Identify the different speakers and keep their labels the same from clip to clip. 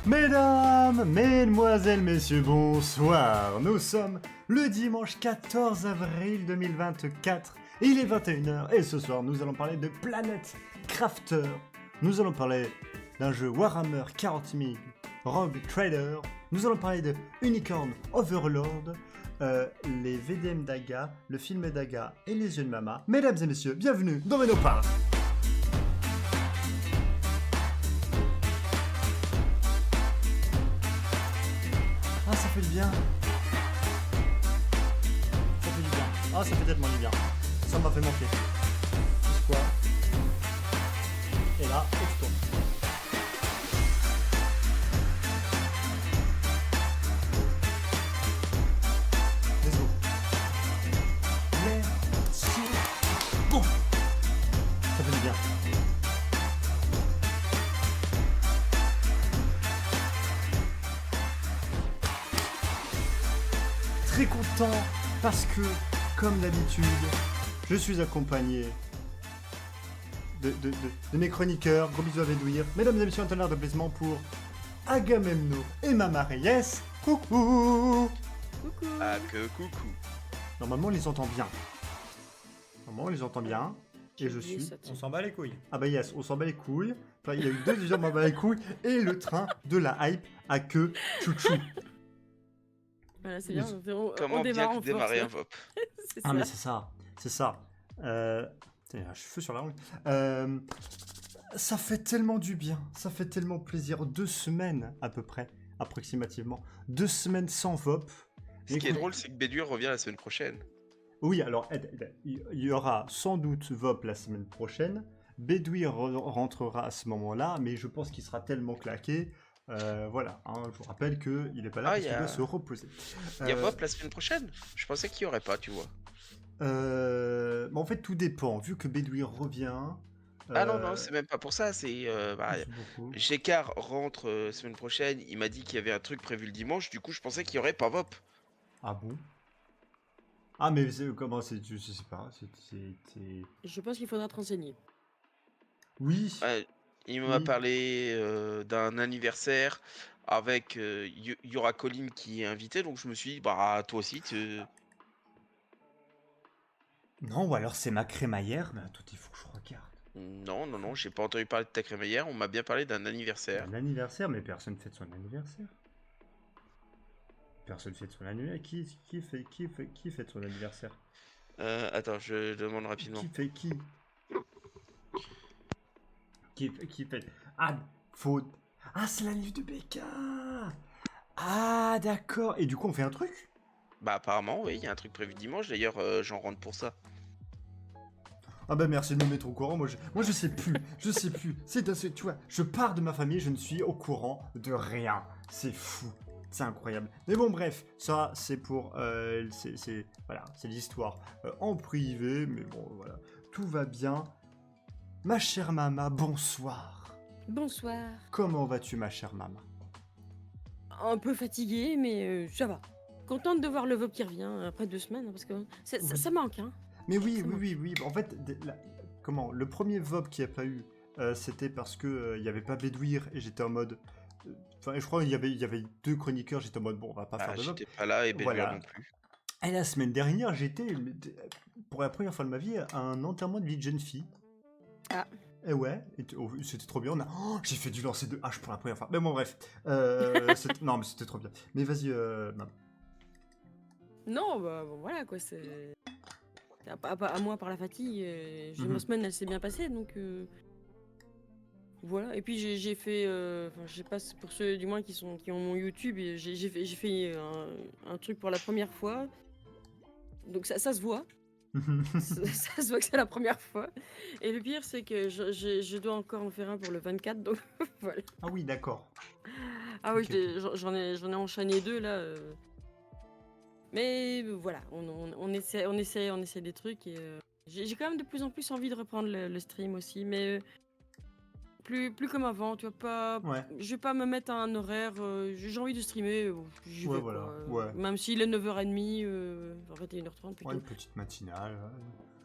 Speaker 1: Mesdames, mesdemoiselles, messieurs, bonsoir. Nous sommes le dimanche 14 avril 2024. Il est 21h et ce soir nous allons parler de Planet Crafter. Nous allons parler d'un jeu Warhammer 40 000 Rogue Trader. Nous allons parler de Unicorn Overlord, les VDM d'Aga, le film d'Aga et les yeux de Mama. Mesdames et messieurs, bienvenue dans Menopar. Ah, ça fait du bien. Ça fait du bien. Ah, ça fait tellement du bien. Ça m'a fait manquer. Tu sais quoi? Et là, on tourne. Let's go. Let's go. Ça fait du bien. Très content parce que, comme d'habitude, je suis accompagné de mes chroniqueurs. Gros bisous à Védouir. Mesdames et messieurs, un tonnerre d'applaudissements pour Agamemno et Mama Reyes. Coucou.
Speaker 2: Coucou.
Speaker 3: Ah que coucou.
Speaker 1: Normalement, on les entend bien. Normalement, on les entend bien. Et je suis...
Speaker 2: On
Speaker 4: s'en bat les couilles.
Speaker 1: Ah bah yes, on s'en bat les couilles. Enfin, il y a eu deux déjà m'en bat les couilles. Et le train de la hype à queue chouchou.
Speaker 2: Voilà, c'est bien. On
Speaker 3: Comment
Speaker 2: démarre
Speaker 3: bien
Speaker 2: en
Speaker 3: démarrer un
Speaker 2: force.
Speaker 3: VOP?
Speaker 2: C'est
Speaker 1: Ah
Speaker 2: ça.
Speaker 1: mais c'est ça, c'est ça. Putain, j'ai un cheveu sur la langue. Ça fait tellement du bien, ça fait tellement plaisir. 2 semaines à peu près, approximativement. 2 semaines sans VOP.
Speaker 3: Ce qui est drôle, c'est que Bédur revient la semaine prochaine.
Speaker 1: Oui, alors il y aura sans doute VOP la semaine prochaine. Bédouir rentrera à ce moment-là, mais je pense qu'il sera tellement claqué. Voilà, hein, je vous rappelle qu'il n'est pas là
Speaker 3: Ah,
Speaker 1: parce qu'il doit se reposer.
Speaker 3: Il y a VOP la semaine prochaine? Je pensais qu'il y aurait pas, tu vois.
Speaker 1: Mais en fait, tout dépend. Vu que Bédouir revient.
Speaker 3: Ah non, c'est même pas pour ça, c'est...
Speaker 1: Merci beaucoup.
Speaker 3: Gécard rentre semaine prochaine, il m'a dit qu'il y avait un truc prévu le dimanche, du coup je pensais qu'il y aurait pas VOP.
Speaker 1: Ah bon? Ah, mais comment c'est? Je sais pas.
Speaker 2: Je pense qu'il faudra te renseigner.
Speaker 1: Oui.
Speaker 3: Il m'a
Speaker 1: Oui.
Speaker 3: parlé d'un anniversaire avec... Il y aura Colline qui est invité, donc je me suis dit, bah toi aussi,
Speaker 1: Non, ou alors c'est ma crémaillère. Mais attends, il faut que je regarde.
Speaker 3: Non, j'ai pas entendu parler de ta crémaillère, on m'a bien parlé d'un anniversaire.
Speaker 1: Un anniversaire, mais personne fête son anniversaire. Personne fête son anniversaire. Qui fête son anniversaire?
Speaker 3: Attends, je demande rapidement.
Speaker 1: Qui fait? Ah, faute. Ah, c'est la livre de Becca. Ah, d'accord. Et du coup, on fait un truc?
Speaker 3: Bah apparemment, oui, il y a un truc prévu dimanche, d'ailleurs j'en rentre pour ça.
Speaker 1: Ah bah merci de me mettre au courant, moi je sais plus, tu vois, je pars de ma famille, je ne suis au courant de rien, c'est fou, c'est incroyable. Mais bon bref, ça c'est pour, voilà, c'est l'histoire en privé, mais bon voilà, tout va bien. Ma chère Mama, bonsoir.
Speaker 2: Bonsoir.
Speaker 1: Comment vas-tu ma chère Mama?
Speaker 2: Un peu fatiguée, mais ça va. Contente de voir le VOP qui revient après 2 semaines, parce que ça manque, hein.
Speaker 1: Mais oui. En fait, le premier VOP qu'il n'y a pas eu, c'était parce que il n'y avait pas Bédouir et j'étais en mode. Enfin, je crois qu'il y avait 2 chroniqueurs, j'étais en mode bon, on va pas faire de VOP.
Speaker 3: J'étais pas là et Bédur
Speaker 1: Voilà.
Speaker 3: non plus.
Speaker 1: Et la semaine dernière, j'étais, pour la première fois de ma vie, à un enterrement de vie de jeune fille.
Speaker 2: Ah.
Speaker 1: Et ouais, c'était trop bien. J'ai fait du lancer de hache pour la première fois. Mais bon, bref. Non, mais c'était trop bien. Mais vas-y, maman.
Speaker 2: Non, bah bon, voilà quoi, c'est... À moi par la fatigue, ma semaine elle s'est bien passée, donc... Voilà, et puis j'ai fait... Enfin, je sais pas, pour ceux du moins qui ont mon YouTube, j'ai fait un truc pour la première fois. Donc ça se voit. Ça se voit que c'est la première fois. Et le pire, c'est que je dois encore en faire un pour le 24, donc voilà.
Speaker 1: Ah oui, d'accord.
Speaker 2: Ah oui,
Speaker 1: Ok.
Speaker 2: j'en ai enchaîné 2 là. Mais voilà, on essaie des trucs et j'ai quand même de plus en plus envie de reprendre le stream aussi, mais plus comme avant, tu vois pas.
Speaker 1: Ouais.
Speaker 2: Je vais pas me mettre à un horaire, j'ai envie de streamer, j'y
Speaker 1: Ouais,
Speaker 2: vais
Speaker 1: voilà,
Speaker 2: quoi.
Speaker 1: ouais.
Speaker 2: Même s'il est 9h30, 21h30 plutôt.
Speaker 1: Ouais, une petite matinale.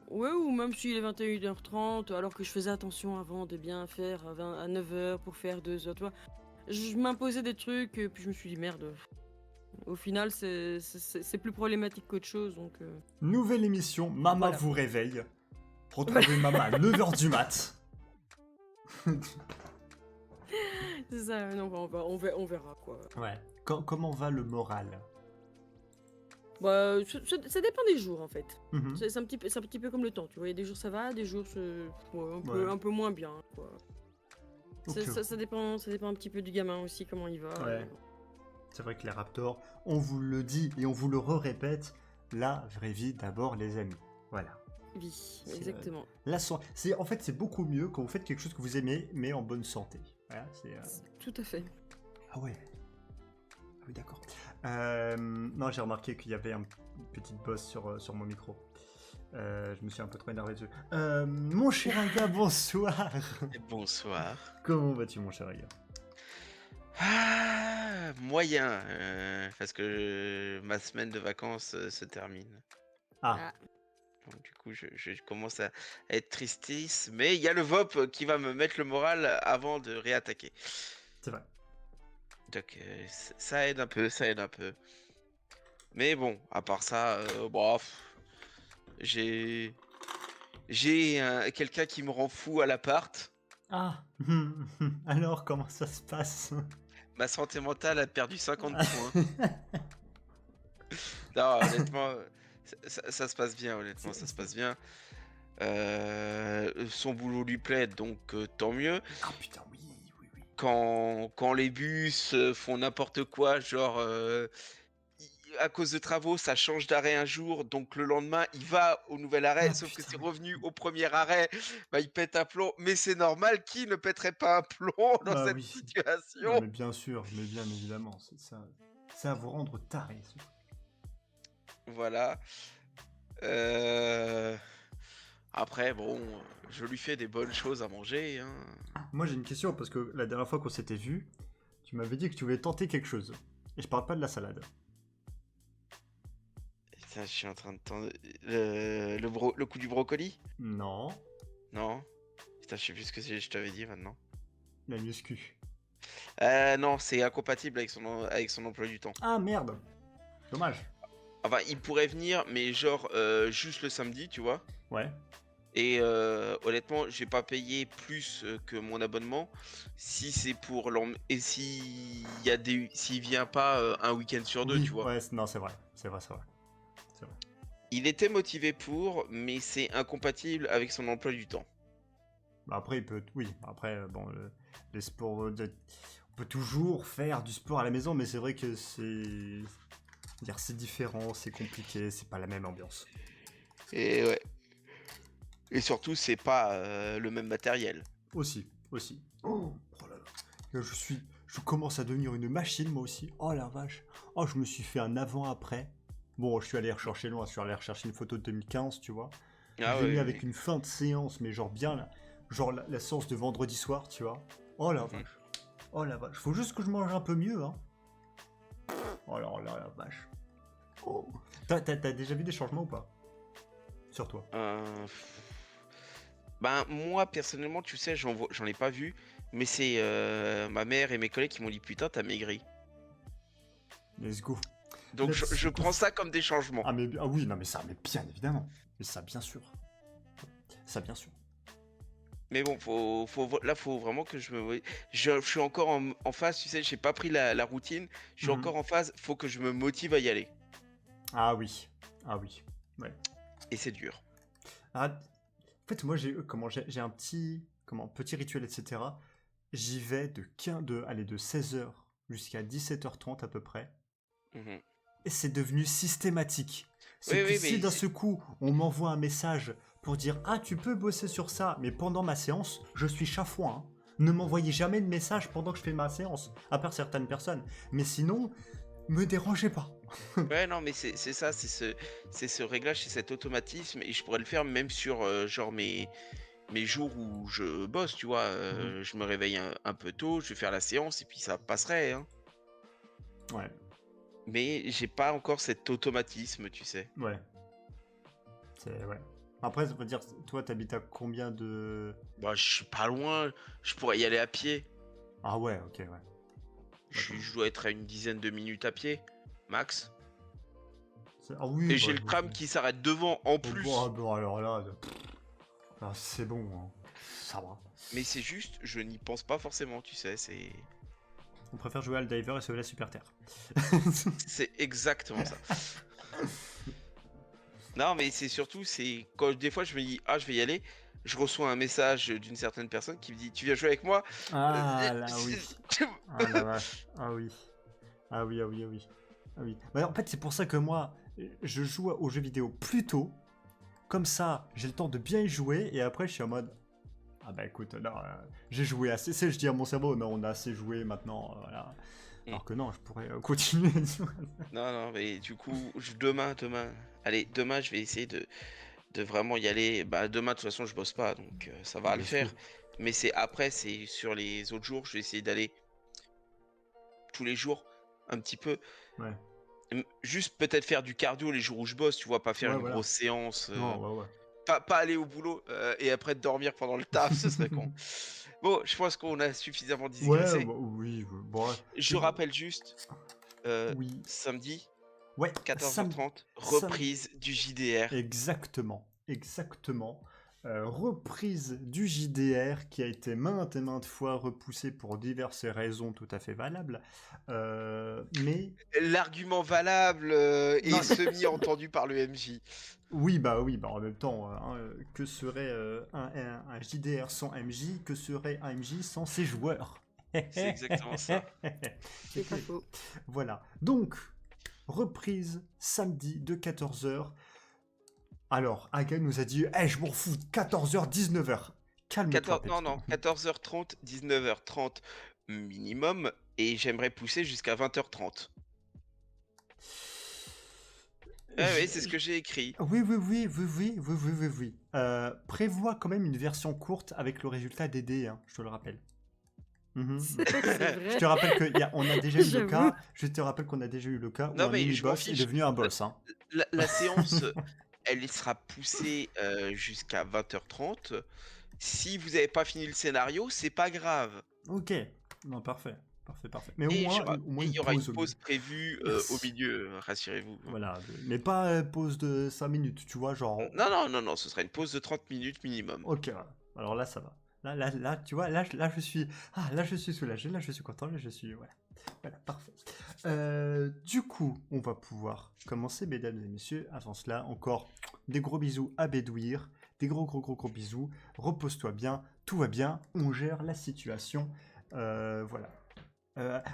Speaker 2: Ouais, ou même s'il est 21h30, alors que je faisais attention avant de bien faire à 9h pour faire 2 heures, tu vois. je m'imposais des trucs, puis je me suis dit merde. Au final, c'est plus problématique qu'autre chose, donc
Speaker 1: Nouvelle émission, Mama
Speaker 2: voilà.
Speaker 1: vous réveille. Retrouvez Mama à 9h du mat.
Speaker 2: C'est ça, non, on verra quoi.
Speaker 1: Ouais. Comment va le moral?
Speaker 2: Bah, ça dépend des jours en fait.
Speaker 1: Mhm.
Speaker 2: C'est un petit peu comme le temps, tu vois. Il y a des jours ça va, des jours c'est ouais,
Speaker 1: Ouais.
Speaker 2: un peu moins bien, quoi.
Speaker 1: Ok.
Speaker 2: Ça dépend un petit peu du gamin aussi, comment il va.
Speaker 1: Ouais. C'est vrai que les Raptors, on vous le dit et on vous le répète, la vraie vie d'abord, les amis. Voilà.
Speaker 2: Oui,
Speaker 1: C'est,
Speaker 2: exactement.
Speaker 1: en fait, c'est beaucoup mieux quand vous faites quelque chose que vous aimez, mais en bonne santé. Voilà,
Speaker 2: Tout à fait.
Speaker 1: Ah ouais. Ah oui, d'accord. Non, j'ai remarqué qu'il y avait une petite bosse sur mon micro. Je me suis un peu trop énervé dessus. Mon cher Aga, bonsoir.
Speaker 3: Bonsoir.
Speaker 1: Comment vas-tu, mon cher Aga?
Speaker 3: Ah, moyen, parce que ma semaine de vacances se termine.
Speaker 1: Ah,
Speaker 2: Ah,
Speaker 3: Donc, du coup, je commence à être tristisse, mais il y a le VOP qui va me mettre le moral avant de réattaquer.
Speaker 1: c'est vrai.
Speaker 3: Donc, ça aide un peu, ça aide un peu. Mais bon, à part ça, j'ai quelqu'un qui me rend fou à l'appart.
Speaker 1: Ah, alors comment ça se passe?
Speaker 3: Ma santé mentale a perdu 50 points. Non, honnêtement, ça se passe bien, honnêtement, ça se passe bien. Son boulot lui plaît, donc tant mieux.
Speaker 1: Ah putain, oui, oui, oui.
Speaker 3: Quand les bus font n'importe quoi, genre à cause de travaux, ça change d'arrêt un jour, donc le lendemain, il va au nouvel arrêt,
Speaker 1: Ah
Speaker 3: sauf que
Speaker 1: putain,
Speaker 3: c'est
Speaker 1: oui.
Speaker 3: revenu au premier arrêt, bah, il pète un plomb. Mais c'est normal, qui ne pèterait pas un plomb dans
Speaker 1: Bah
Speaker 3: cette
Speaker 1: oui. Non
Speaker 3: situation?
Speaker 1: mais bien sûr, mais bien évidemment, c'est ça. C'est à vous rendre taré.
Speaker 3: Voilà. Euh, Après, bon, je lui fais des bonnes choses à manger, hein.
Speaker 1: Moi j'ai une question parce que la dernière fois qu'on s'était vu, tu m'avais dit que tu voulais tenter quelque chose. Et je parle pas de la salade.
Speaker 3: Putain, je suis en train de tendre... le coup du brocoli?
Speaker 1: Non,
Speaker 3: Non? Putain, je sais plus ce que je t'avais dit maintenant.
Speaker 1: la muscu.
Speaker 3: Non, c'est incompatible avec son emploi du temps.
Speaker 1: Ah merde. Dommage.
Speaker 3: Enfin, il pourrait venir, mais genre juste le samedi, tu vois.
Speaker 1: Ouais.
Speaker 3: Et honnêtement, j'ai pas payé plus que mon abonnement. Si c'est pour et s'il vient pas un week-end sur deux,
Speaker 1: Oui,
Speaker 3: tu vois.
Speaker 1: ouais, non, c'est vrai. C'est vrai, c'est vrai. C'est vrai.
Speaker 3: Il était motivé pour, mais c'est incompatible avec son emploi du temps.
Speaker 1: Bah, après, il peut. Oui, après, bon, les sports. On peut toujours faire du sport à la maison, mais c'est vrai que c'est différent, c'est compliqué, c'est pas la même ambiance.
Speaker 3: Et ouais. Et surtout, c'est pas le même matériel.
Speaker 1: Aussi, aussi. Oh là là. Je commence à devenir une machine, moi aussi. Oh la vache. Oh, je me suis fait un avant-après. Bon, je suis allé rechercher loin, je suis allé rechercher une photo de 2015, tu vois.
Speaker 3: Ah
Speaker 1: Je l'ai mis
Speaker 3: ouais,
Speaker 1: avec
Speaker 3: ouais.
Speaker 1: une fin de séance, mais genre bien, là. Genre la séance de vendredi soir, tu vois. Oh la
Speaker 3: Mhm.
Speaker 1: vache. Oh la vache. Faut juste que je mange un peu mieux, hein. Oh là là, la vache. Oh. T'as déjà vu des changements ou pas? Sur toi.
Speaker 3: Ben, moi, personnellement, tu sais, j'en ai pas vu, mais c'est ma mère et mes collègues qui m'ont dit putain, t'as maigri.
Speaker 1: Let's go.
Speaker 3: Donc,
Speaker 1: Let's
Speaker 3: je
Speaker 1: go.
Speaker 3: prends ça comme des changements.
Speaker 1: Ah oui, non mais ça, mais bien évidemment. Mais ça, bien sûr. Ça, bien sûr.
Speaker 3: Mais bon, là, faut vraiment que je suis encore en phase, tu sais, j'ai pas pris la routine, je suis
Speaker 1: Mhm.
Speaker 3: encore en phase, faut que je me motive à y aller.
Speaker 1: Ah oui. Ah oui. Ouais.
Speaker 3: Et c'est dur.
Speaker 1: Ah, en fait, moi, j'ai un petit rituel, etc. J'y vais de 16h jusqu'à 17h30 à peu près.
Speaker 3: Mhm.
Speaker 1: Et c'est devenu systématique. C'est
Speaker 3: Oui,
Speaker 1: que
Speaker 3: oui,
Speaker 1: si
Speaker 3: mais
Speaker 1: d'un seul coup, on m'envoie un message pour dire «Ah, tu peux bosser sur ça, mais pendant ma séance, je suis chafouin, hein. Ne m'envoyez jamais de message pendant que je fais ma séance, à part certaines personnes. Mais sinon, me dérangez pas.»
Speaker 3: ouais, non, mais c'est ça, c'est ce réglage, c'est cet automatisme, et je pourrais le faire même sur genre mes jours où je bosse, tu vois.
Speaker 1: Mhm.
Speaker 3: Je me réveille un peu tôt, je vais faire la séance et puis ça passerait, hein.
Speaker 1: Ouais,
Speaker 3: Mais j'ai pas encore cet automatisme, tu sais.
Speaker 1: ouais, ouais. Après, ça veut dire, toi, t'habites à combien de...
Speaker 3: Bah, je suis pas loin, je pourrais y aller à pied.
Speaker 1: Ah ouais, ok, ouais.
Speaker 3: Je dois être à une dizaine de minutes à pied, max.
Speaker 1: Ah oui,
Speaker 3: Et j'ai le tram qui s'arrête devant en plus.
Speaker 1: Bon, alors là, c'est bon, hein. Ça va.
Speaker 3: Mais c'est juste, je n'y pense pas forcément, tu sais, c'est...
Speaker 1: On préfère jouer à le diver et sauver la super terre.
Speaker 3: C'est exactement ça. Non, mais c'est surtout, c'est quand des fois je me dis, ah, je vais y aller, je reçois un message d'une certaine personne qui me dit, tu viens jouer avec moi?
Speaker 1: Ah là oui. Ah la vache. Ah oui. Ah oui, ah oui, ah oui. Ah oui. Bah, en fait, c'est pour ça que moi, je joue aux jeux vidéo plus tôt. Comme ça, j'ai le temps de bien y jouer. Et après, je suis en mode... Ah bah écoute, non, j'ai joué assez. Je dis à mon cerveau, non, on a assez joué maintenant, voilà. Alors que non, je pourrais continuer.
Speaker 3: Non, mais du coup, demain, je vais essayer de vraiment y aller. Bah, demain, de toute façon, je bosse pas, donc ça va le faire. Mais c'est sur les autres jours, je vais essayer d'aller tous les jours, un petit peu.
Speaker 1: Ouais.
Speaker 3: Juste peut-être faire du cardio les jours où je bosse, tu vois, pas faire une
Speaker 1: voilà.
Speaker 3: grosse séance.
Speaker 1: Non, ouais.
Speaker 3: Pas aller au boulot et après dormir pendant le taf, ce serait con. Bon, je pense qu'on a suffisamment digressé.
Speaker 1: Ouais, bah, oui, bon.
Speaker 3: Je rappelle juste,
Speaker 1: oui.
Speaker 3: samedi,
Speaker 1: Ouais,
Speaker 3: 14h30, reprise du JDR.
Speaker 1: Exactement. Reprise du JDR qui a été maintes et maintes fois repoussée pour diverses raisons tout à fait valables. Mais...
Speaker 3: L'argument valable est semi-entendu par le MJ.
Speaker 1: Oui, bah en même temps, que serait un JDR sans MJ? Que serait un MJ sans ses joueurs?
Speaker 3: C'est exactement ça.
Speaker 2: C'est pas faux.
Speaker 1: Voilà. Donc, reprise samedi de 14h. Alors, Aga nous a dit je m'en fous, 14h, 19h. Calme-toi.
Speaker 3: Non, 14h30, 19h30 minimum. Et j'aimerais pousser jusqu'à 20h30. Oui, c'est ce que j'ai écrit.
Speaker 1: Oui. Prévois quand même une version courte avec le résultat des dés, hein, je te le rappelle.
Speaker 2: C'est vrai.
Speaker 1: Je te rappelle qu'on a déjà eu le cas. Je te rappelle qu'on a déjà eu le cas où un mini-boss est devenu un boss. Hein.
Speaker 3: La séance, elle sera poussée jusqu'à 20h30. Si vous n'avez pas fini le scénario, c'est pas grave.
Speaker 1: Ok, non, parfait. Mais au moins
Speaker 3: il y aura une pause prévue au milieu, rassurez-vous.
Speaker 1: Voilà, mais pas pause de 5 minutes, tu vois, genre...
Speaker 3: Non, ce sera une pause de 30 minutes minimum.
Speaker 1: Ok, alors là, ça va. Là, tu vois, là, je suis... Ah, là, je suis soulagé, là, je suis content, là, je suis... Voilà, parfait. Du coup, on va pouvoir commencer, mesdames et messieurs. Avant cela, encore des gros bisous à Bédouir. Des gros bisous. Repose-toi bien, tout va bien, on gère la situation. Voilà.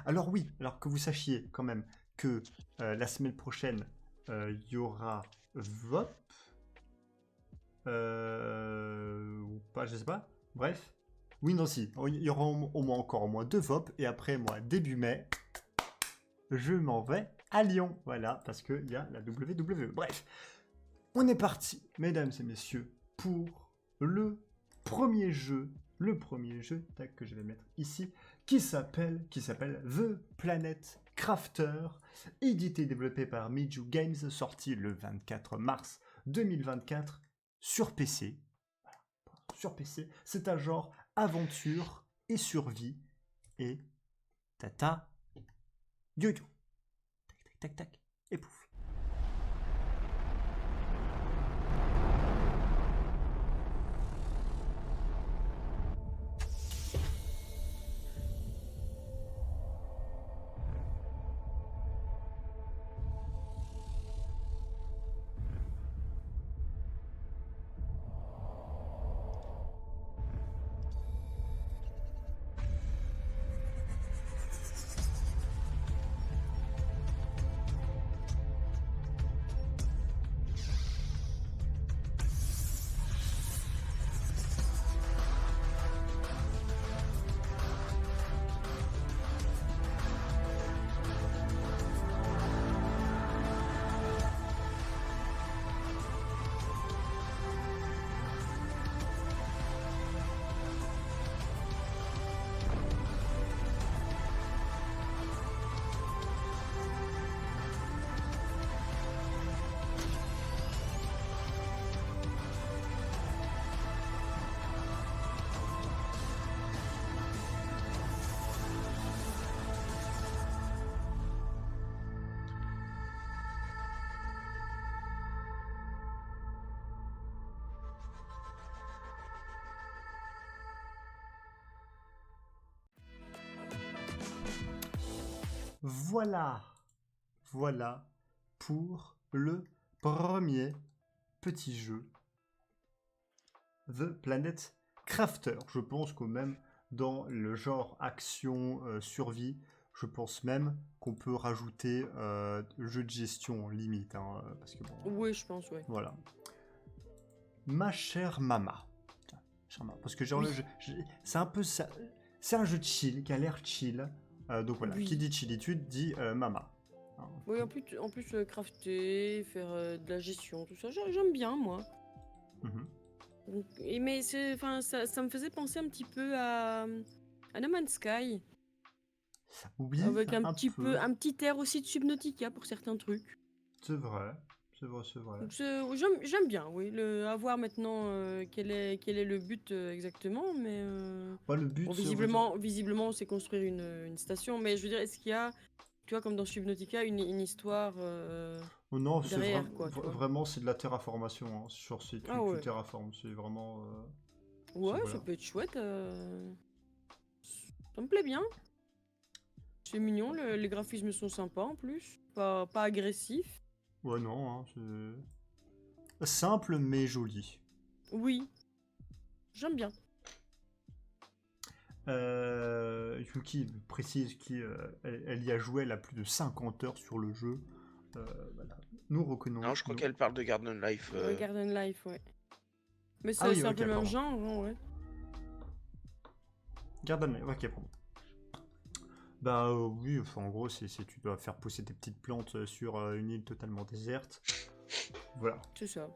Speaker 1: Alors oui, alors que vous sachiez quand même que la semaine prochaine, il y aura VOP. Ou pas, je sais pas. Bref. Oui, non, si. Il y aura au moins 2 VOP. Et après, moi, début mai, je m'en vais à Lyon. Voilà, parce qu'il y a la WWE. Bref. On est parti, mesdames et messieurs, pour le premier jeu que je vais mettre ici, qui s'appelle The Planet Crafter, édité et développé par Miju Games, sorti le 24 mars 2024 sur PC. Voilà, sur PC, c'est un genre aventure et survie et tata yo-yo. Tac, et pouf. voilà. Voilà pour le premier petit jeu. The Planet Crafter. Je pense que même dans le genre action survie, je pense même qu'on peut rajouter jeu de gestion limite. Hein, parce que bon,
Speaker 2: Oui, je pense, ouais.
Speaker 1: voilà. Ma chère Mama. Tiens, chère Mama, parce que
Speaker 2: Oui.
Speaker 1: c'est un peu ça. C'est un jeu de chill qui a l'air chill. Donc voilà,
Speaker 2: Oui.
Speaker 1: qui dit chillitude dit Mama. Hein.
Speaker 2: Oui, en plus crafter, faire de la gestion, tout ça, j'aime bien, moi.
Speaker 1: Mhm.
Speaker 2: Mais ça me faisait penser un petit peu à No Man's Sky,
Speaker 1: Oui,
Speaker 2: avec
Speaker 1: un peu.
Speaker 2: un petit air aussi de Subnautica pour certains trucs.
Speaker 1: C'est vrai. C'est vrai, c'est vrai.
Speaker 2: Donc j'aime bien, oui, à voir maintenant quel est le but exactement, mais
Speaker 1: Bah, le but,
Speaker 2: bon,
Speaker 1: c'est, on va dire...
Speaker 2: visiblement, c'est construire une station, mais je veux dire, est-ce qu'il y a, tu vois, comme dans Subnautica, une histoire
Speaker 1: Oh non, c'est
Speaker 2: derrière, quoi, tu vois.
Speaker 1: vraiment, c'est de la terraformation. Hein. Sur ces,
Speaker 2: Ah
Speaker 1: tu
Speaker 2: ouais.
Speaker 1: terraformes, c'est vraiment...
Speaker 2: Ouais, ça
Speaker 1: voilà.
Speaker 2: peut être chouette. Ça me plaît bien. C'est mignon, les graphismes sont sympas en plus. Pas agressifs.
Speaker 1: Ouais, non, hein, c'est... Simple, mais joli.
Speaker 2: Oui, j'aime bien.
Speaker 1: Yuki précise qu'elle y a joué, elle a plus de 50 heures sur le jeu. Voilà. Nous reconnaissons...
Speaker 3: Non, je crois qu'elle parle de Garden Life.
Speaker 2: Ouais, Garden Life, ouais. Mais
Speaker 1: Ah oui,
Speaker 2: c'est un
Speaker 1: ok,
Speaker 2: peu le même
Speaker 1: pardon.
Speaker 2: genre, non, ouais.
Speaker 1: Garden Life, ok, pardon. Bah oui, enfin, en gros, c'est tu dois faire pousser des petites plantes sur une île totalement déserte. Voilà.
Speaker 2: C'est ça.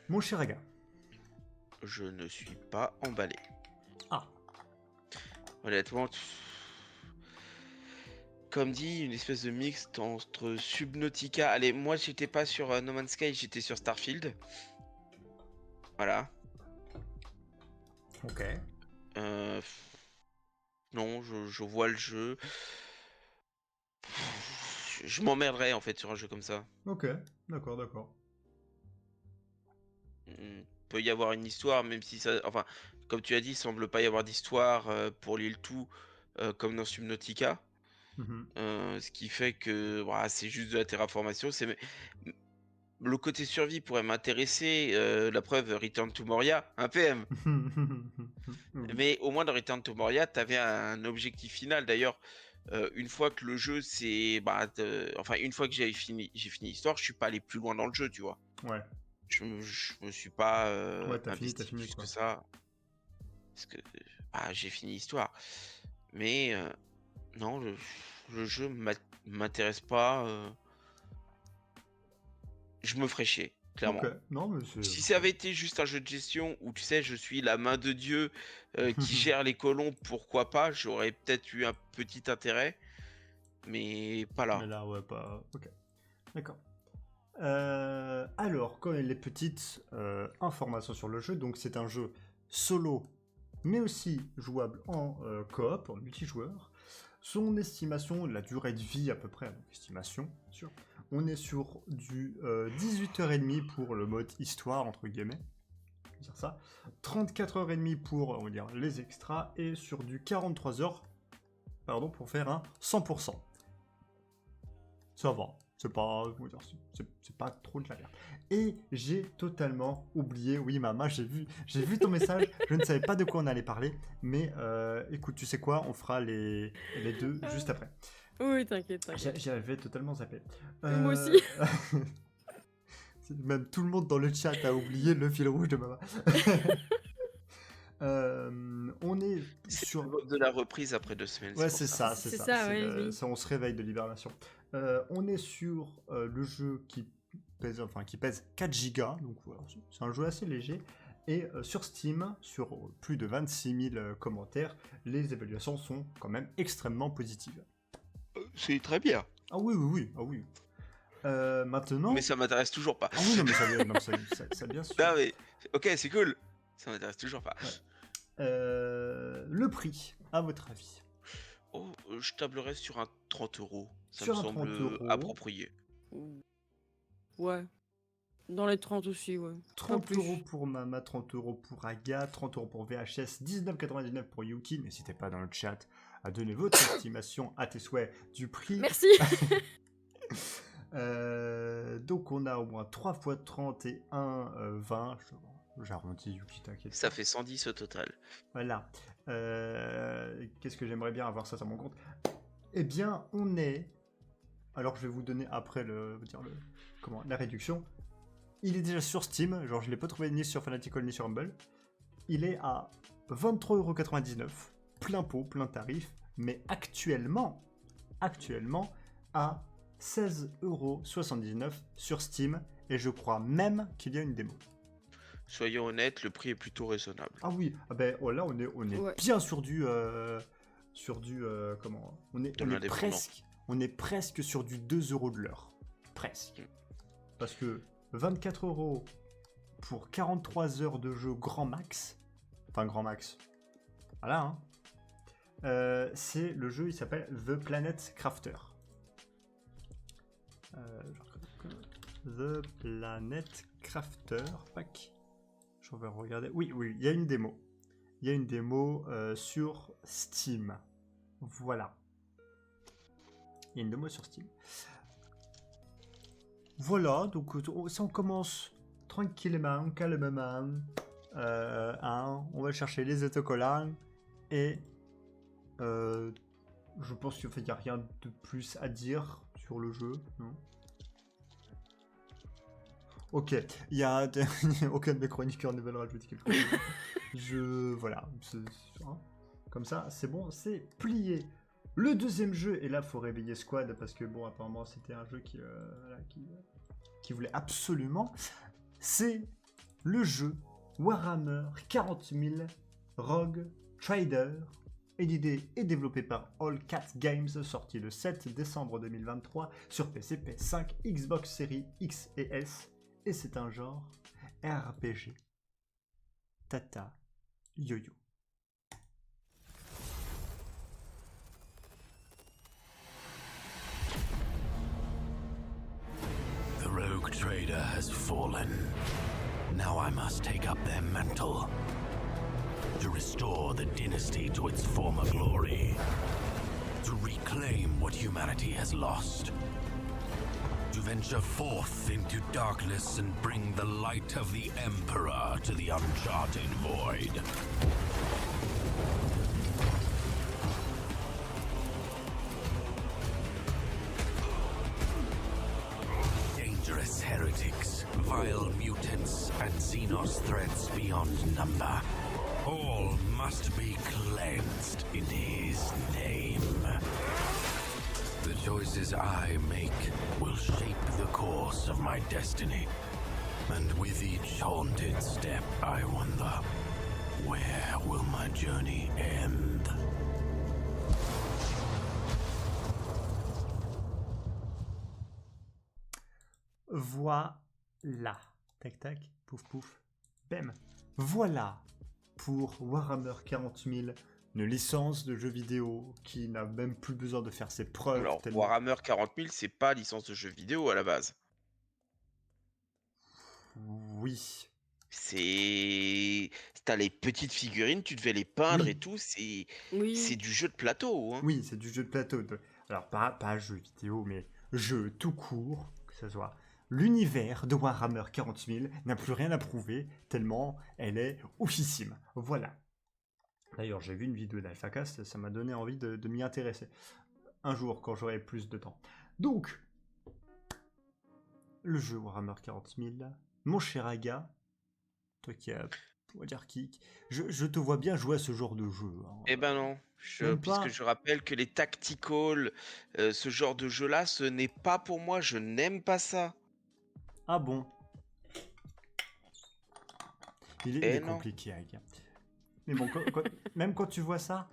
Speaker 1: Mon cher Aga.
Speaker 3: Je ne suis pas emballé.
Speaker 1: Ah.
Speaker 3: Honnêtement, comme dit, une espèce de mixte entre Subnautica. Allez, moi j'étais pas sur No Man's Sky, j'étais sur Starfield. Voilà.
Speaker 1: Ok.
Speaker 3: Euh, Non, je vois le jeu. Je m'emmerderais en fait sur un jeu comme ça.
Speaker 1: Ok. D'accord, d'accord.
Speaker 3: Peut y avoir une histoire, même si ça. Enfin, comme tu as dit, il semble pas y avoir d'histoire pour l'île tout, comme dans Subnautica.
Speaker 1: Mhm.
Speaker 3: Ce qui fait que voilà, c'est juste de la terraformation. Le côté survie pourrait m'intéresser. La preuve, Return to Moria, un PM.
Speaker 1: Oui.
Speaker 3: Mais au moins dans Return to Moria, t'avais un objectif final. D'ailleurs, une fois que le jeu c'est, enfin une fois que j'ai fini l'histoire, je suis pas allé plus loin dans le jeu, tu vois.
Speaker 1: Ouais.
Speaker 3: Je me suis pas
Speaker 1: Ouais, t'as
Speaker 3: investi
Speaker 1: fini
Speaker 3: plus que
Speaker 1: quoi.
Speaker 3: ça, parce que j'ai fini l'histoire. Mais non, le jeu m'intéresse pas. Je me ferais chier,
Speaker 1: Ok.
Speaker 3: clairement.
Speaker 1: Non, mais c'est.
Speaker 3: Si ça avait été juste un jeu de gestion où tu sais, je suis la main de Dieu qui gère les colons, pourquoi pas, j'aurais peut-être eu un petit intérêt, mais pas là.
Speaker 1: Mais là, ouais, pas. Ok. D'accord. Alors, comme les petites informations sur le jeu, donc c'est un jeu solo, mais aussi jouable en coop, en multijoueur. Son estimation, la durée de vie à peu près, donc estimation, bien sûr, on est sur du 18h30 pour le mode histoire, entre guillemets, on va dire ça, 34h30 pour, on va dire, les extras, et sur du 43h, pardon, pour faire un 100%. Ça va. C'est pas, comment dire, c'est pas trop de la merde. Et j'ai totalement oublié, oui Mama, j'ai vu ton message, je ne savais pas de quoi on allait parler, mais écoute, tu sais quoi, on fera les deux juste après.
Speaker 2: Oui, t'inquiète.
Speaker 1: J'avais totalement zappé.
Speaker 2: Moi aussi.
Speaker 1: Même tout le monde dans le chat a oublié le fil rouge de Mama. On est
Speaker 3: C'est
Speaker 1: sur...
Speaker 3: le mode de la reprise après 2 semaines,
Speaker 1: Ouais,
Speaker 3: c'est pour
Speaker 1: c'est
Speaker 3: ça.
Speaker 1: ça, c'est
Speaker 2: C'est
Speaker 1: ça.
Speaker 2: ça,
Speaker 1: C'est
Speaker 2: oui.
Speaker 1: ça, on se réveille de l'hibernation. On est sur le jeu qui pèse 4 gigas, donc voilà, c'est un jeu assez léger. Et sur Steam, sur plus de 26 000 commentaires, les évaluations sont quand même extrêmement positives.
Speaker 3: C'est très bien.
Speaker 1: Ah oui, ah oui. Maintenant...
Speaker 3: Mais ça m'intéresse toujours pas.
Speaker 1: Ah oui, non, mais ça bien sûr.
Speaker 3: Non, mais ok, c'est cool. Ça m'intéresse toujours pas.
Speaker 1: Ouais. Le prix, à votre avis?
Speaker 3: Oh, je tablerais sur un 30 euros. Ça
Speaker 1: Sur
Speaker 3: me
Speaker 1: un
Speaker 3: semble
Speaker 1: 30 euros.
Speaker 3: approprié.
Speaker 2: Ouais. Dans les 30 aussi, ouais.
Speaker 1: 30 euros pour Mama, 30 euros pour Aga, 30 euros pour VHS, 19,99 pour Yuki. N'hésitez pas dans le chat à donner votre estimation à tes souhaits du prix.
Speaker 2: Merci.
Speaker 1: Donc on a au moins 3 fois 30 et 1, 20. J'arrondis, Yuki, t'inquiète
Speaker 3: Ça
Speaker 1: pas.
Speaker 3: fait 110 au total.
Speaker 1: Voilà. Qu'est-ce que j'aimerais bien avoir ça sur mon compte? Eh bien, on est... Alors je vais vous donner après la réduction. Il est déjà sur Steam, genre je l'ai pas trouvé ni sur Fanatical ni sur Humble. Il est à 23,99€, plein pot, plein tarif, mais actuellement à 16,79€ sur Steam, et je crois même qu'il y a une démo.
Speaker 3: Soyons honnêtes, le prix est plutôt raisonnable.
Speaker 1: Ah oui, là on est
Speaker 2: Ouais.
Speaker 1: bien sur du comment
Speaker 3: De l'indépendant.
Speaker 1: on est presque sur du 2€ de l'heure, presque. Parce que 24€ pour 43 heures de jeu grand max, voilà, hein. C'est le jeu, il s'appelle The Planet Crafter. The Planet Crafter, pack. Je vais regarder. Oui, il y a une démo. Il y a une démo sur Steam. Voilà. Il y a une démo sur Steam. Voilà, donc si on commence tranquillement, calmement, on va chercher les autocollants et je pense qu'il n'y a rien de plus à dire sur le jeu, non? Ok, il y a aucun de mes chroniqueurs ne veulent rajouter quelque chose. Voilà, comme ça, c'est bon, c'est plié. Le deuxième jeu, et là, faut réveiller Squad parce que bon, apparemment, c'était un jeu qui voulait absolument. C'est le jeu Warhammer 40 000 Rogue Trader, édité et développé par All Cat Games, sorti le 7 décembre 2023 sur PC, PS5, Xbox Series X et S, et c'est un genre RPG. Tata yo-yo.
Speaker 4: The rogue trader has fallen. Now I must take up their mantle to restore the dynasty to its former glory, to reclaim what humanity has lost, to venture forth into darkness and bring the light of the Emperor to the uncharted void. Dangerous heretics, vile mutants, and Xenos threats beyond number. All must be cleansed in his name. The choices I make will shape the course of my destiny. And with each haunted step, I wonder, where will my journey end?
Speaker 1: Voilà. Tac tac, pouf pouf, bam. Voilà pour Warhammer 40 000, une licence de jeu vidéo qui n'a même plus besoin de faire ses preuves.
Speaker 3: Alors,
Speaker 1: tellement...
Speaker 3: Warhammer 40 000, c'est pas licence de jeu vidéo à la base.
Speaker 1: Oui.
Speaker 3: T'as les petites figurines, tu devais les peindre
Speaker 1: Oui.
Speaker 3: et tout, c'est
Speaker 2: Oui.
Speaker 3: du jeu de plateau, hein.
Speaker 1: Oui, c'est du jeu de plateau. Alors, pas jeu vidéo, mais jeu tout court, que ce soit. L'univers de Warhammer 40 000 n'a plus rien à prouver, tellement elle est oufissime. Voilà. D'ailleurs, j'ai vu une vidéo d'AlphaCast, ça m'a donné envie de m'y intéresser. Un jour, quand j'aurai plus de temps. Donc, le jeu Warhammer 40 000, mon cher Aga, toi qui as... On va dire je te vois bien jouer à ce genre de jeu. Hein.
Speaker 3: Eh ben non,
Speaker 1: Même
Speaker 3: puisque
Speaker 1: pas.
Speaker 3: je rappelle que les tactical, ce genre de jeu-là, ce n'est pas pour moi, je n'aime pas ça.
Speaker 1: Ah bon. Il est
Speaker 3: non.
Speaker 1: compliqué, Aga. Mais bon, même quand tu vois ça...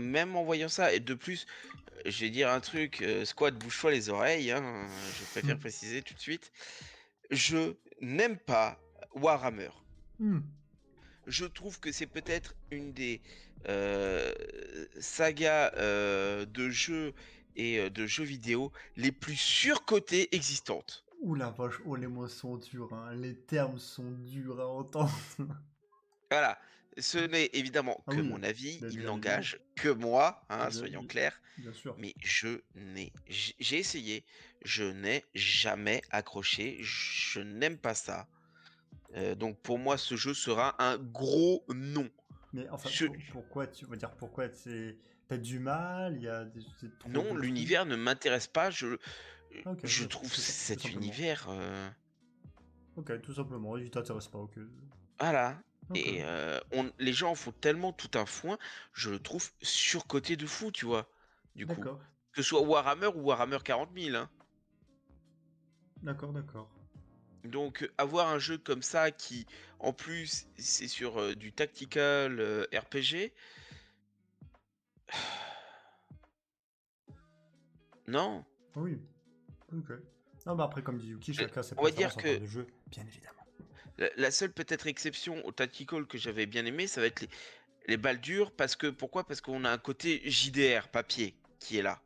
Speaker 3: Même en voyant ça, et de plus, je vais dire un truc, Squad, bouge-toi les oreilles, hein, je préfère préciser tout de suite. Je n'aime pas Warhammer. Je trouve que c'est peut-être une des sagas de jeux et de jeux vidéo les plus surcotées existantes.
Speaker 1: Ouh la vache, oh les mots sont durs, hein. Les termes sont durs à entendre.
Speaker 3: Voilà, Ce n'est évidemment
Speaker 1: Ah
Speaker 3: que
Speaker 1: oui,
Speaker 3: mon avis, il
Speaker 1: bien évidemment.
Speaker 3: n'engage que moi,
Speaker 1: Ah,
Speaker 3: hein, soyons
Speaker 1: bien,
Speaker 3: clairs,
Speaker 1: bien sûr.
Speaker 3: mais j'ai essayé, je n'ai jamais accroché, je n'aime pas ça. Donc pour moi, ce jeu sera un gros non.
Speaker 1: Mais enfin,
Speaker 3: Je
Speaker 1: pourquoi tu veux dire pourquoi t'as du mal, c'est trop
Speaker 3: Non,
Speaker 1: petit.
Speaker 3: l'univers ne m'intéresse pas,
Speaker 1: Ah, ok,
Speaker 3: je
Speaker 1: ouais,
Speaker 3: trouve
Speaker 1: tout
Speaker 3: cet
Speaker 1: simplement.
Speaker 3: univers,
Speaker 1: Ok, tout simplement, il t'intéresse pas, ok.
Speaker 3: voilà.
Speaker 1: Ok,
Speaker 3: Et les gens en font tellement tout un foin, je le trouve surcoté de fou, tu vois? Du coup.
Speaker 1: d'accord,
Speaker 3: Que ce soit Warhammer ou Warhammer 40 000, hein.
Speaker 1: d'accord.
Speaker 3: Donc, avoir un jeu comme ça qui, en plus, c'est sur du tactical RPG, non.
Speaker 1: Ah oui, ok. Non, bah après, comme dit Yuki, chacun ses
Speaker 3: On va dire
Speaker 1: préférences en termes
Speaker 3: que
Speaker 1: de jeu, bien évidemment.
Speaker 3: la seule peut-être exception au tactical que j'avais bien aimé, ça va être les balles dures. Parce que, pourquoi? Parce qu'on a un côté JDR, papier, qui est là.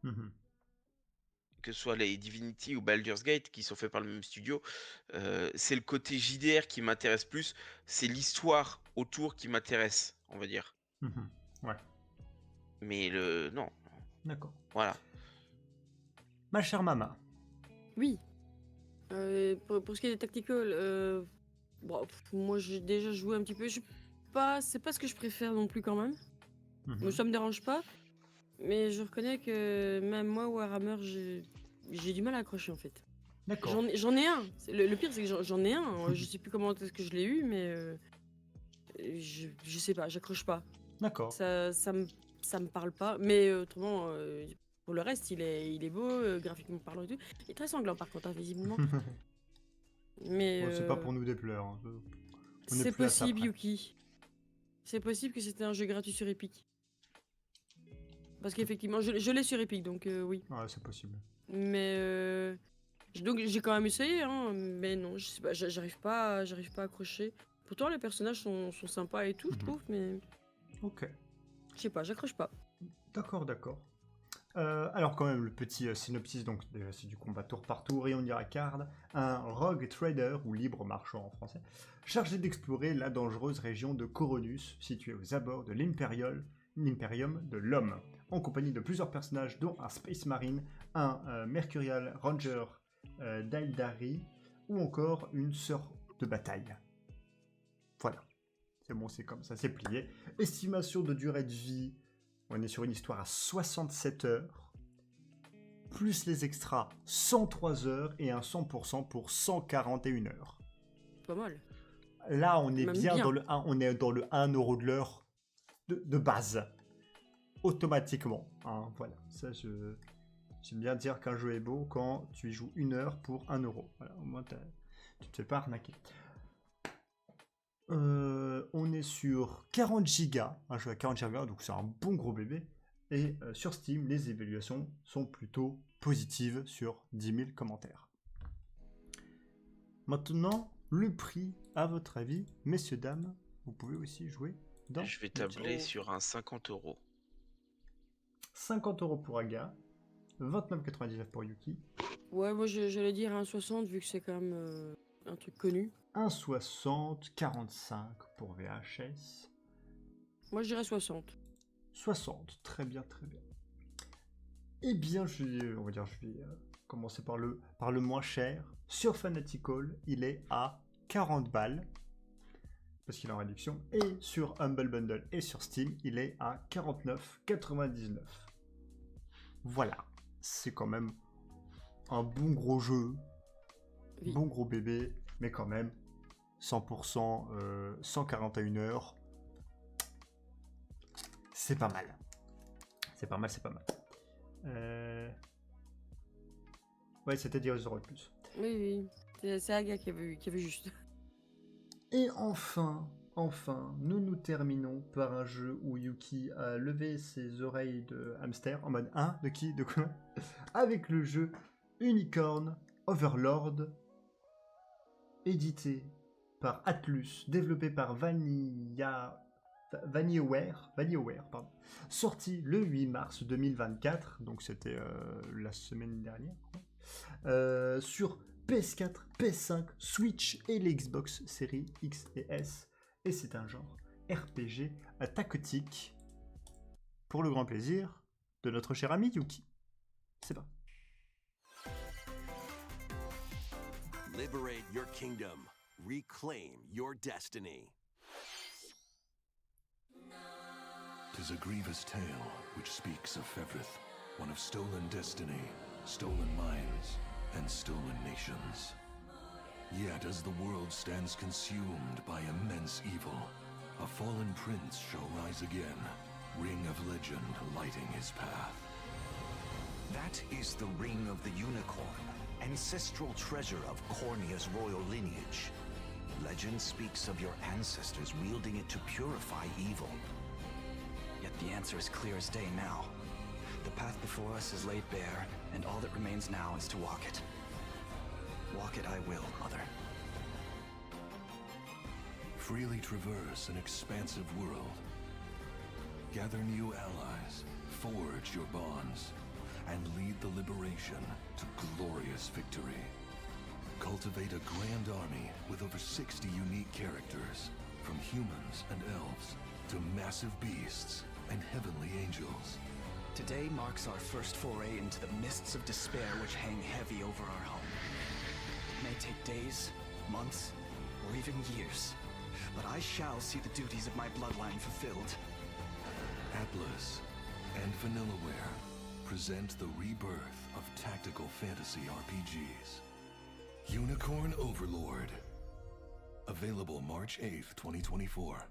Speaker 1: Mhm.
Speaker 3: Que ce soit les Divinity ou Baldur's Gate, qui sont faits par le même studio, c'est le côté JDR qui m'intéresse plus. C'est l'histoire autour qui m'intéresse, on va dire.
Speaker 1: Mhm. Ouais,
Speaker 3: Mais non,
Speaker 1: d'accord.
Speaker 3: voilà.
Speaker 1: Ma chère Mama.
Speaker 2: Oui. Pour ce qui est des tactical, bon, moi j'ai déjà joué un petit peu. C'est pas ce que je préfère non plus quand même.
Speaker 1: Mhm.
Speaker 2: Mais ça me dérange pas. Mais je reconnais que même moi, Warhammer, j'ai du mal à accrocher en fait.
Speaker 1: D'accord.
Speaker 2: J'en ai un. Le pire, c'est que j'en ai un. Je sais plus comment est-ce que je l'ai eu, mais je sais pas, j'accroche pas.
Speaker 1: D'accord.
Speaker 2: Ça me parle pas. Mais autrement, pour le reste, il est beau, graphiquement parlant et tout. Il est très sanglant par contre, hein, visiblement. Mais
Speaker 1: Bon, c'est pas pour nous déplaire, hein. On n'est
Speaker 2: c'est
Speaker 1: plus à ça
Speaker 2: possible,
Speaker 1: près.
Speaker 2: Yuki. C'est possible que c'était un jeu gratuit sur Epic. Parce qu'effectivement, je l'ai sur Epic, donc oui.
Speaker 1: Ouais, c'est possible.
Speaker 2: Mais donc j'ai quand même essayé, hein, mais non, je sais pas, j'arrive pas à accrocher. Pourtant les personnages sont sympas et tout, je
Speaker 1: Mhm.
Speaker 2: trouve, mais
Speaker 1: Ok.
Speaker 2: je sais pas, j'accroche pas.
Speaker 1: D'accord. Alors quand même, le petit synopsis, donc déjà c'est du combat tour par tour et on dira card, un rogue trader, ou libre marchand en français, chargé d'explorer la dangereuse région de Coronus, située aux abords de l'Imperium de l'Homme, en compagnie de plusieurs personnages dont un Space Marine, un Mercurial Ranger d'Aildari, ou encore une sœur de bataille. Voilà, c'est bon, c'est comme ça, c'est plié. Estimation de durée de vie, on est sur une histoire à 67 heures, plus les extras 103 heures et un 100% pour 141 heures.
Speaker 2: Pas mal.
Speaker 1: Là, on est
Speaker 2: Même
Speaker 1: bien,
Speaker 2: bien.
Speaker 1: dans le 1, on est dans le 1 euro de l'heure de base, automatiquement. Hein, voilà, ça j'aime bien dire qu'un jeu est beau quand tu y joues 1 heure pour 1 euro. Voilà, au moins tu te fais pas arnaquer. On est sur 40 gigas, un jeu à 40 gigas, donc c'est un bon gros bébé. Et sur Steam, les évaluations sont plutôt positives sur 10 000 commentaires. Maintenant, le prix, à votre avis, messieurs, dames, vous pouvez aussi jouer dans
Speaker 3: Je vais
Speaker 1: le
Speaker 3: tabler
Speaker 1: chat.
Speaker 3: sur un 50 €.
Speaker 1: 50 euros pour Aga, 29,99 pour Yuki,
Speaker 2: Ouais, moi j'allais dire un 60 vu que c'est quand même un truc connu.
Speaker 1: 1,60, 45 pour VHS,
Speaker 2: Moi je dirais 60.
Speaker 1: 60, très bien. Eh bien, je vais commencer par le moins cher. Sur Fanatical, il est à 40 balles, parce qu'il est en réduction. Et sur Humble Bundle et sur Steam, il est à 49,99. Voilà, c'est quand même un bon gros jeu,
Speaker 2: Oui.
Speaker 1: bon gros bébé, mais quand même 100%, 141 heures. C'est pas mal. C'est pas mal. Ouais, c'était 10 € de plus.
Speaker 2: Oui. C'est Aga qui a vu juste.
Speaker 1: Et enfin, nous terminons par un jeu où Yuki a levé ses oreilles de hamster en mode hein, de qui, de quoi, avec le jeu Unicorn Overlord, édité par Atlus, développé par VanillaWare, pardon, sorti le 8 mars 2024, donc c'était la semaine dernière, sur PS4, PS5, Switch et les Xbox Series X et S. Et c'est un genre RPG tactique pour le grand plaisir de notre cher ami Yuki. C'est pas.
Speaker 5: Liberate your kingdom. Reclaim your destiny.
Speaker 4: 'Tis a grievous tale which speaks of Fevrith, one of stolen destiny, stolen minds, and stolen nations. Yet as the world stands consumed by immense evil, a fallen prince shall rise again, ring of legend lighting his path.
Speaker 6: That is the Ring of the Unicorn, ancestral treasure of Cornia's royal lineage. Legend speaks of your ancestors wielding it to purify evil. Yet the answer is clear as day now. The path before us is laid bare, and all that remains now is to walk it. Walk it I will, Mother.
Speaker 4: Freely traverse an expansive world. Gather new allies, forge your bonds, and lead the liberation to glorious victory. Cultivate a grand army with over 60 unique characters, from humans and elves to massive beasts and heavenly angels.
Speaker 6: Today marks our first foray into the mists of despair which hang heavy over our home. It may take days, months, or even years, but I shall see the duties of my bloodline fulfilled.
Speaker 4: Atlas and Vanillaware present the rebirth of tactical fantasy RPGs. Unicorn Overlord. Available March 8th, 2024.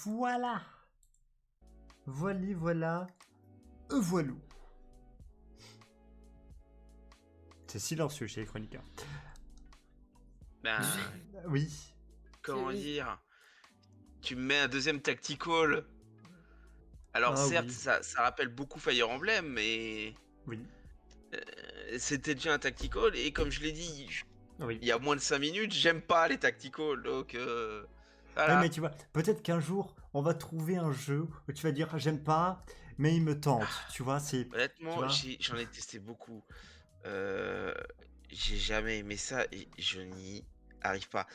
Speaker 1: Voilà. Voilà. Voilou. C'est silencieux chez les chroniqueurs.
Speaker 3: Ben,
Speaker 1: Oui.
Speaker 3: comment
Speaker 2: Oui.
Speaker 3: dire? Tu me mets un deuxième tactical. Alors
Speaker 1: Ah
Speaker 3: certes,
Speaker 1: oui.
Speaker 3: ça rappelle beaucoup Fire Emblem, mais
Speaker 1: Oui.
Speaker 3: c'était déjà un tactical. Et comme je l'ai dit,
Speaker 1: Oui.
Speaker 3: il y a moins de 5 minutes, j'aime pas les tacticals. Donc
Speaker 1: Ouais,
Speaker 3: voilà.
Speaker 1: mais tu vois, peut-être qu'un jour, on va trouver un jeu où tu vas dire j'aime pas, mais il me tente. Tu vois, c'est. Tu
Speaker 3: Honnêtement,
Speaker 1: vois
Speaker 3: j'en ai testé beaucoup. J'ai jamais aimé ça et je n'y arrive pas.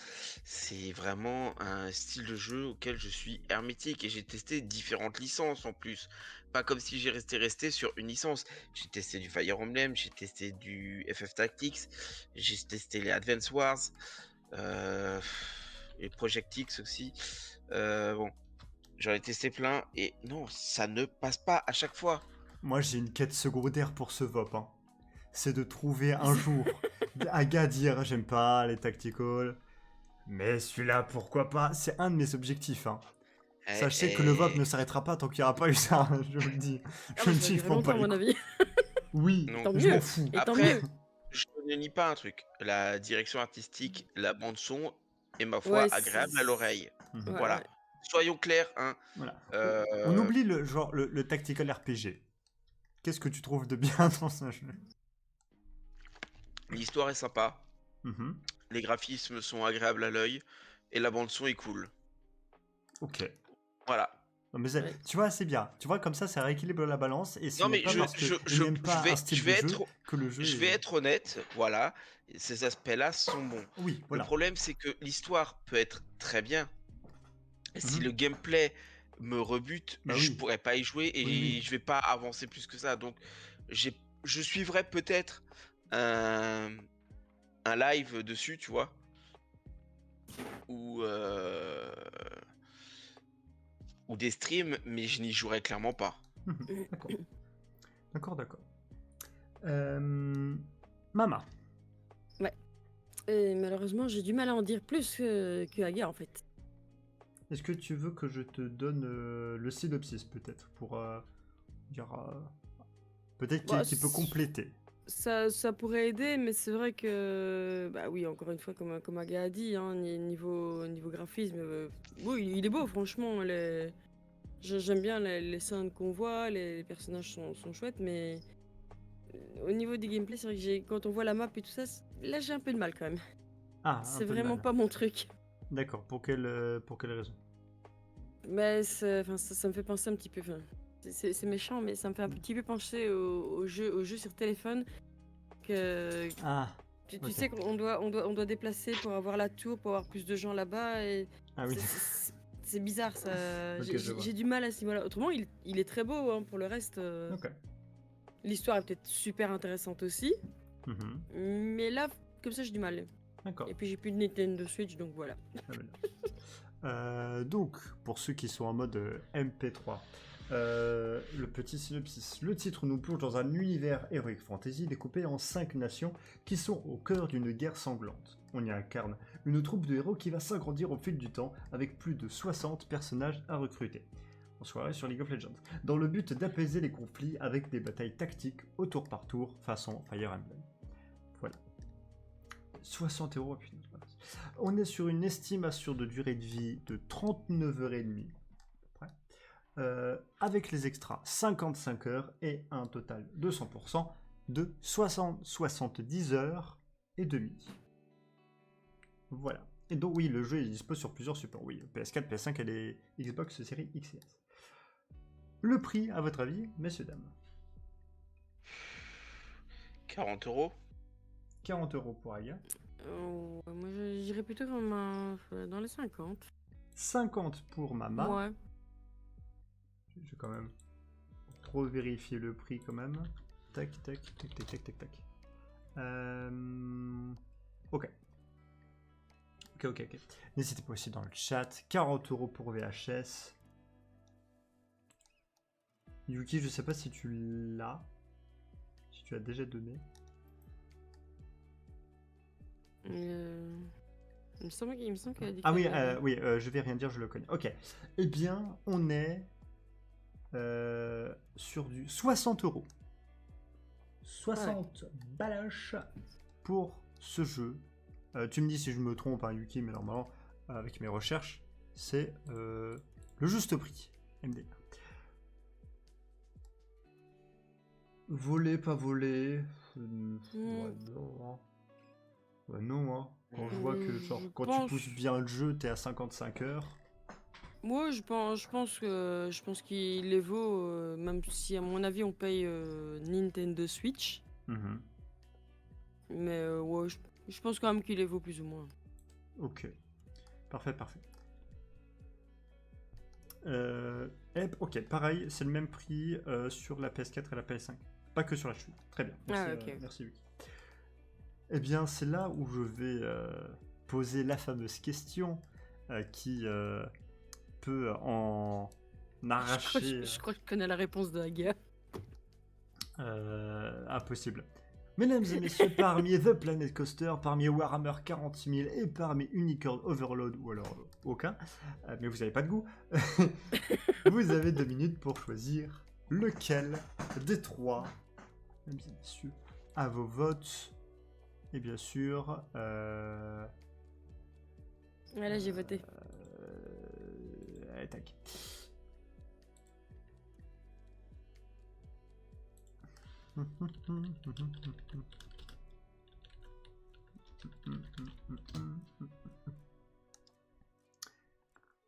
Speaker 3: C'est vraiment un style de jeu auquel je suis hermétique et j'ai testé différentes licences en plus. Pas comme si j'ai resté sur une licence. J'ai testé du Fire Emblem, j'ai testé du FF Tactics, j'ai testé les Advance Wars, les Project X aussi. Bon, j'en ai testé plein et non, ça ne passe pas à chaque fois.
Speaker 1: Moi, j'ai une quête secondaire pour ce VOP. Hein. C'est de trouver un jour un gars dire j'aime pas les tacticals, mais celui-là, pourquoi pas. C'est un de mes objectifs. Hein. Sachez que le VOP ne s'arrêtera pas tant qu'il n'y aura pas eu ça, hein, je vous le dis.
Speaker 2: Ah,
Speaker 1: Je
Speaker 2: bah,
Speaker 1: ne
Speaker 2: ça va
Speaker 1: chiffre
Speaker 2: durer
Speaker 1: pas
Speaker 2: longtemps, à
Speaker 1: les
Speaker 2: mon
Speaker 1: coups.
Speaker 2: avis.
Speaker 1: Oui,
Speaker 3: Non.
Speaker 2: Tant
Speaker 1: je m'en
Speaker 2: mieux.
Speaker 1: fous.
Speaker 2: Et tant
Speaker 3: Après,
Speaker 2: mieux.
Speaker 3: je ne nie pas un truc. La direction artistique, la bande son est ma foi
Speaker 2: Ouais,
Speaker 3: agréable à l'oreille.
Speaker 1: Mhm.
Speaker 2: Ouais,
Speaker 3: Voilà.
Speaker 2: ouais.
Speaker 3: Soyons clairs, hein.
Speaker 1: Voilà.
Speaker 3: Euh,
Speaker 1: On oublie le genre le tactical RPG. Qu'est-ce que tu trouves de bien dans ce jeu?
Speaker 3: L'histoire est sympa,
Speaker 1: Mhm.
Speaker 3: les graphismes sont agréables à l'œil et la bande son est cool.
Speaker 1: Ok.
Speaker 3: Voilà.
Speaker 1: Non, mais
Speaker 2: Ouais.
Speaker 1: tu vois, c'est bien. Tu vois, comme ça rééquilibre la balance. Et ce
Speaker 3: Non
Speaker 1: n'est
Speaker 3: mais
Speaker 1: pas parce qu'il n'aime pas un style
Speaker 3: je
Speaker 1: de
Speaker 3: vais
Speaker 1: jeu
Speaker 3: être
Speaker 1: que le jeu
Speaker 3: je vais
Speaker 1: est...
Speaker 3: être honnête, voilà. Ces aspects-là sont bons.
Speaker 1: Oui,
Speaker 3: Le
Speaker 1: voilà.
Speaker 3: problème c'est que l'histoire peut être très bien. Si
Speaker 1: Mhm.
Speaker 3: le gameplay me rebute,
Speaker 1: Bah
Speaker 3: je
Speaker 1: oui.
Speaker 3: pourrais pas y jouer et
Speaker 1: Oui, oui.
Speaker 3: je vais pas avancer plus que ça. Donc je suivrai peut-être un, un live dessus, tu vois, ou des streams, mais je n'y jouerai clairement pas.
Speaker 1: Mhm. D'accord. Mama.
Speaker 2: Et malheureusement, j'ai du mal à en dire plus que Aga, en fait.
Speaker 1: Est-ce que tu veux que je te donne le synopsis, peut-être, pour dire... peut-être
Speaker 2: Bah,
Speaker 1: qu'il peut compléter.
Speaker 2: Ça pourrait aider, mais c'est vrai que, bah oui, encore une fois, comme Aga a dit, hein, niveau graphisme, oui, il est beau, franchement. J'aime bien les scènes qu'on voit, les personnages sont chouettes, mais au niveau du gameplay, c'est vrai que quand on voit la map et tout ça, là j'ai un peu de mal quand même.
Speaker 1: Ah, un
Speaker 2: C'est
Speaker 1: peu de
Speaker 2: vraiment
Speaker 1: mal.
Speaker 2: pas mon truc.
Speaker 1: D'accord, pour quelle raison?
Speaker 2: Mais enfin, ça me fait penser un petit peu. C'est méchant, mais ça me fait un petit peu penser au jeu sur téléphone
Speaker 1: Ah,
Speaker 2: tu
Speaker 1: ok.
Speaker 2: sais qu'on doit déplacer pour avoir la tour, pour avoir plus de gens là-bas. Et
Speaker 1: Ah oui.
Speaker 2: c'est bizarre ça.
Speaker 1: Ok, je vois.
Speaker 2: J'ai du mal à ce niveau-là. Autrement, il est très beau. Hein, pour le reste,
Speaker 1: Ok.
Speaker 2: l'histoire est peut-être super intéressante aussi.
Speaker 1: Mhm.
Speaker 2: Mais là, comme ça, j'ai du mal.
Speaker 1: D'accord.
Speaker 2: Et puis j'ai plus de Nintendo Switch, donc voilà.
Speaker 1: Ah, voilà. Donc, pour ceux qui sont en mode MP3, le petit synopsis. Le titre nous plonge dans un univers heroic fantasy découpé en 5 nations qui sont au cœur d'une guerre sanglante. On y incarne une troupe de héros qui va s'agrandir au fil du temps avec plus de 60 personnages à recruter. En soirée sur League of Legends, dans le but d'apaiser les conflits avec des batailles tactiques au tour par tour façon Fire Emblem. Voilà. 60 euros, putain. On est sur une estimation de durée de vie de 39h30, à peu près, avec les extras 55 heures et un total de 100% de 70 heures et demie. Voilà. Et donc oui, le jeu est dispo sur plusieurs supports. Oui, PS4, PS5 et les Xbox série XS. Le prix, à votre avis, messieurs, dames?
Speaker 3: 40 euros.
Speaker 1: 40 euros pour Aga.
Speaker 2: Moi, je dirais plutôt comme dans les 50.
Speaker 1: 50 pour Mama.
Speaker 2: Ouais.
Speaker 1: Je vais quand même trop vérifier le prix quand même. Tac, tac, tac, tac, tac, tac, tac. Ok. Ok. N'hésitez pas aussi dans le chat. 40 euros pour VHS. Yuki, je sais pas si tu l'as. Si tu as déjà donné.
Speaker 2: Il me semble qu'elle a dit
Speaker 1: Ah
Speaker 2: qu'elle
Speaker 1: oui,
Speaker 2: avait-
Speaker 1: je vais rien dire, je le connais. Ok. Eh bien, on est sur du 60 euros. 60 baloches pour ce jeu. Tu me dis si je me trompe, hein, Yuki, mais normalement, avec mes recherches, c'est le juste prix. MD. Voler, pas voler. Ouais, non, hein. Ouais, non, hein. Quand je vois que, genre,
Speaker 2: Je
Speaker 1: quand
Speaker 2: pense-
Speaker 1: tu pousses bien le jeu, t'es à 55 heures.
Speaker 2: Moi, je pense qu'il les vaut, même si à mon avis on paye Nintendo Switch.
Speaker 1: Mhm.
Speaker 2: Mais ouais, je pense quand même qu'il les vaut plus ou moins.
Speaker 1: Ok. Parfait. Ok, pareil, c'est le même prix sur la PS4 et la PS5. Pas que sur la Switch. Très bien. Merci,
Speaker 2: Ok.
Speaker 1: merci Yuki. Eh bien, c'est là où je vais poser la fameuse question qui peut en arracher.
Speaker 2: Je crois que je connais la réponse de Aga.
Speaker 1: Impossible. Mesdames et messieurs, parmi The Planet Coaster, parmi Warhammer 40 000 et parmi Unicorn Overload, ou alors aucun, mais vous n'avez pas de goût, vous avez 2 minutes pour choisir lequel des 3, mesdames et messieurs, à vos votes. Et bien sûr,
Speaker 2: Voilà, j'ai voté.
Speaker 1: allez, tac.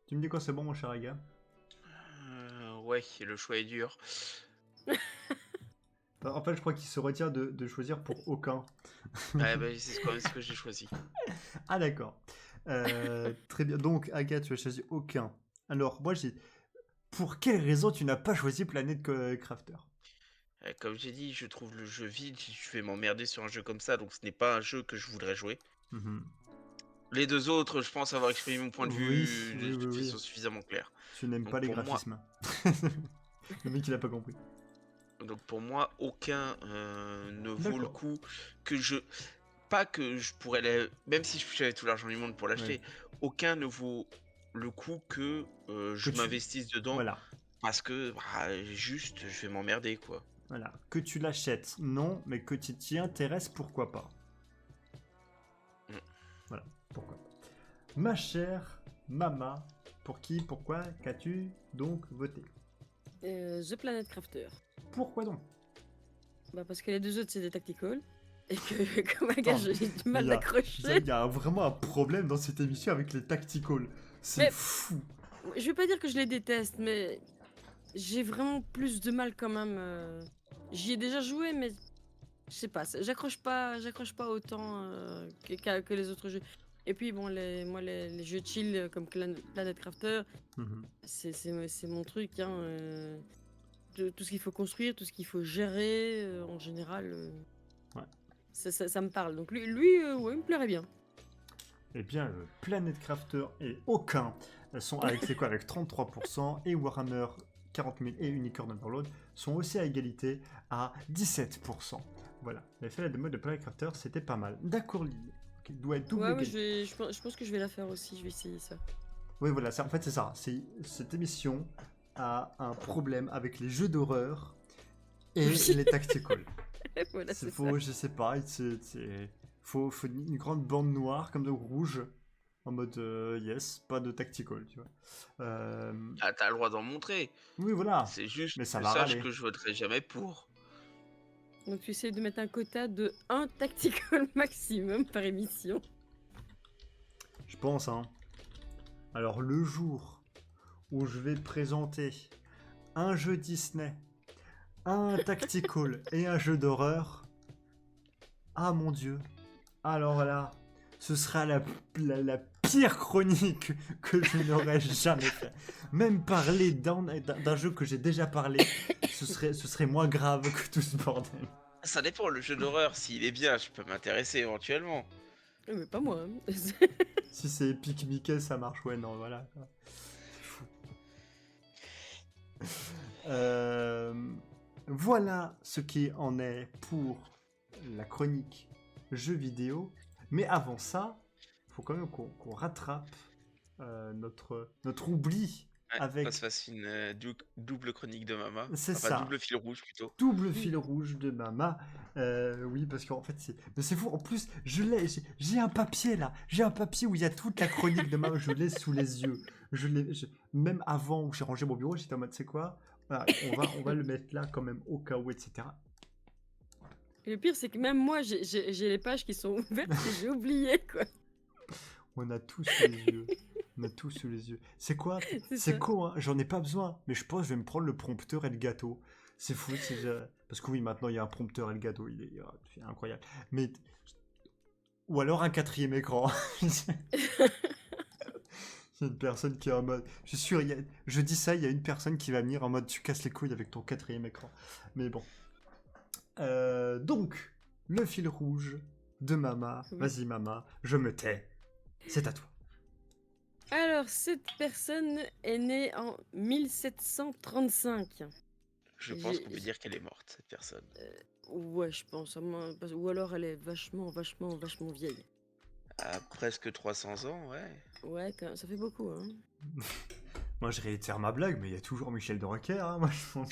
Speaker 1: Tu me dis quoi, c'est bon, mon cher Aga?
Speaker 3: Ouais, le choix est dur.
Speaker 1: En fait, je crois qu'il se retient de choisir pour aucun.
Speaker 3: Ouais, bah, c'est quand même ce que j'ai choisi.
Speaker 1: Ah, d'accord. Très bien. Donc, Aga, tu as choisi aucun. Alors, moi, j'ai. Pour quelle raison tu n'as pas choisi Planet Crafter?
Speaker 3: Comme j'ai dit, je trouve le jeu vide, je vais m'emmerder sur un jeu comme ça, donc ce n'est pas un jeu que je voudrais jouer.
Speaker 1: Mhm.
Speaker 3: Les deux autres, je pense avoir exprimé mon point de
Speaker 1: Oui,
Speaker 3: vue
Speaker 1: oui,
Speaker 3: de
Speaker 1: oui.
Speaker 3: façon suffisamment claire.
Speaker 1: Tu n'aimes
Speaker 3: Donc,
Speaker 1: pas les
Speaker 3: pour moi-
Speaker 1: graphismes. Le mec, il a pas compris.
Speaker 3: Donc pour moi, aucun ne vaut le
Speaker 1: D'accord.
Speaker 3: coup que je... Pas que je pourrais... Même si j'avais tout l'argent du monde pour l'acheter, aucun ne vaut le coup que je
Speaker 1: tu-
Speaker 3: m'investisse dedans
Speaker 1: Voilà.
Speaker 3: parce que juste, je vais m'emmerder, quoi.
Speaker 1: Voilà. Que tu l'achètes, non, mais que tu t'y intéresses, pourquoi pas.
Speaker 3: Mm.
Speaker 1: Voilà, pourquoi pas. Ma chère Mama, pour qui, pourquoi, qu'as-tu donc voté?
Speaker 2: The Planet Crafter.
Speaker 1: Pourquoi donc?
Speaker 2: Bah parce que les deux autres c'est des tactical. Et que comme Aga,
Speaker 1: Oh,
Speaker 2: j'ai du mal
Speaker 1: il y a-
Speaker 2: d'accrocher.
Speaker 1: Il y a vraiment un problème dans cette émission avec les tacticals. C'est
Speaker 2: Mais-
Speaker 1: fou.
Speaker 2: Je vais pas dire que je les déteste, mais j'ai vraiment plus de mal quand même. J'y ai déjà joué, mais Je sais pas, j'accroche pas autant que les autres jeux. Et puis bon, les jeux chill comme Planet Crafter,
Speaker 1: Mhm.
Speaker 2: c'est mon truc. Hein, tout ce qu'il faut construire, tout ce qu'il faut gérer, en général,
Speaker 1: Ouais.
Speaker 2: ça me parle. Donc lui ouais, il me plairait bien.
Speaker 1: Eh bien, Planet Crafter et aucun sont avec, c'est quoi, avec 33%, et Warhammer 40 000 et Unicorn Overload sont aussi à égalité à 17%. Voilà, j'avais fait la démo de Planet Crafter, c'était pas mal. D'accord, Lily. Ok, doit être double
Speaker 2: Ouais, ouais,
Speaker 1: égalité.
Speaker 2: je pense que je vais la faire aussi, je vais essayer ça.
Speaker 1: Oui, voilà, en fait c'est ça. Cette émission a un problème avec les jeux d'horreur et
Speaker 2: Oui.
Speaker 1: les tacticals.
Speaker 2: Voilà,
Speaker 1: C'est
Speaker 2: c'est
Speaker 1: faux,
Speaker 2: ça.
Speaker 1: je sais pas, faut une grande bande noire comme de rouge, en mode yes, pas de tactical, tu vois.
Speaker 3: Ah, t'as le droit d'en montrer.
Speaker 1: Oui, voilà,
Speaker 3: C'est juste
Speaker 1: mais ça
Speaker 3: que
Speaker 1: va
Speaker 3: sache
Speaker 1: râler.
Speaker 3: que je voterai jamais pour.
Speaker 2: Donc tu essaies de mettre un quota de 1 tactical maximum par émission.
Speaker 1: Je pense, hein. Alors, le jour où je vais présenter un jeu Disney, un tactical et un jeu d'horreur, ah mon dieu, alors là, ce sera la pire chronique que je n'aurais jamais fait. Même parler d'un jeu que j'ai déjà parlé, ce serait moins grave que tout ce bordel.
Speaker 3: Ça dépend, le jeu d'horreur, s'il est bien, je peux m'intéresser éventuellement.
Speaker 2: Mais pas moi. Hein.
Speaker 1: Si c'est Epic Mickey, ça marche. Ouais, non, voilà. C'est fou. Voilà ce qui en est pour la chronique jeux vidéo. Mais avant ça, il faut quand même qu'on rattrape notre oubli
Speaker 3: Ouais,
Speaker 1: avec...
Speaker 3: qu'on se fasse une double chronique de Mama.
Speaker 1: C'est
Speaker 3: Enfin,
Speaker 1: ça.
Speaker 3: double fil rouge plutôt.
Speaker 1: Double fil rouge de Mama. Oui, parce qu'en fait, mais c'est fou. En plus, j'ai un papier là. J'ai un papier où il y a toute la chronique de Mama. Je l'ai sous les yeux. Même avant où j'ai rangé mon bureau, j'étais en mode, c'est quoi? Voilà, on va le mettre là quand même au cas où, etc.
Speaker 2: Et le pire, c'est que même moi, j'ai les pages qui sont ouvertes et j'ai oublié, quoi.
Speaker 1: On a tout sous les yeux. On a tout sous les yeux. C'est quoi?
Speaker 2: C'est
Speaker 1: C'est
Speaker 2: ça.
Speaker 1: con, hein. J'en ai pas besoin. Mais je pense que je vais me prendre le prompteur et le gâteau. C'est fou. Parce que oui, maintenant il y a un prompteur et le gâteau. Il est incroyable. Mais... Ou alors un 4e écran. Il y a une personne qui est en mode... Je suis sûr, je dis ça, il y a une personne qui va venir en mode tu casses les couilles avec ton 4e écran. Mais bon. Donc, le fil rouge de Mama.
Speaker 2: Oui.
Speaker 1: Vas-y Mama, je me tais. C'est à toi.
Speaker 2: Alors, cette personne est née en 1735.
Speaker 3: Je pense
Speaker 2: J'ai-
Speaker 3: qu'on peut dire qu'elle est morte, cette personne.
Speaker 2: Ouais, je pense. Ou alors elle est vachement vieille.
Speaker 3: À presque 300 ans, ouais.
Speaker 2: Ouais, ça fait beaucoup, hein.
Speaker 1: Moi, je réitère ma blague, mais il y a toujours Michel de Rocker. Hein, moi, je pense.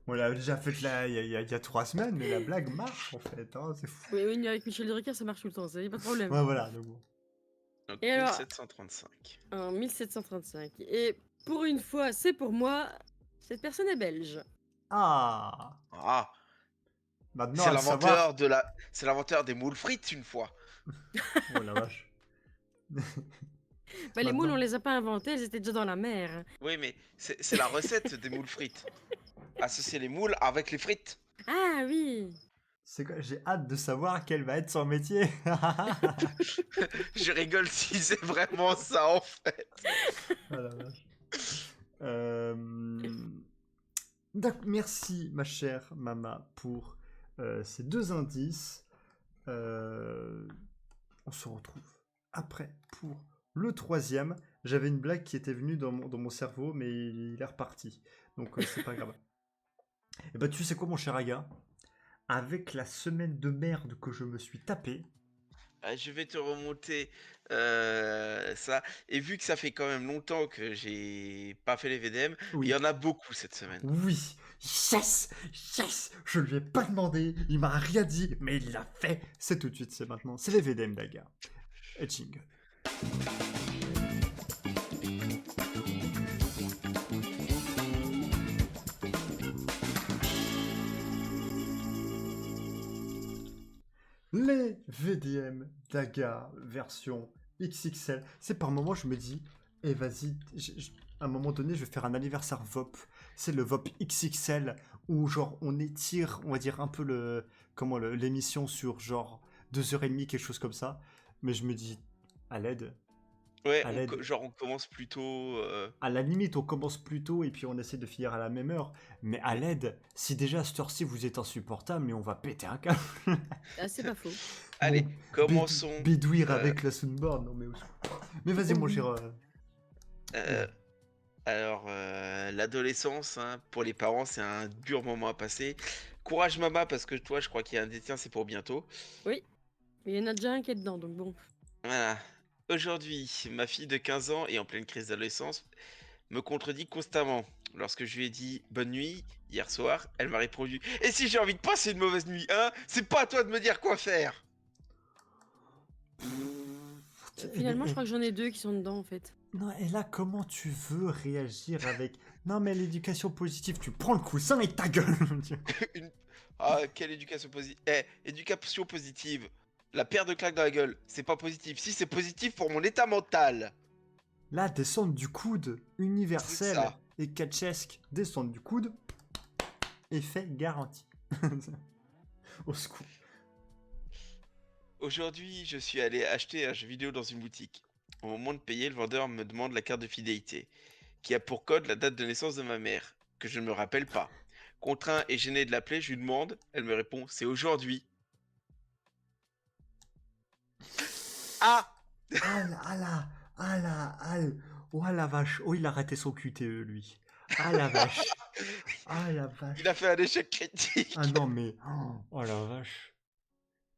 Speaker 1: On l'a déjà faite là il y a 3 semaines, mais la blague marche en fait. Hein, c'est fou.
Speaker 2: Oui, mais avec Michel Drucker, ça marche tout le temps, ça y a pas de problème.
Speaker 1: Ouais, voilà. Donc bon.
Speaker 3: Donc
Speaker 2: Et alors
Speaker 3: 1735.
Speaker 2: En 1735. Et pour une fois, c'est pour moi, cette personne est belge.
Speaker 1: Ah,
Speaker 3: Ah,
Speaker 1: maintenant
Speaker 3: c'est
Speaker 1: à savoir.
Speaker 3: l'inventeur c'est l'inventeur des moules frites une fois.
Speaker 1: Oh la vache.
Speaker 2: Bah, les moules,
Speaker 1: Maintenant.
Speaker 2: on les a pas inventés, elles étaient déjà dans la mer. Hein.
Speaker 3: Oui, mais c'est la recette des moules frites. Associer les moules avec les frites.
Speaker 2: Ah oui.
Speaker 1: C'est quoi? J'ai hâte de savoir quel va être son métier.
Speaker 3: Je rigole si c'est vraiment ça en fait.
Speaker 1: Oh la vache. Merci, ma chère Mama, pour ces 2 indices. On se retrouve après pour le 3e. J'avais une blague qui était venue dans mon cerveau, mais il est reparti. Donc c'est pas grave. Et bah tu sais quoi, mon cher Aga? Avec la semaine de merde que je me suis tapé,
Speaker 3: Je vais te remonter ça. Et vu que ça fait quand même longtemps que j'ai pas fait les VDM, il
Speaker 1: oui.
Speaker 3: y en a beaucoup cette semaine.
Speaker 1: Oui, yes, je lui ai pas demandé, il m'a rien dit, mais il l'a fait. C'est tout de suite, c'est maintenant, c'est les VDM d'Aga. Et jingle. Les VDM d'Aga version XXL. C'est par moment, je me dis, vas-y, à un moment donné, je vais faire un anniversaire VOP. C'est le VOP XXL où genre on étire, on va dire un peu l'émission sur genre 2h30, quelque chose comme ça. Mais je me dis, à l'aide,
Speaker 3: Ouais,
Speaker 1: à l'aide.
Speaker 3: genre on commence plutôt.
Speaker 1: À la limite, on commence plus tôt et puis on essaie de finir à la même heure. Mais à l'aide, si déjà à cette heure-ci vous êtes insupportable, mais on va péter un câble.
Speaker 2: Ah, c'est pas faux.
Speaker 3: Allez,
Speaker 1: Bon,
Speaker 3: commençons.
Speaker 1: bédouir
Speaker 3: euh,
Speaker 1: avec la soundboard, non mais au secours. Mais vas-y
Speaker 2: Oh
Speaker 1: mon
Speaker 2: oui.
Speaker 1: cher.
Speaker 3: euh, alors, l'adolescence, hein, pour les parents, c'est un dur moment à passer. Courage, maman, parce que toi, je crois qu'il y a un des tiens, c'est pour bientôt.
Speaker 2: Oui, mais il y en a déjà un qui est dedans, donc bon.
Speaker 3: Voilà. Aujourd'hui, ma fille de 15 ans et en pleine crise d'adolescence me contredit constamment. Lorsque je lui ai dit bonne nuit hier soir, elle m'a répondu: Et si j'ai envie de passer une mauvaise nuit, hein? C'est pas à toi de me dire quoi faire!
Speaker 2: Finalement, je crois que j'en ai deux qui sont dedans, en fait.
Speaker 1: Non, et là, comment tu veux réagir avec. Non, mais l'éducation positive, tu prends le coussin et ta gueule.
Speaker 3: Une- Ah, quelle éducation positive! Éducation positive. La paire de claques dans la gueule, c'est pas positif. Si, c'est positif pour mon état mental.
Speaker 1: Là, descendre du coude,
Speaker 3: C'est
Speaker 1: universel
Speaker 3: ça.
Speaker 1: et catchesque, descendre du coude, effet garanti. Au secours.
Speaker 3: Aujourd'hui, je suis allé acheter un jeu vidéo dans une boutique. Au moment de payer, le vendeur me demande la carte de fidélité, qui a pour code la date de naissance de ma mère, que je ne me rappelle pas. Contraint et gêné de l'appeler, je lui demande, elle me répond, c'est aujourd'hui. Ah!
Speaker 1: Ah là, ah là, ah là, ah là. Oh la vache. Oh, il a raté son QTE, lui. Ah la vache. Ah la
Speaker 3: Il a
Speaker 1: vache.
Speaker 3: fait un échec critique.
Speaker 1: Ah non, mais. Oh la vache.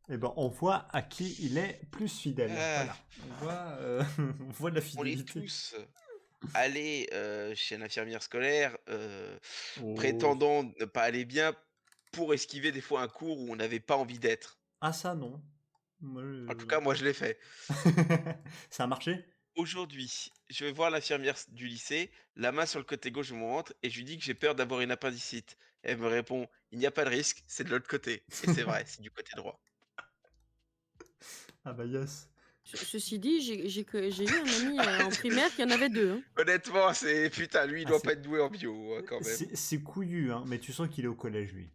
Speaker 1: Eh ben, on voit à qui il est plus fidèle.
Speaker 3: Ah,
Speaker 1: Voilà. On voit la
Speaker 3: on est
Speaker 1: fidélité.
Speaker 3: tous allés chez l'infirmière scolaire,
Speaker 1: Oh.
Speaker 3: prétendant ne pas aller bien pour esquiver des fois un cours où on n'avait pas envie d'être.
Speaker 1: Ah, ça, non. Moi,
Speaker 3: En tout cas, moi, je l'ai fait.
Speaker 1: Ça a marché?
Speaker 3: Aujourd'hui, je vais voir l'infirmière du lycée, la main sur le côté gauche de mon ventre, et je lui dis que j'ai peur d'avoir une appendicite. Elle me répond: Il n'y a pas de risque, c'est de l'autre côté. Et c'est vrai, c'est du côté droit.
Speaker 1: Ah bah yes.
Speaker 2: Ceci dit, j'ai eu un ami en primaire qui en avait deux. Hein.
Speaker 3: Honnêtement, c'est putain, lui, il
Speaker 1: Ah,
Speaker 3: doit pas être doué en bio, hein, quand même.
Speaker 1: c'est couillu, hein, mais tu sens qu'il est au collège, lui.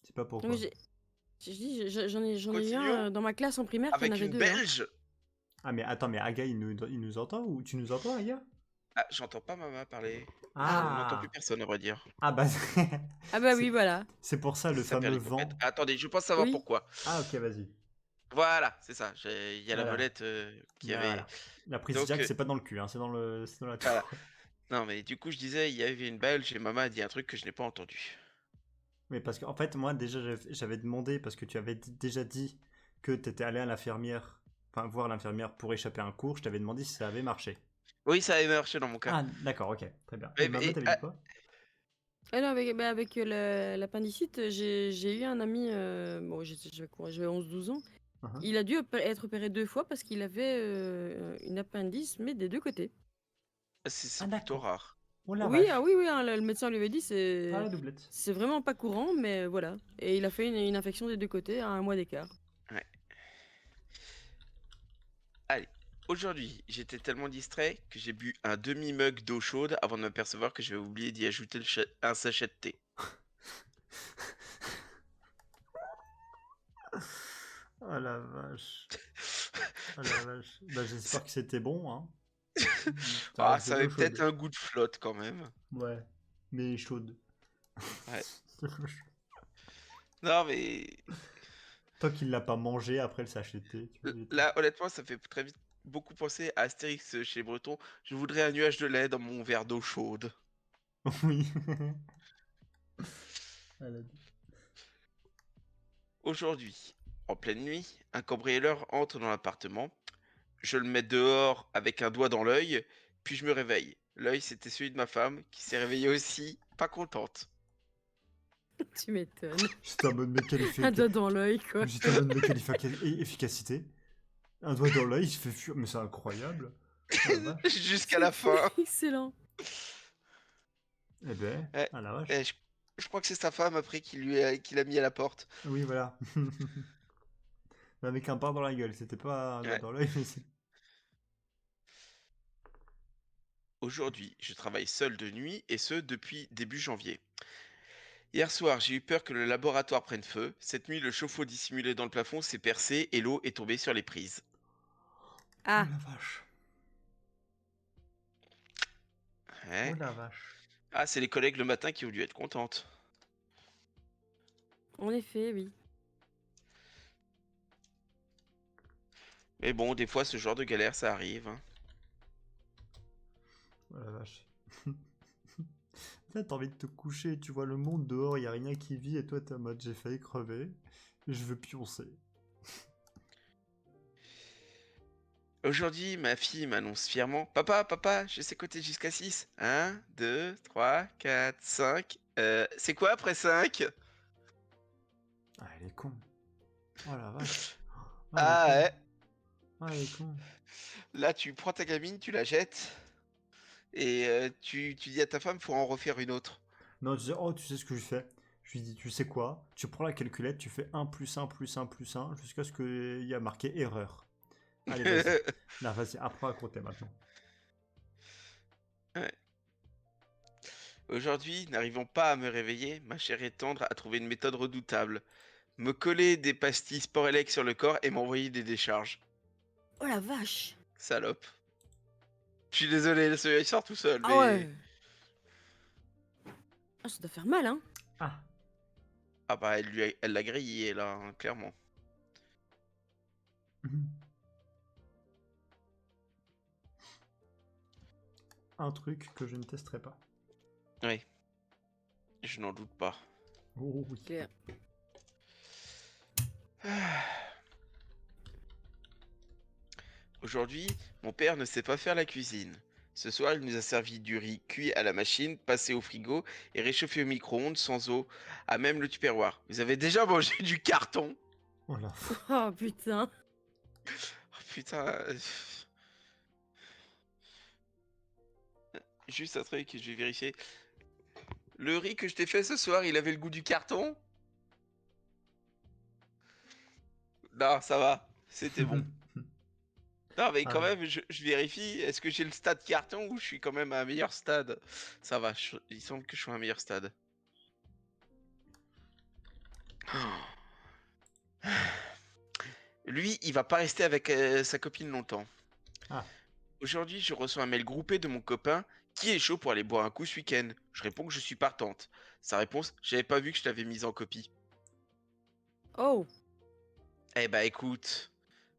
Speaker 1: C'est pas
Speaker 2: Non, mais
Speaker 1: pourquoi.
Speaker 2: j'en ai eu un
Speaker 3: Continuons
Speaker 2: dans ma classe en primaire qui en
Speaker 3: avec
Speaker 2: avait
Speaker 3: une
Speaker 2: deux. Hein.
Speaker 3: Belge.
Speaker 1: Ah, mais attends, mais Aga, il nous entend ou tu nous entends, Aga?
Speaker 3: Ah, j'entends pas maman parler.
Speaker 2: Ah.
Speaker 3: On n'entend plus
Speaker 1: Ah!
Speaker 3: personne, à vrai dire.
Speaker 1: Ah bah,
Speaker 2: Ah bah
Speaker 1: c'est
Speaker 2: oui, voilà.
Speaker 1: c'est pour ça le
Speaker 3: Ça perd
Speaker 1: fameux
Speaker 3: les compètes.
Speaker 1: vent.
Speaker 3: Attendez, je pense savoir
Speaker 2: Oui.
Speaker 3: pourquoi.
Speaker 1: Ah, ok, vas-y.
Speaker 3: Voilà, c'est ça. Il y a la
Speaker 1: Voilà.
Speaker 3: molette qui avait.
Speaker 1: Voilà. La prise
Speaker 3: Donc,
Speaker 1: jack, c'est pas dans le cul, hein, c'est dans la
Speaker 3: voilà.
Speaker 1: tour.
Speaker 3: Non, mais du coup, je disais, il y avait une Belge et maman a dit un truc que je n'ai pas entendu.
Speaker 1: Mais parce qu'en fait, moi, déjà, j'avais demandé, parce que tu avais déjà dit que tu étais allé à l'infirmière, enfin, voir l'infirmière pour échapper à un cours, je t'avais demandé si ça avait marché.
Speaker 3: Oui, ça avait marché dans mon cas.
Speaker 1: Ah, d'accord, ok, très bien. Et
Speaker 3: Et,
Speaker 1: maman, t'avais dit
Speaker 3: ah,
Speaker 1: quoi?
Speaker 2: Ah non, avec l'appendicite, j'ai eu un ami, bon, j'avais 11-12 ans.
Speaker 1: Uhum.
Speaker 2: Il a dû être opéré deux fois parce qu'il avait une appendice, mais des deux côtés.
Speaker 3: c'est
Speaker 1: Ah,
Speaker 3: plutôt
Speaker 1: d'accord.
Speaker 3: rare.
Speaker 1: Oh la
Speaker 2: Oui, ah
Speaker 1: vache.
Speaker 2: oui, oui, hein, le médecin lui avait dit
Speaker 1: Ah, la doublette.
Speaker 2: c'est vraiment pas courant, mais voilà. Et il a fait une infection des deux côtés à un mois d'écart.
Speaker 3: Ouais. Allez, aujourd'hui, j'étais tellement distrait que j'ai bu un demi-mug d'eau chaude avant de m'apercevoir que j'avais oublié d'y ajouter un sachet de thé.
Speaker 1: Oh la vache. Oh la vache. Bah, j'espère que c'était bon, hein. Ça
Speaker 3: Ah,
Speaker 1: reste de
Speaker 3: ça avait
Speaker 1: l'eau
Speaker 3: peut-être
Speaker 1: chaude.
Speaker 3: un goût de flotte quand même.
Speaker 1: Ouais, mais chaude.
Speaker 3: Ouais. Non, mais
Speaker 1: Tant qu'il l'a pas mangé après le sachet de thé, tu vois.
Speaker 3: là, honnêtement, ça fait très vite beaucoup penser à Astérix chez Breton. Je voudrais un nuage de lait dans mon verre d'eau chaude.
Speaker 1: Oui. Elle a dit.
Speaker 3: Aujourd'hui, en pleine nuit, un cambrioleur entre dans l'appartement. Je le mets dehors avec un doigt dans l'œil, puis je me réveille. L'œil, c'était celui de ma femme, qui s'est réveillée aussi, pas contente.
Speaker 2: Tu m'étonnes.
Speaker 1: J'étais en mode, mais quelle
Speaker 2: Un doigt dans l'œil, quoi.
Speaker 1: J'étais en mode, mais quelle efficacité. Un doigt dans l'œil, il se fait fuir. Mais c'est incroyable. Oh la vache.
Speaker 3: Jusqu'à la fin.
Speaker 2: Excellent.
Speaker 1: Eh ben,
Speaker 3: Ouais,
Speaker 1: ah la vache.
Speaker 3: ouais, je crois que c'est sa femme après qui l'a mis à la porte.
Speaker 1: Oui, voilà. Mais avec un pain dans la gueule, c'était pas un doigt
Speaker 3: Ouais.
Speaker 1: dans l'œil, mais c'est.
Speaker 3: Aujourd'hui, je travaille seul de nuit et ce depuis début janvier. Hier soir, j'ai eu peur que le laboratoire prenne feu. Cette nuit, le chauffe-eau dissimulé dans le plafond s'est percé et l'eau est tombée sur les prises.
Speaker 1: Oh
Speaker 2: Ah,
Speaker 1: la vache.
Speaker 3: Ouais.
Speaker 1: Oh la vache.
Speaker 3: Ah, c'est les collègues le matin qui ont dû être contentes.
Speaker 2: en effet, oui.
Speaker 3: Mais bon, des fois, ce genre de galère, ça arrive, hein.
Speaker 1: Oh la vache. Là, t'as envie de te coucher, tu vois le monde dehors, y a rien qui vit, et toi t'es en mode j'ai failli crever, je veux pioncer.
Speaker 3: Aujourd'hui, ma fille m'annonce fièrement: Papa, papa, je sais compter jusqu'à 6. 1, 2, 3, 4, 5. C'est quoi après 5?
Speaker 1: Ah, elle est con. Oh la vache. Oh, elle est
Speaker 3: Ah
Speaker 1: con.
Speaker 3: ouais.
Speaker 1: Oh, elle est con.
Speaker 3: Là, tu prends ta gamine, tu la jettes. Et tu dis à ta femme, faut en refaire une autre.
Speaker 1: Non, tu sais, oh, tu sais ce que je fais? Je lui dis, tu sais quoi? Tu prends la calculette, tu fais 1 plus 1 plus 1 plus 1 jusqu'à ce qu'il y a marqué erreur. Allez, vas-y. Là, vas-y, apprends à compter maintenant.
Speaker 3: Ouais. Aujourd'hui, n'arrivant pas à me réveiller, ma chère et tendre a trouvé une méthode redoutable. Me coller des pastilles Sporelec sur le corps et m'envoyer des décharges.
Speaker 2: Oh la vache.
Speaker 3: Salope. Je suis désolé, celui-là il sort tout seul,
Speaker 2: Ah
Speaker 3: mais...
Speaker 2: ouais. Ah, ça doit faire mal, hein.
Speaker 1: Ah,
Speaker 3: Ah bah, elle l'a grillé, là, hein, clairement.
Speaker 1: un truc que je ne testerai pas.
Speaker 3: Oui. Je n'en doute pas.
Speaker 1: Oh oui.
Speaker 2: Claire.
Speaker 3: Aujourd'hui, mon père ne sait pas faire la cuisine. Ce soir, il nous a servi du riz cuit à la machine, passé au frigo et réchauffé au micro-ondes sans eau, à même le tupperware. Vous avez déjà mangé du carton?
Speaker 1: Oh la
Speaker 2: Oh putain.
Speaker 3: Oh, putain. Juste un truc, je vais vérifier. Le riz que je t'ai fait ce soir, il avait le goût du carton? Non, ça va. C'était bon. Non, mais
Speaker 1: Ah
Speaker 3: quand
Speaker 1: ouais.
Speaker 3: même, je vérifie. Est-ce que j'ai le stade carton ou je suis quand même à un meilleur stade? Ça va, il semble que je sois à un meilleur stade. Lui, il va pas rester avec sa copine longtemps.
Speaker 1: Ah.
Speaker 3: Aujourd'hui, je reçois un mail groupé de mon copain qui est chaud pour aller boire un coup ce week-end. Je réponds que je suis partante. Sa réponse: j'avais pas vu que je t'avais mise en copie.
Speaker 2: Oh.
Speaker 3: Eh bah écoute,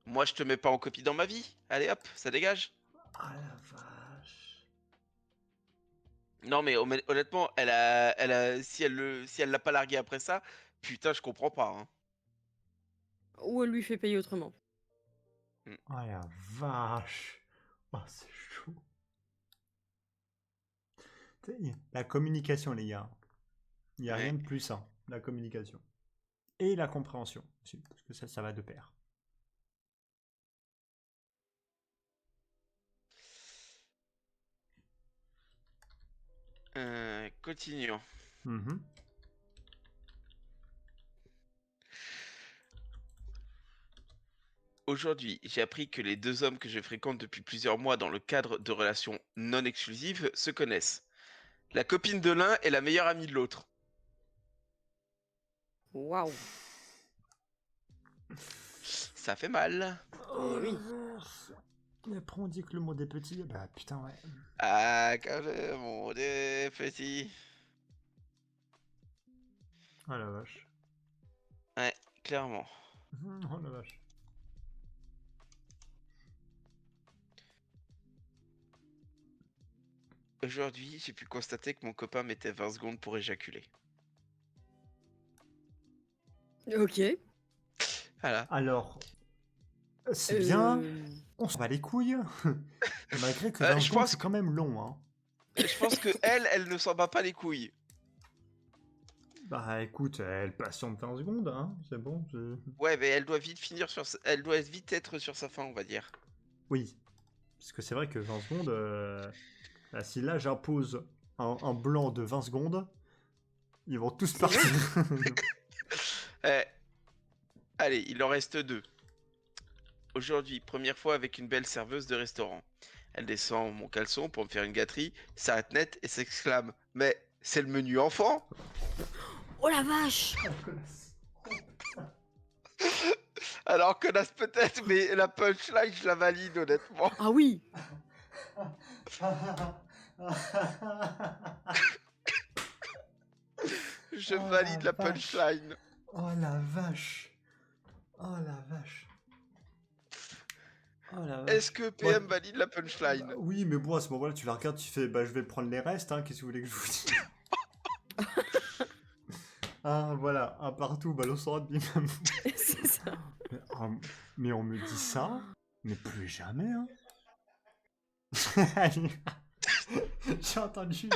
Speaker 3: moi je te mets pas en copie dans ma vie. Allez hop, ça dégage.
Speaker 1: Ah la vache.
Speaker 3: Non mais honnêtement, si elle l'a pas largué après ça, putain, je comprends pas, hein.
Speaker 2: Ou elle lui fait payer autrement.
Speaker 1: Oh la vache. Oh, c'est chaud. La communication, les gars. Il n'y a
Speaker 3: Ouais.
Speaker 1: rien de plus sain. La communication. Et la compréhension aussi, parce que ça va de pair.
Speaker 3: Continuons.
Speaker 1: Mhm.
Speaker 3: Aujourd'hui, j'ai appris que les deux hommes que je fréquente depuis plusieurs mois dans le cadre de relations non exclusives se connaissent. La copine de l'un est la meilleure amie de l'autre.
Speaker 2: Waouh.
Speaker 3: Ça fait mal.
Speaker 1: Oh
Speaker 2: oui.
Speaker 1: la vache. Et après on dit que le monde est petit. Bah putain ouais.
Speaker 3: Ah, quand le monde est petit.
Speaker 1: Oh la vache.
Speaker 3: Ouais, clairement.
Speaker 1: Oh la vache.
Speaker 3: Aujourd'hui, j'ai pu constater que mon copain mettait 20 secondes pour éjaculer.
Speaker 2: Ok.
Speaker 3: Voilà.
Speaker 1: Alors, c'est bien.
Speaker 2: Euh,
Speaker 1: On s'en bat les couilles. Malgré que 20
Speaker 3: je
Speaker 1: secondes,
Speaker 3: pense
Speaker 1: c'est quand même long, hein.
Speaker 3: Je pense que elle ne s'en bat pas les couilles.
Speaker 1: Bah écoute, elle patiente 20 secondes, hein. C'est bon.
Speaker 3: Ouais, mais elle doit vite elle doit vite être sur sa fin, on va dire.
Speaker 1: Oui. Parce que c'est vrai que 20 secondes, bah, si là j'impose un blanc de 20 secondes, ils vont tous partir.
Speaker 3: Eh, allez, il en reste deux. Aujourd'hui, première fois avec une belle serveuse de restaurant. Elle descend mon caleçon pour me faire une gâterie, s'arrête net et s'exclame: mais c'est le menu enfant?
Speaker 2: Oh la vache!
Speaker 3: Alors, connasse peut-être, mais la punchline, je la valide, honnêtement.
Speaker 2: Ah oui!
Speaker 3: Je
Speaker 1: Oh
Speaker 3: valide la
Speaker 1: vache.
Speaker 3: punchline.
Speaker 1: Oh la vache. Oh la vache. Oh la vache.
Speaker 3: Est-ce que
Speaker 1: Bon,
Speaker 3: PM valide la punchline?
Speaker 1: bah oui, mais bon, à ce moment-là, tu la regardes, tu fais, bah je vais prendre les restes, hein, qu'est-ce que vous voulez que je vous dise? Ah, voilà, un partout, balle au centre, bim bam.
Speaker 2: C'est ça.
Speaker 1: Mais, mais on me dit ça, mais plus jamais, hein. J'ai entendu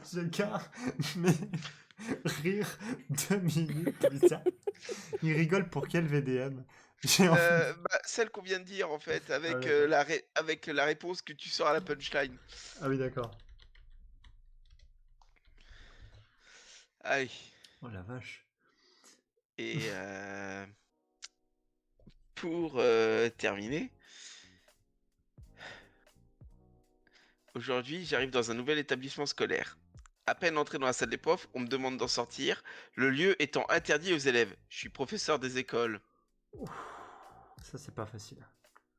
Speaker 1: ce gars, mais rire 2 minutes plus tard. Il rigole pour quel VDM? J'ai envie...
Speaker 3: Bah, celle qu'on vient de dire, en fait, avec,
Speaker 1: d'accord.
Speaker 3: avec la réponse que tu sors à la punchline.
Speaker 1: Ah oui, d'accord.
Speaker 3: Allez.
Speaker 1: Oh la vache.
Speaker 3: Et pour terminer, aujourd'hui, j'arrive dans un nouvel établissement scolaire. À peine entré dans la salle des profs, on me demande d'en sortir, le lieu étant interdit aux élèves. Je suis professeur des écoles.
Speaker 1: Ouf, ça, c'est pas facile.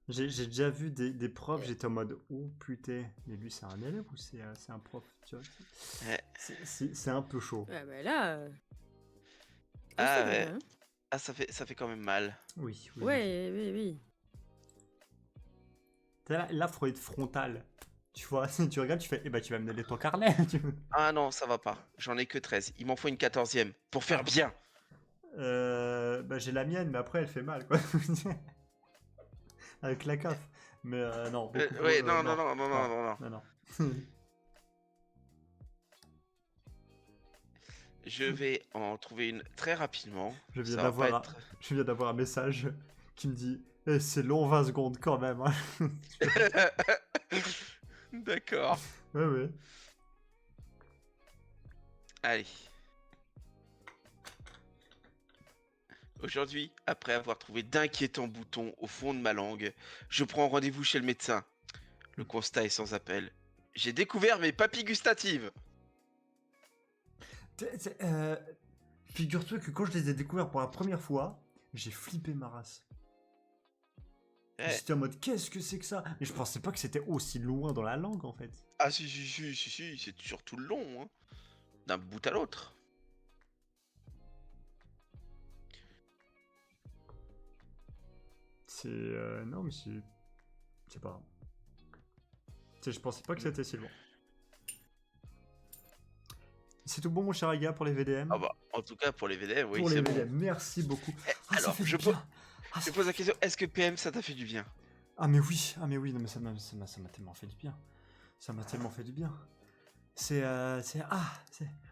Speaker 1: J'ai déjà vu des profs, j'étais en mode oh putain, mais lui c'est un élève ou c'est un prof, tu vois?
Speaker 3: Ouais.
Speaker 1: C'est un peu chaud.
Speaker 2: Ouais, bah là.
Speaker 3: Ah
Speaker 2: costaud,
Speaker 3: ouais.
Speaker 2: là, hein.
Speaker 3: Ah, ça fait quand même mal.
Speaker 1: Oui, oui.
Speaker 2: Ouais, oui, oui.
Speaker 1: Là, faut être frontal. Tu vois, si tu regardes, tu fais, eh ben, tu vas me donner ton carnet.
Speaker 3: Ah non, ça va pas. J'en ai que 13. Il m'en faut une 14e. Pour faire bien.
Speaker 1: Bah, j'ai la mienne, mais après, elle fait mal, quoi. Avec la CAF. Mais non, beaucoup
Speaker 3: Ouais,
Speaker 1: non,
Speaker 3: non, non, non, non, non, non.
Speaker 1: non.
Speaker 3: Je vais en trouver une très rapidement.
Speaker 1: Je viens
Speaker 3: Ça va pas
Speaker 1: d'avoir
Speaker 3: être...
Speaker 1: je viens d'avoir un message qui me dit eh, c'est long 20 secondes quand même. Hein.
Speaker 3: D'accord.
Speaker 1: Ouais, ouais.
Speaker 3: Allez. Aujourd'hui, après avoir trouvé d'inquiétants boutons au fond de ma langue, je prends rendez-vous chez le médecin. Le constat est sans appel. J'ai découvert mes papilles gustatives.
Speaker 1: Figure-toi que quand je les ai découverts pour la première fois, j'ai flippé ma race.
Speaker 3: Eh.
Speaker 1: J'étais en mode qu'est-ce que c'est que ça? Et je pensais pas que c'était aussi loin dans la langue en fait.
Speaker 3: Ah si, c'est surtout le long, hein. D'un bout à l'autre.
Speaker 1: C'est non mais c'est pas grave. Je pensais pas que c'était si loin. C'est tout bon mon cher Aga pour les VDM?
Speaker 3: Ah bah, en tout cas pour les VDM, oui,
Speaker 1: pour les
Speaker 3: c'est bon.
Speaker 1: VDM, merci beaucoup.
Speaker 3: Eh,
Speaker 1: Ah, ça
Speaker 3: alors,
Speaker 1: fait
Speaker 3: je
Speaker 1: du bien. Ah,
Speaker 3: Je
Speaker 1: ça
Speaker 3: pose la
Speaker 1: fait-
Speaker 3: question, est-ce que PM ça t'a fait du bien?
Speaker 1: ah mais oui, non mais ça m'a tellement fait du bien. Ça m'a tellement fait du bien.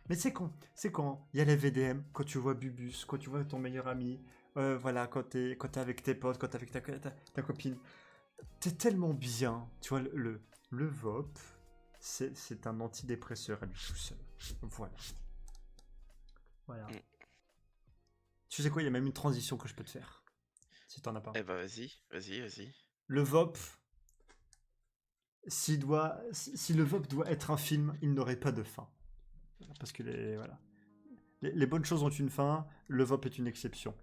Speaker 1: Mais c'est quand il y a les VDM, quand tu vois Bubus, quand tu vois ton meilleur ami, voilà, quand t'es avec tes potes, quand t'es avec ta copine, t'es tellement bien. Tu vois, le VOP, c'est un antidépresseur à lui tout seul. Voilà. Voilà.
Speaker 3: Mm.
Speaker 1: Tu sais quoi, il y a même une transition que je peux te faire. Si t'en as pas.
Speaker 3: Eh bah vas-y.
Speaker 1: Le VOP, si le VOP doit être un film, il n'aurait pas de fin. Parce que voilà. Les bonnes choses ont une fin, le VOP est une exception.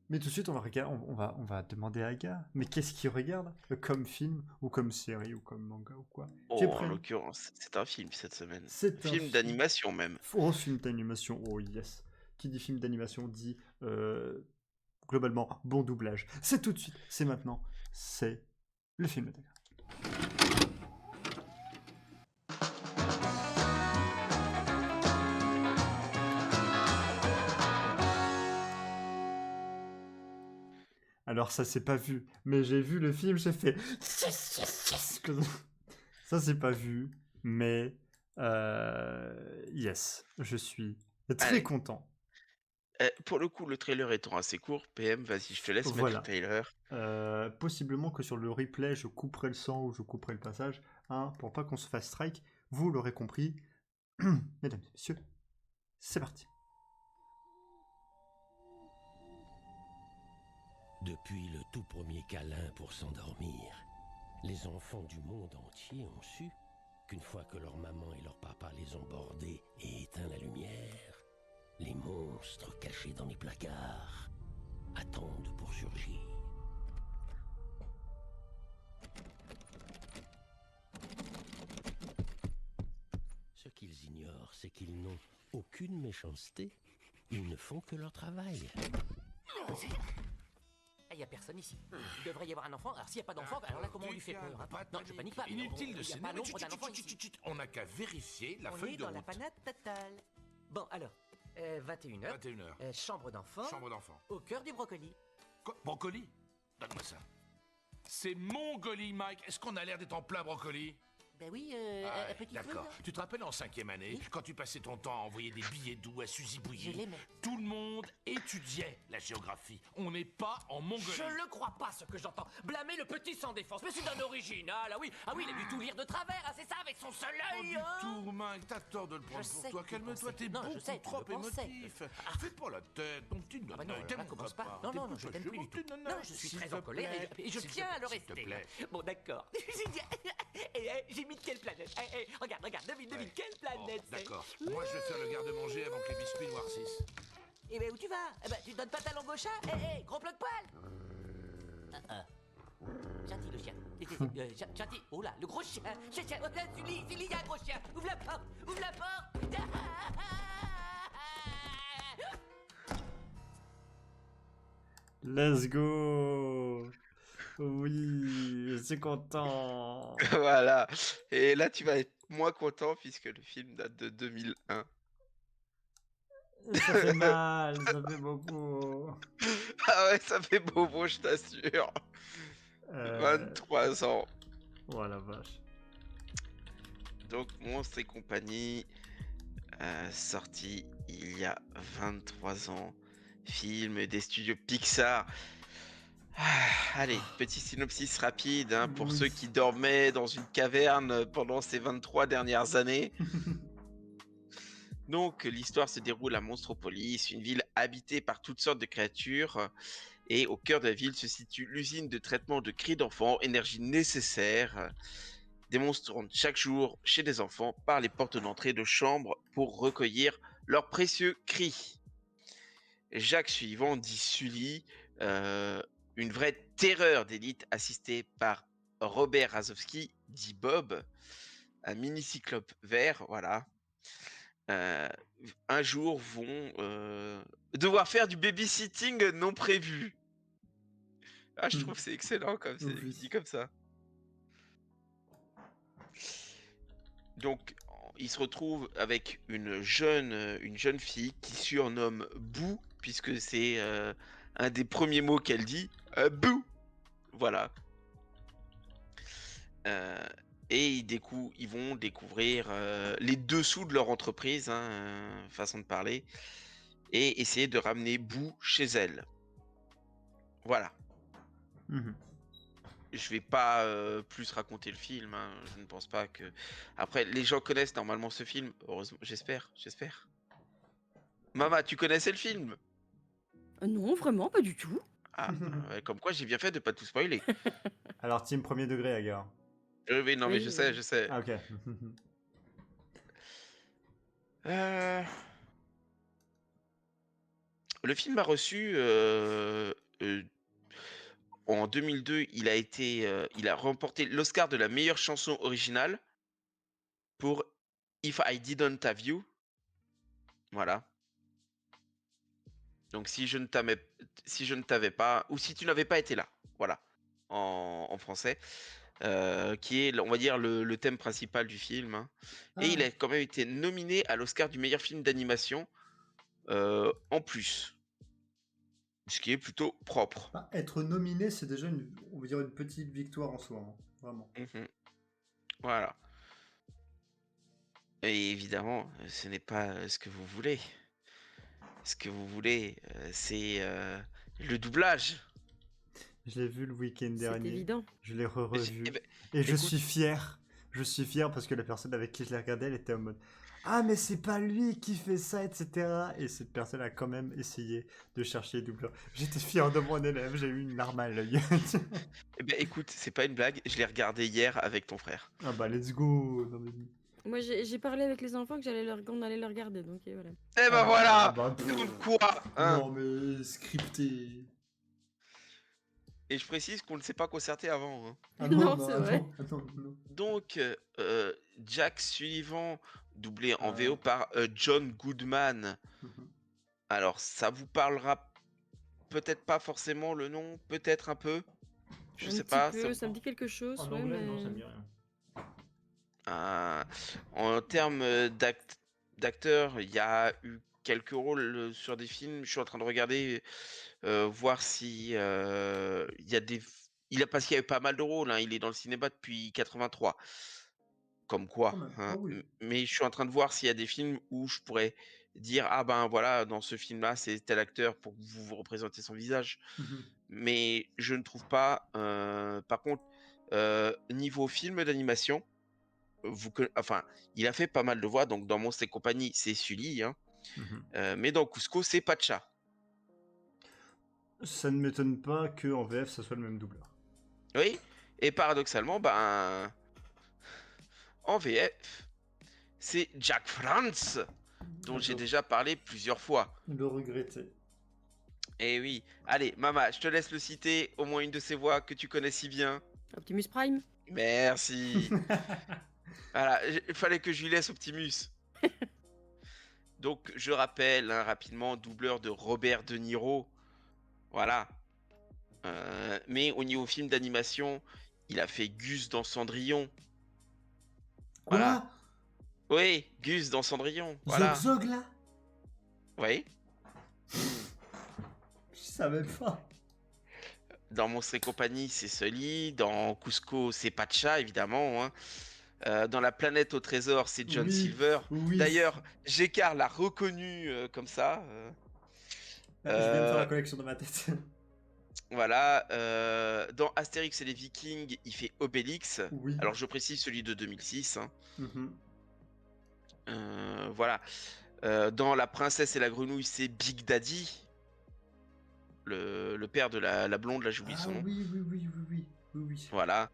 Speaker 1: Mais tout de suite, on va demander à Aga, mais qu'est-ce qu'il regarde comme film, ou comme série, ou comme manga, ou quoi? Tu es
Speaker 3: Oh, en
Speaker 1: prêt?
Speaker 3: l'occurrence, c'est un film cette semaine.
Speaker 1: C'est un
Speaker 3: Film d'animation même.
Speaker 1: Oh, film d'animation, oh yes. Qui dit film d'animation dit globalement bon doublage. C'est tout de suite, c'est maintenant, c'est le film d'Aga. Alors ça c'est pas vu, mais j'ai vu le film, j'ai fait yes. Ça c'est pas vu, mais yes, je suis très
Speaker 3: Allez.
Speaker 1: content.
Speaker 3: Pour le coup, le trailer étant assez court, PM, vas-y, je te laisse mettre
Speaker 1: Voilà.
Speaker 3: le trailer.
Speaker 1: Possiblement que sur le replay, je couperai le son ou je couperai le passage, hein, pour pas qu'on se fasse strike. Vous l'aurez compris. Mesdames et messieurs, c'est parti.
Speaker 7: Depuis le tout premier câlin pour s'endormir, les enfants du monde entier ont su qu'une fois que leur maman et leur papa les ont bordés et éteint la lumière, Les monstres cachés dans les placards attendent pour surgir. Ce qu'ils ignorent, c'est qu'ils n'ont aucune méchanceté. Ils ne font que leur travail.
Speaker 8: Il n'y a personne ici. Il devrait y avoir un enfant. Alors s'il n'y a pas d'enfant, alors là comment on lui fait peur? Non, je panique pas. mais
Speaker 4: Inutile de
Speaker 8: il y a
Speaker 4: s'énerver.
Speaker 8: pas l'ombre d'un enfant ici.
Speaker 4: On n'a qu'à vérifier la
Speaker 8: On
Speaker 4: feuille
Speaker 8: est
Speaker 4: de
Speaker 8: dans la
Speaker 4: route.
Speaker 8: panade totale. Bon alors, 21h.
Speaker 4: 21h.
Speaker 8: Chambre d'enfant.
Speaker 4: Chambre d'enfant.
Speaker 8: Au cœur du brocoli.
Speaker 4: Quoi? Brocoli? Donne-moi ça. C'est Mongolie, Mike. Est-ce qu'on a l'air d'être en plein brocoli?
Speaker 8: Ben oui,
Speaker 4: Ah,
Speaker 8: un petit peu.
Speaker 4: d'accord.
Speaker 8: là.
Speaker 4: Tu te rappelles en 5e année,
Speaker 8: Oui.
Speaker 4: quand tu passais ton temps à envoyer des billets doux à Suzy
Speaker 8: Je
Speaker 4: Bouilly?
Speaker 8: l'aimais.
Speaker 4: Tout le monde étudiait la géographie. On n'est pas en Mongolie.
Speaker 8: Je le crois pas ce que j'entends. Blâmer le petit sans défense. Mais c'est d'un original. Ah oui, il a dû tout lire de travers. Ah, c'est ça, avec son seul
Speaker 4: Pas
Speaker 8: œil.
Speaker 4: du tout, Mike. T'as tort de le prendre
Speaker 8: Je
Speaker 4: pour
Speaker 8: sais
Speaker 4: toi.
Speaker 8: que tu le
Speaker 4: Calme-toi,
Speaker 8: pensais.
Speaker 4: t'es
Speaker 8: Non, je
Speaker 4: beaucoup
Speaker 8: sais, tu
Speaker 4: trop
Speaker 8: le pensais.
Speaker 4: émotif. Fais pas la tête, ton petit
Speaker 8: Ah bah non,
Speaker 4: nonne.
Speaker 8: là, commence pas. Non, je t'aime plus du tout. Non, je suis très en colère et je tiens à le
Speaker 4: S'il te
Speaker 8: rester.
Speaker 4: plaît.
Speaker 8: Bon, d'accord. J'ai mis de quelle planète? Regarde, devine,
Speaker 4: Ouais.
Speaker 8: quelle
Speaker 4: Bon,
Speaker 8: planète c'est?
Speaker 4: d'accord. Moi, je vais faire le garde-manger avant que les biscuits noircissent.
Speaker 8: Eh ben, où tu vas? Eh ben, tu donnes pas ta langue au chat? Gros plat de poil! Gentil, le chien. Gentil. Oh là, le gros chien. Chien. Oh là, Sully, il y a un gros chien. Ouvre la porte. Ouvre la porte.
Speaker 1: Let's go. Oui, je suis content.
Speaker 3: Voilà. Et là, tu vas être moins content puisque le film date de 2001.
Speaker 1: Ça fait mal, ça fait beaucoup.
Speaker 3: Ah ouais, ça fait bobo, je t'assure. 23 ans.
Speaker 1: Oh la vache.
Speaker 3: Donc, Monstres et compagnie, sorti il y a 23 ans. Film des studios Pixar. Allez, petit synopsis rapide hein, pour
Speaker 1: Oui.
Speaker 3: ceux qui dormaient dans une caverne pendant ces 23 dernières années. Donc, l'histoire se déroule à Monstropolis, une ville habitée par toutes sortes de créatures. Et au cœur de la ville se situe l'usine de traitement de cris d'enfants, énergie nécessaire. Des monstres rentrent chaque jour chez des enfants par les portes d'entrée de chambres pour recueillir leurs précieux cris. Jacques suivant dit Sully, une vraie terreur d'élite assistée par Robert Razowski, dit Bob, un mini-cyclope vert, voilà. Un jour vont devoir faire du babysitting non prévu. Ah, je trouve que c'est excellent comme c'est
Speaker 1: Oui.
Speaker 3: dit comme ça. Donc, il se retrouve avec une jeune fille qui surnomme Boo, puisque c'est un des premiers mots qu'elle dit. Boo! Voilà. Et ils vont découvrir les dessous de leur entreprise, hein, façon de parler, et essayer de ramener Boo chez elle. Voilà.
Speaker 1: Mhm.
Speaker 3: Je vais pas plus raconter le film, hein. Je ne pense pas que... Après, les gens connaissent normalement ce film, heureusement, j'espère. Mama, tu connaissais le film?
Speaker 2: Non, vraiment, pas du tout.
Speaker 3: Ah, ouais, comme quoi j'ai bien fait de pas tout spoiler.
Speaker 1: Alors, team premier degré, Agar.
Speaker 3: Oui, non, mais
Speaker 2: Oui,
Speaker 3: je sais.
Speaker 1: Ah, ok.
Speaker 3: Le film a reçu... en 2002, il a remporté l'Oscar de la meilleure chanson originale pour If I Didn't Have You. Voilà. Donc si je ne t'avais pas, ou si tu n'avais pas été là, voilà, en français, qui est, on va dire, le thème principal du film. Hein. Et il a quand même été nominé à l'Oscar du meilleur film d'animation en plus. Ce qui est plutôt propre.
Speaker 1: Ah, être nominé, c'est déjà on va dire une petite victoire en soi, hein. Vraiment.
Speaker 3: Mhm. Voilà. Et évidemment, ce n'est pas ce que vous voulez. Ce que vous voulez, c'est le doublage.
Speaker 1: Je l'ai vu le week-end
Speaker 2: C'est
Speaker 1: dernier.
Speaker 2: évident.
Speaker 1: Je l'ai revu.
Speaker 3: Eh ben,
Speaker 1: Et je
Speaker 3: écoute-
Speaker 1: suis fier. Je suis fier parce que la personne avec qui je l'ai regardé, elle était en mode ah, mais c'est pas lui qui fait ça, etc. Et cette personne a quand même essayé de chercher le doubleur. J'étais fier de mon élève, j'ai eu une larme à l'œil.
Speaker 3: Eh ben, écoute, c'est pas une blague, je l'ai regardé hier avec ton frère.
Speaker 1: Ah bah, let's go. Non, mais...
Speaker 2: Moi, j'ai parlé avec les enfants que qu'on allait le regarder, donc voilà.
Speaker 3: Eh ben
Speaker 1: Ah
Speaker 3: voilà.
Speaker 1: bah,
Speaker 3: Comme quoi, hein.
Speaker 1: non mais scripté.
Speaker 3: Et je précise qu'on ne s'est pas concerté avant, hein.
Speaker 1: Ah
Speaker 2: Non,
Speaker 1: non,
Speaker 2: c'est
Speaker 1: ah
Speaker 2: vrai.
Speaker 1: non, ah non, non.
Speaker 3: Donc, Jack Sullivan, doublé en
Speaker 1: Ah.
Speaker 3: VO par John Goodman.
Speaker 1: Mhm.
Speaker 3: Alors, ça vous parlera peut-être pas forcément le nom, peut-être un peu. Je
Speaker 2: Un
Speaker 3: sais
Speaker 2: petit
Speaker 3: pas.
Speaker 2: peu, ça me dit quelque chose,
Speaker 1: En
Speaker 2: ouais,
Speaker 1: anglais,
Speaker 2: mais...
Speaker 1: non, ça me dit rien.
Speaker 3: En termes d'acteurs, il y a eu quelques rôles sur des films. Je suis en train de regarder, voir si il y a des. Parce qu'il y a eu pas mal de rôles, hein. Il est dans le cinéma depuis 83. Comme quoi,
Speaker 1: Quand même.
Speaker 3: hein.
Speaker 1: Ah oui.
Speaker 3: Mais je suis en train de voir s'il y a des films où je pourrais dire ah ben voilà, dans ce film-là, c'est tel acteur pour que vous représentez son visage.
Speaker 1: Mhm.
Speaker 3: Mais je ne trouve pas. Par contre, niveau film d'animation. Enfin, il a fait pas mal de voix, donc dans Monstres et compagnie, c'est Sully, hein.
Speaker 1: Mhm.
Speaker 3: Mais dans Cusco, c'est Pacha.
Speaker 1: Ça ne m'étonne pas que en VF ça soit le même doubleur.
Speaker 3: Oui, et paradoxalement, ben, en VF, c'est Jack France, dont j'ai déjà parlé plusieurs fois.
Speaker 1: Le regretter.
Speaker 3: Et oui, allez, Mama, je te laisse le citer, au moins une de ces voix que tu connais si bien.
Speaker 2: Optimus Prime.
Speaker 3: Merci. Voilà, il fallait que je lui laisse Optimus. Donc, je rappelle, hein, rapidement, doubleur de Robert De Niro. Voilà. Mais au niveau film d'animation, il a fait Gus dans Cendrillon.
Speaker 1: Quoi?
Speaker 3: Voilà. Oui, Gus dans Cendrillon.
Speaker 1: Zog
Speaker 3: Voilà.
Speaker 1: Zog là?
Speaker 3: Oui.
Speaker 1: Je savais pas.
Speaker 3: Dans Monstres et compagnie, c'est Sully. Dans Cusco, c'est Pacha, évidemment, hein. Dans La planète au trésor, c'est John
Speaker 1: Oui,
Speaker 3: Silver.
Speaker 1: oui.
Speaker 3: D'ailleurs, Gécard l'a reconnu comme ça.
Speaker 1: Je viens de faire la
Speaker 3: Euh,
Speaker 1: collection dans ma tête.
Speaker 3: Voilà. Dans Astérix et les Vikings, il fait Obélix.
Speaker 1: Oui.
Speaker 3: Alors, je précise celui de 2006, hein.
Speaker 1: Mhm.
Speaker 3: Voilà. Dans La princesse et la grenouille, c'est Big Daddy. Le père de la blonde, là, j'oublie
Speaker 1: Ah
Speaker 3: son nom.
Speaker 1: oui, oui, oui, oui, oui, oui, oui.
Speaker 3: Voilà.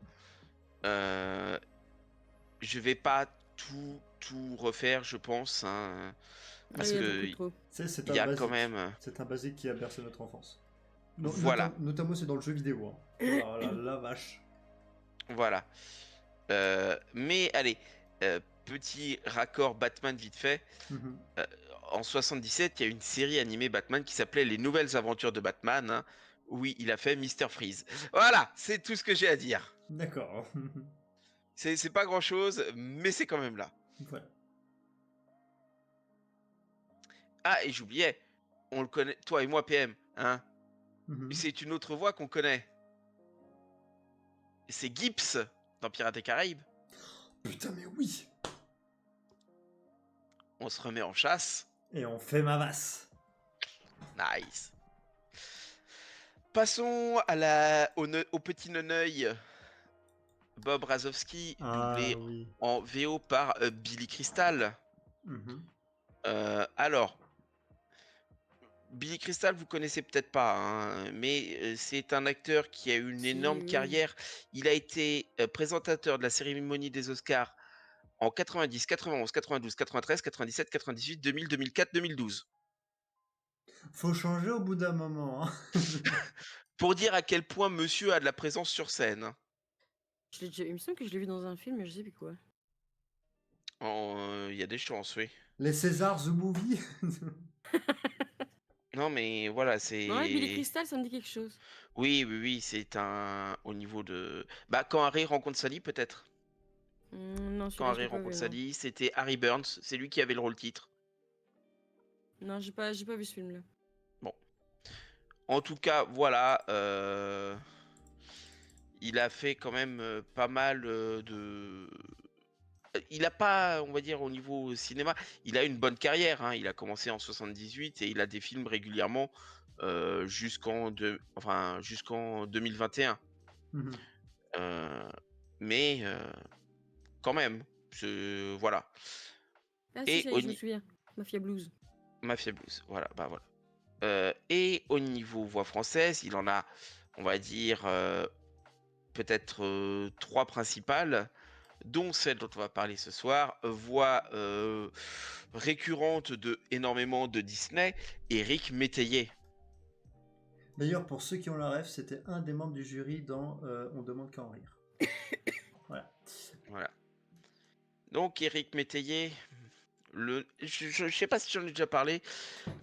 Speaker 3: Je vais pas tout refaire, je pense, hein,
Speaker 2: Ouais,
Speaker 3: parce
Speaker 2: il y a
Speaker 3: que
Speaker 2: beaucoup trop.
Speaker 1: C'est
Speaker 3: il
Speaker 1: un
Speaker 3: y a quand
Speaker 1: basique.
Speaker 3: même.
Speaker 1: C'est un basique qui a bercé notre enfance.
Speaker 3: Voilà.
Speaker 1: Notamment c'est dans le jeu vidéo. Hein. Oh là, la vache.
Speaker 3: Voilà. Mais allez, petit raccord Batman vite fait.
Speaker 1: Mhm.
Speaker 3: En 77, il y a une série animée Batman qui s'appelait Les Nouvelles Aventures de Batman, hein. Oui, il a fait Mr. Freeze. Voilà, c'est tout ce que j'ai à dire.
Speaker 1: D'accord.
Speaker 3: C'est pas grand chose, mais c'est quand même là.
Speaker 1: Voilà.
Speaker 3: Ah, et j'oubliais, on le connaît, toi et moi, PM, hein.
Speaker 1: Mhm.
Speaker 3: C'est une autre voix qu'on connaît. C'est Gibbs dans Pirates des Caraïbes.
Speaker 1: Putain, mais oui.
Speaker 3: On se remet en chasse.
Speaker 1: Et on fait ma masse.
Speaker 3: Nice. Passons au petit neneuil Bob Razowski,
Speaker 1: Ah
Speaker 3: doublé
Speaker 1: oui.
Speaker 3: en VO par Billy Crystal.
Speaker 1: Mhm.
Speaker 3: Alors, Billy Crystal, vous connaissez peut-être pas, hein, mais c'est un acteur qui a eu une
Speaker 2: Si,
Speaker 3: énorme
Speaker 2: oui.
Speaker 3: carrière. Il a été présentateur de la cérémonie des Oscars en 90, 91, 92, 93, 97, 98, 2000, 2004, 2012.
Speaker 1: Faut changer au bout d'un moment. Hein.
Speaker 3: Pour dire à quel point monsieur a de la présence sur scène, hein.
Speaker 2: Il me semble que je l'ai vu dans un film, mais je sais plus quoi.
Speaker 3: Il y a des chances, oui.
Speaker 1: Les Césars, The Movie.
Speaker 3: Non, mais voilà,
Speaker 2: Non, ouais, Billy
Speaker 3: c'est.
Speaker 2: Crystal, ça me dit quelque chose.
Speaker 3: Oui, oui, oui, c'est un. Au niveau de. Bah, quand Harry rencontre Sally, peut-être.
Speaker 2: Non,
Speaker 3: Quand
Speaker 2: celui-là, je
Speaker 3: Harry
Speaker 2: l'ai pas
Speaker 3: rencontre
Speaker 2: vu, non.
Speaker 3: Sally, c'était Harry Burns, c'est lui qui avait le rôle titre.
Speaker 2: Non, j'ai pas vu ce film-là.
Speaker 3: Bon. En tout cas, voilà. Il a fait quand même pas mal de. Il a pas, on va dire, au niveau cinéma, il a une bonne carrière, hein. Il a commencé en 78 et il a des films régulièrement jusqu'en 2021.
Speaker 1: Mhm.
Speaker 3: Mais quand même, voilà.
Speaker 2: Ah si,
Speaker 3: Et
Speaker 2: ça y est, je me souviens. Mafia Blues.
Speaker 3: Mafia Blues, voilà, bah voilà. Et au niveau voix française, il en a, on va dire, peut-être trois principales. dont celle dont on va parler ce soir, voix récurrente de énormément de Disney, Éric Métayer.
Speaker 1: D'ailleurs, pour ceux qui ont la ref, c'était un des membres du jury dans On demande qu'à en rire.
Speaker 3: Voilà. Donc Éric Métayer, je sais pas si j'en ai déjà parlé,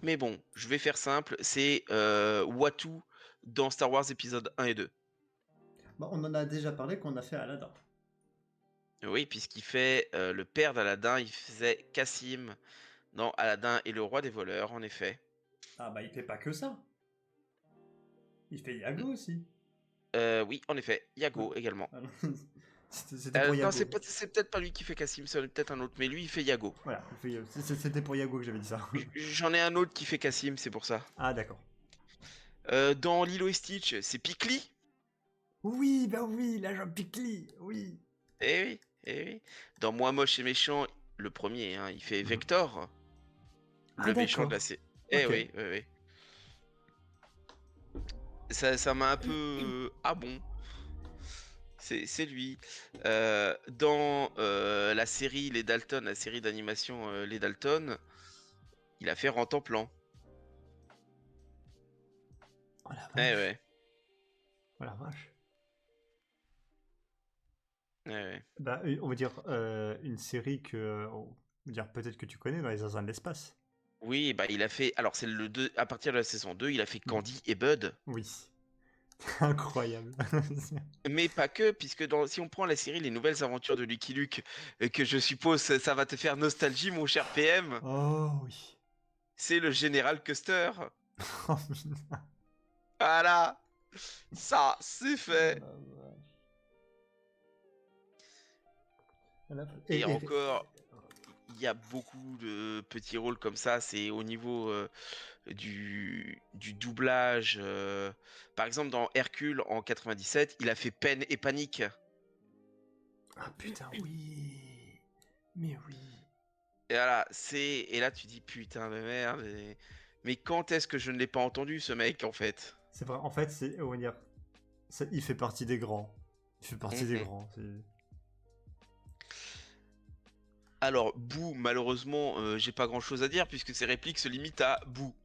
Speaker 3: mais bon, je vais faire simple, c'est Watu dans Star Wars épisode 1 et 2.
Speaker 1: Bah, on en a déjà parlé qu'on a fait Aladdin.
Speaker 3: Oui, puisqu'il fait le père d'Aladin, il faisait Cassim dans Aladin et le roi des voleurs, en effet.
Speaker 1: Ah bah il fait pas que ça. Il fait Yago aussi.
Speaker 3: Oui, en effet, Yago également.
Speaker 1: Ah non, c'était pour
Speaker 3: Non,
Speaker 1: Yago.
Speaker 3: c'est peut-être pas lui qui fait Cassim, c'est peut-être un autre, mais lui il fait Yago.
Speaker 1: Voilà, c'était pour Yago que j'avais dit ça.
Speaker 3: J'en ai un autre qui fait Cassim, c'est pour ça.
Speaker 1: Ah d'accord.
Speaker 3: Dans Lilo et Stitch, c'est Pikli.
Speaker 1: Oui, bah oui, l'agent Pikli, oui.
Speaker 3: Eh oui. Dans Moi moche et méchant, le premier, hein, il fait Vector. Le méchant de la série. Eh
Speaker 1: Ok.
Speaker 3: oui. Ça m'a un peu... Ah bon. C'est lui. Dans la série Les Dalton, la série d'animation Les Dalton, il a fait Rantanplan.
Speaker 1: Oh la vache.
Speaker 3: Eh ouais.
Speaker 1: Oh la vache.
Speaker 3: Eh ouais.
Speaker 1: Bah, on va dire une série que, on va dire peut-être que tu connais dans les Zinzins de l'espace.
Speaker 3: Oui, bah il a fait... Alors c'est le 2... À partir de la saison 2, il a fait Candy et Bud.
Speaker 1: Oui. Incroyable.
Speaker 3: Mais pas que, puisque si on prend la série Les Nouvelles Aventures de Lucky Luke, que je suppose ça va te faire nostalgie, mon cher PM,
Speaker 1: Oh oui.
Speaker 3: c'est le général Custer.
Speaker 1: Oh, putain.
Speaker 3: Voilà, ça, c'est fait. Et encore, il y a beaucoup de petits rôles comme ça, c'est au niveau du doublage. Par exemple, dans Hercule en 97, il a fait Peine et Panique.
Speaker 1: Ah putain, oui. Mais oui.
Speaker 3: Et voilà, et là tu dis putain de merde. Mais quand est-ce que je ne l'ai pas entendu ce mec en fait?
Speaker 1: C'est vrai, en fait, on va dire, il fait partie des grands. Il fait partie des grands.
Speaker 3: Alors, Boo, malheureusement, j'ai pas grand chose à dire puisque ses répliques se limitent à Boo.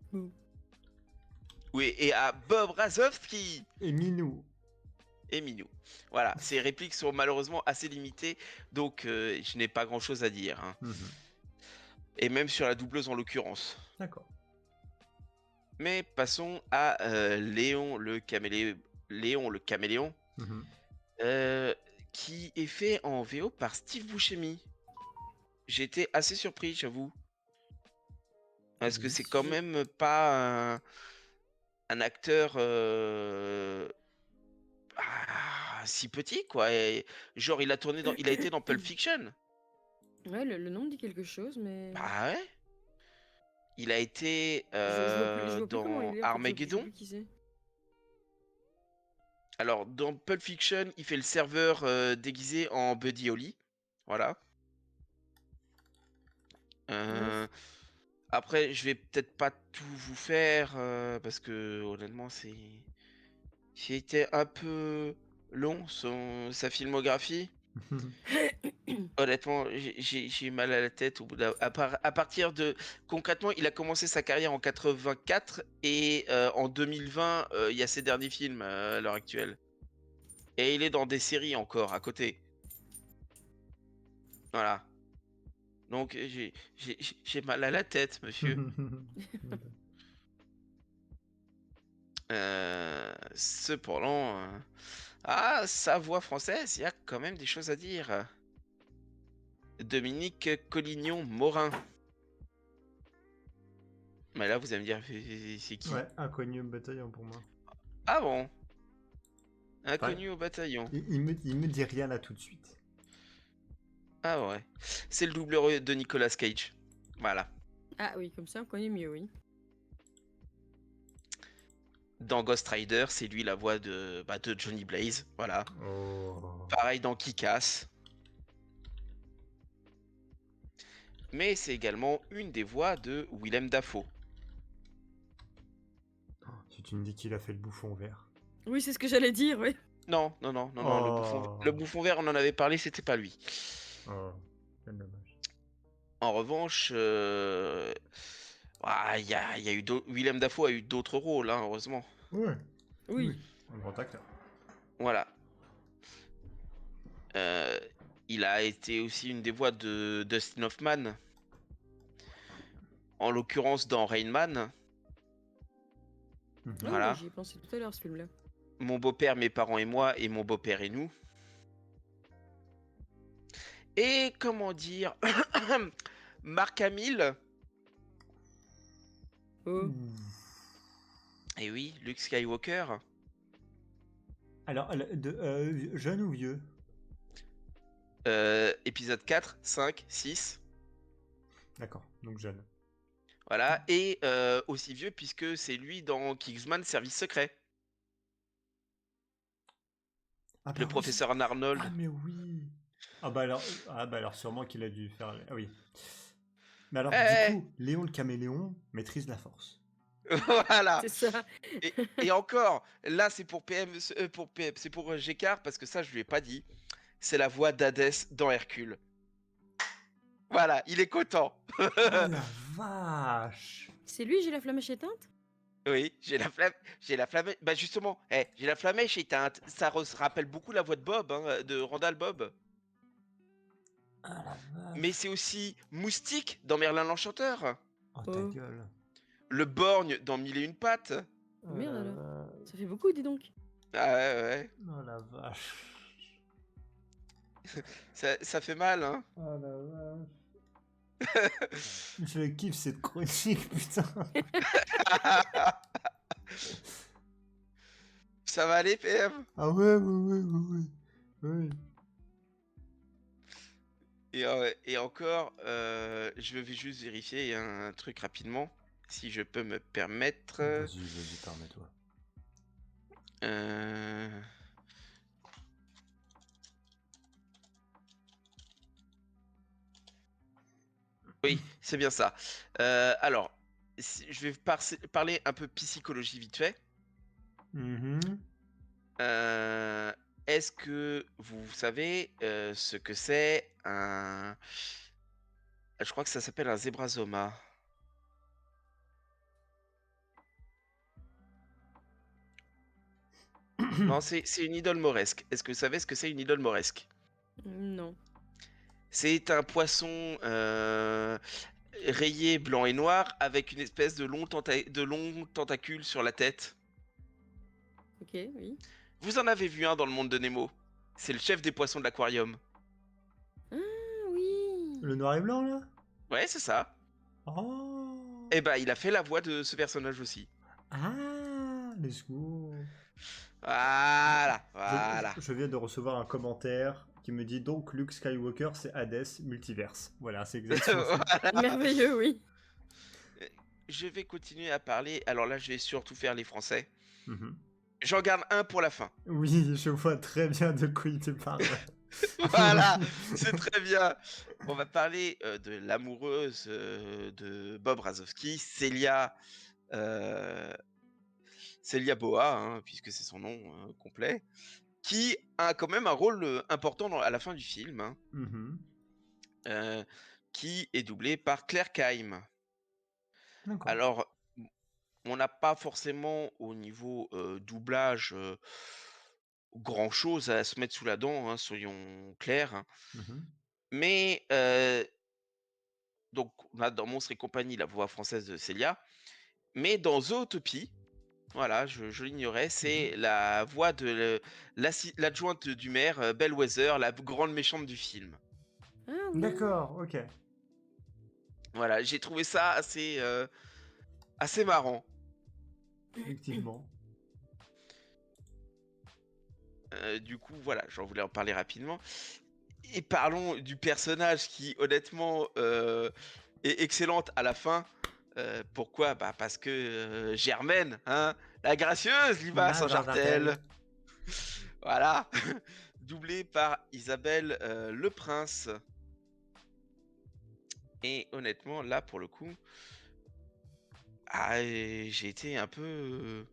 Speaker 3: Oui, et à Bob Razowski.
Speaker 1: Et Minou.
Speaker 3: Et Minou. Voilà, ses répliques sont malheureusement assez limitées, donc je n'ai pas grand chose à dire. Hein. Et même sur la doubleuse en l'occurrence.
Speaker 1: D'accord.
Speaker 3: Mais passons à Léon le caméléon. Qui est fait en VO par Steve Buscemi. J'ai été assez surpris, j'avoue. Parce que c'est quand même pas un acteur si petit, quoi. Et, genre, il a été dans Pulp Fiction.
Speaker 2: Ouais, le nom me dit quelque chose, mais...
Speaker 3: Bah ouais. Il a été
Speaker 2: je vois plus comment
Speaker 3: dans
Speaker 2: il est, en fait,
Speaker 3: Armageddon.
Speaker 2: je sais plus qui c'est.
Speaker 3: Alors, dans Pulp Fiction, il fait le serveur déguisé en Buddy Holly. Voilà. Après, je vais peut-être pas tout vous faire parce que honnêtement, j'ai été un peu long sa filmographie. Honnêtement, j'ai mal à la tête au bout à partir de concrètement, il a commencé sa carrière en 84 et en 2020, il y a ses derniers films à l'heure actuelle. Et il est dans des séries encore à côté. Voilà. Donc j'ai mal à la tête, monsieur. Cependant, sa voix française, il y a quand même des choses à dire. Dominique Collignon-Morin. Mais là, vous allez me dire, c'est qui?
Speaker 1: Ouais, inconnu au bataillon pour moi.
Speaker 3: Ah bon? Inconnu au bataillon.
Speaker 1: Il me dit rien là tout de suite.
Speaker 3: Ah ouais. C'est le doubleur de Nicolas Cage. Voilà.
Speaker 2: Ah oui, comme ça on connaît mieux, oui.
Speaker 3: Dans Ghost Rider, c'est lui la voix de Johnny Blaze. Voilà. Pareil dans Kick-Ass. Mais c'est également une des voix de Willem Dafoe.
Speaker 1: Si tu me dis qu'il a fait le bouffon vert.
Speaker 2: Oui, c'est ce que j'allais dire, oui.
Speaker 3: Non, non, non, non, non,
Speaker 1: Oh.
Speaker 3: le bouffon vert, on en avait parlé, c'était pas lui.
Speaker 1: Oh, quel dommage.
Speaker 3: En revanche, il y a eu Willem Dafoe a eu d'autres rôles, hein, heureusement.
Speaker 1: Ouais,
Speaker 2: Oui.
Speaker 1: oui, un grand acteur.
Speaker 3: Voilà. Euh, il a été aussi une des voix de Dustin Hoffman, en l'occurrence dans Rain Man.
Speaker 1: Mhm.
Speaker 2: Ah
Speaker 3: Voilà.
Speaker 2: ouais, j'y ai pensé tout à l'heure, ce film-là.
Speaker 3: Mon beau-père, mes parents et moi, et mon beau-père et nous. Et comment dire, Mark Hamill.
Speaker 2: Oh.
Speaker 3: Et oui, Luke Skywalker.
Speaker 1: Alors, jeune ou vieux?
Speaker 3: Épisode 4, 5, 6.
Speaker 1: D'accord, donc jeune.
Speaker 3: Voilà. Et aussi vieux puisque c'est lui dans Kingsman Service Secret.
Speaker 1: Ah bah
Speaker 3: Le
Speaker 1: oui.
Speaker 3: professeur
Speaker 1: Ah
Speaker 3: Arnold.
Speaker 1: mais oui. Ah bah alors sûrement qu'il a dû faire. Ah oui. Mais alors
Speaker 3: Eh,
Speaker 1: du coup, Léon le caméléon maîtrise la force.
Speaker 3: voilà.
Speaker 2: C'est ça.
Speaker 3: Et encore, là c'est pour c'est pour Gécard parce que ça je lui ai pas dit. C'est la voix d'Hadès dans Hercule. Voilà, il est content.
Speaker 1: Oh la vache.
Speaker 2: C'est lui, j'ai la flamèche éteinte?
Speaker 3: Oui, j'ai la flamme. Bah justement, j'ai la flamèche éteinte. Ça rappelle beaucoup la voix de Bob, hein, de Randall Bob.
Speaker 1: Ah la vache.
Speaker 3: Mais c'est aussi Moustique dans Merlin l'Enchanteur.
Speaker 1: Oh ta
Speaker 2: Oh.
Speaker 1: gueule.
Speaker 3: Le Borgne dans Mille et une pattes.
Speaker 2: Oh, merde
Speaker 1: la
Speaker 2: alors.
Speaker 1: vache.
Speaker 2: Ça fait beaucoup, dis donc.
Speaker 3: Ah ouais, ouais.
Speaker 1: Oh la vache.
Speaker 3: Ça fait mal, hein.
Speaker 1: Oh la vache. Je kiffe cette chronique, putain.
Speaker 3: Ça va aller, PM?
Speaker 1: Ah ouais.
Speaker 3: Et encore, je vais juste vérifier un truc rapidement, si je peux me permettre.
Speaker 1: Vas-y, permets-toi.
Speaker 3: Oui, c'est bien ça. Alors, je vais parler un peu psychologie vite fait.
Speaker 1: Mhm.
Speaker 3: Est-ce que vous savez ce que c'est un... Je crois que ça s'appelle un zébrazoma. Non, c'est une idole mauresque. Est-ce que vous savez ce que c'est une idole mauresque?
Speaker 2: Non.
Speaker 3: C'est un poisson rayé blanc et noir avec une espèce de long tentacule sur la tête.
Speaker 2: Ok, oui.
Speaker 3: Vous en avez vu un dans le monde de Nemo. C'est le chef des poissons de l'aquarium.
Speaker 2: Ah oui.
Speaker 1: Le noir et blanc là?
Speaker 3: Ouais, c'est ça.
Speaker 1: Oh.
Speaker 3: Et bah, il a fait la voix de ce personnage aussi.
Speaker 1: Ah, let's go.
Speaker 3: Voilà.
Speaker 1: Je viens de recevoir un commentaire qui me dit donc Luke Skywalker c'est Hades multiverse. Voilà, c'est exactement ça.
Speaker 2: Merveilleux, oui.
Speaker 3: Je vais continuer à parler. Alors là, je vais surtout faire les Français.
Speaker 1: Mhm.
Speaker 3: J'en garde un pour la fin.
Speaker 1: Oui, je vois très bien de quoi il te parle.
Speaker 3: Voilà, c'est très bien. On va parler de l'amoureuse de Bob Razowski, Celia Boa, hein, puisque c'est son nom complet, qui a quand même un rôle important à la fin du film, hein,
Speaker 1: Mhm.
Speaker 3: qui est doublé par Claire Kaim.
Speaker 1: D'accord.
Speaker 3: Alors, on n'a pas forcément au niveau doublage grand chose à se mettre sous la dent, hein, soyons clairs. Hein.
Speaker 1: Mhm.
Speaker 3: Mais donc, on a dans Monstres et compagnie la voix française de Célia. Mais dans Zootopie, voilà, je l'ignorais, c'est la voix de l'adjointe du maire, Bellwether, la grande méchante du film.
Speaker 2: Ah oui.
Speaker 1: D'accord, ok.
Speaker 3: Voilà, j'ai trouvé ça assez marrant.
Speaker 1: Effectivement.
Speaker 3: Du coup, voilà, j'en voulais en parler rapidement. Et parlons du personnage qui, honnêtement, est excellente à la fin. Pourquoi? Bah parce que Germaine, hein, la gracieuse Lima Saint-Jartel. Voilà, doublée par Isabelle Le Prince. Et honnêtement, là pour le coup, j'ai été un peu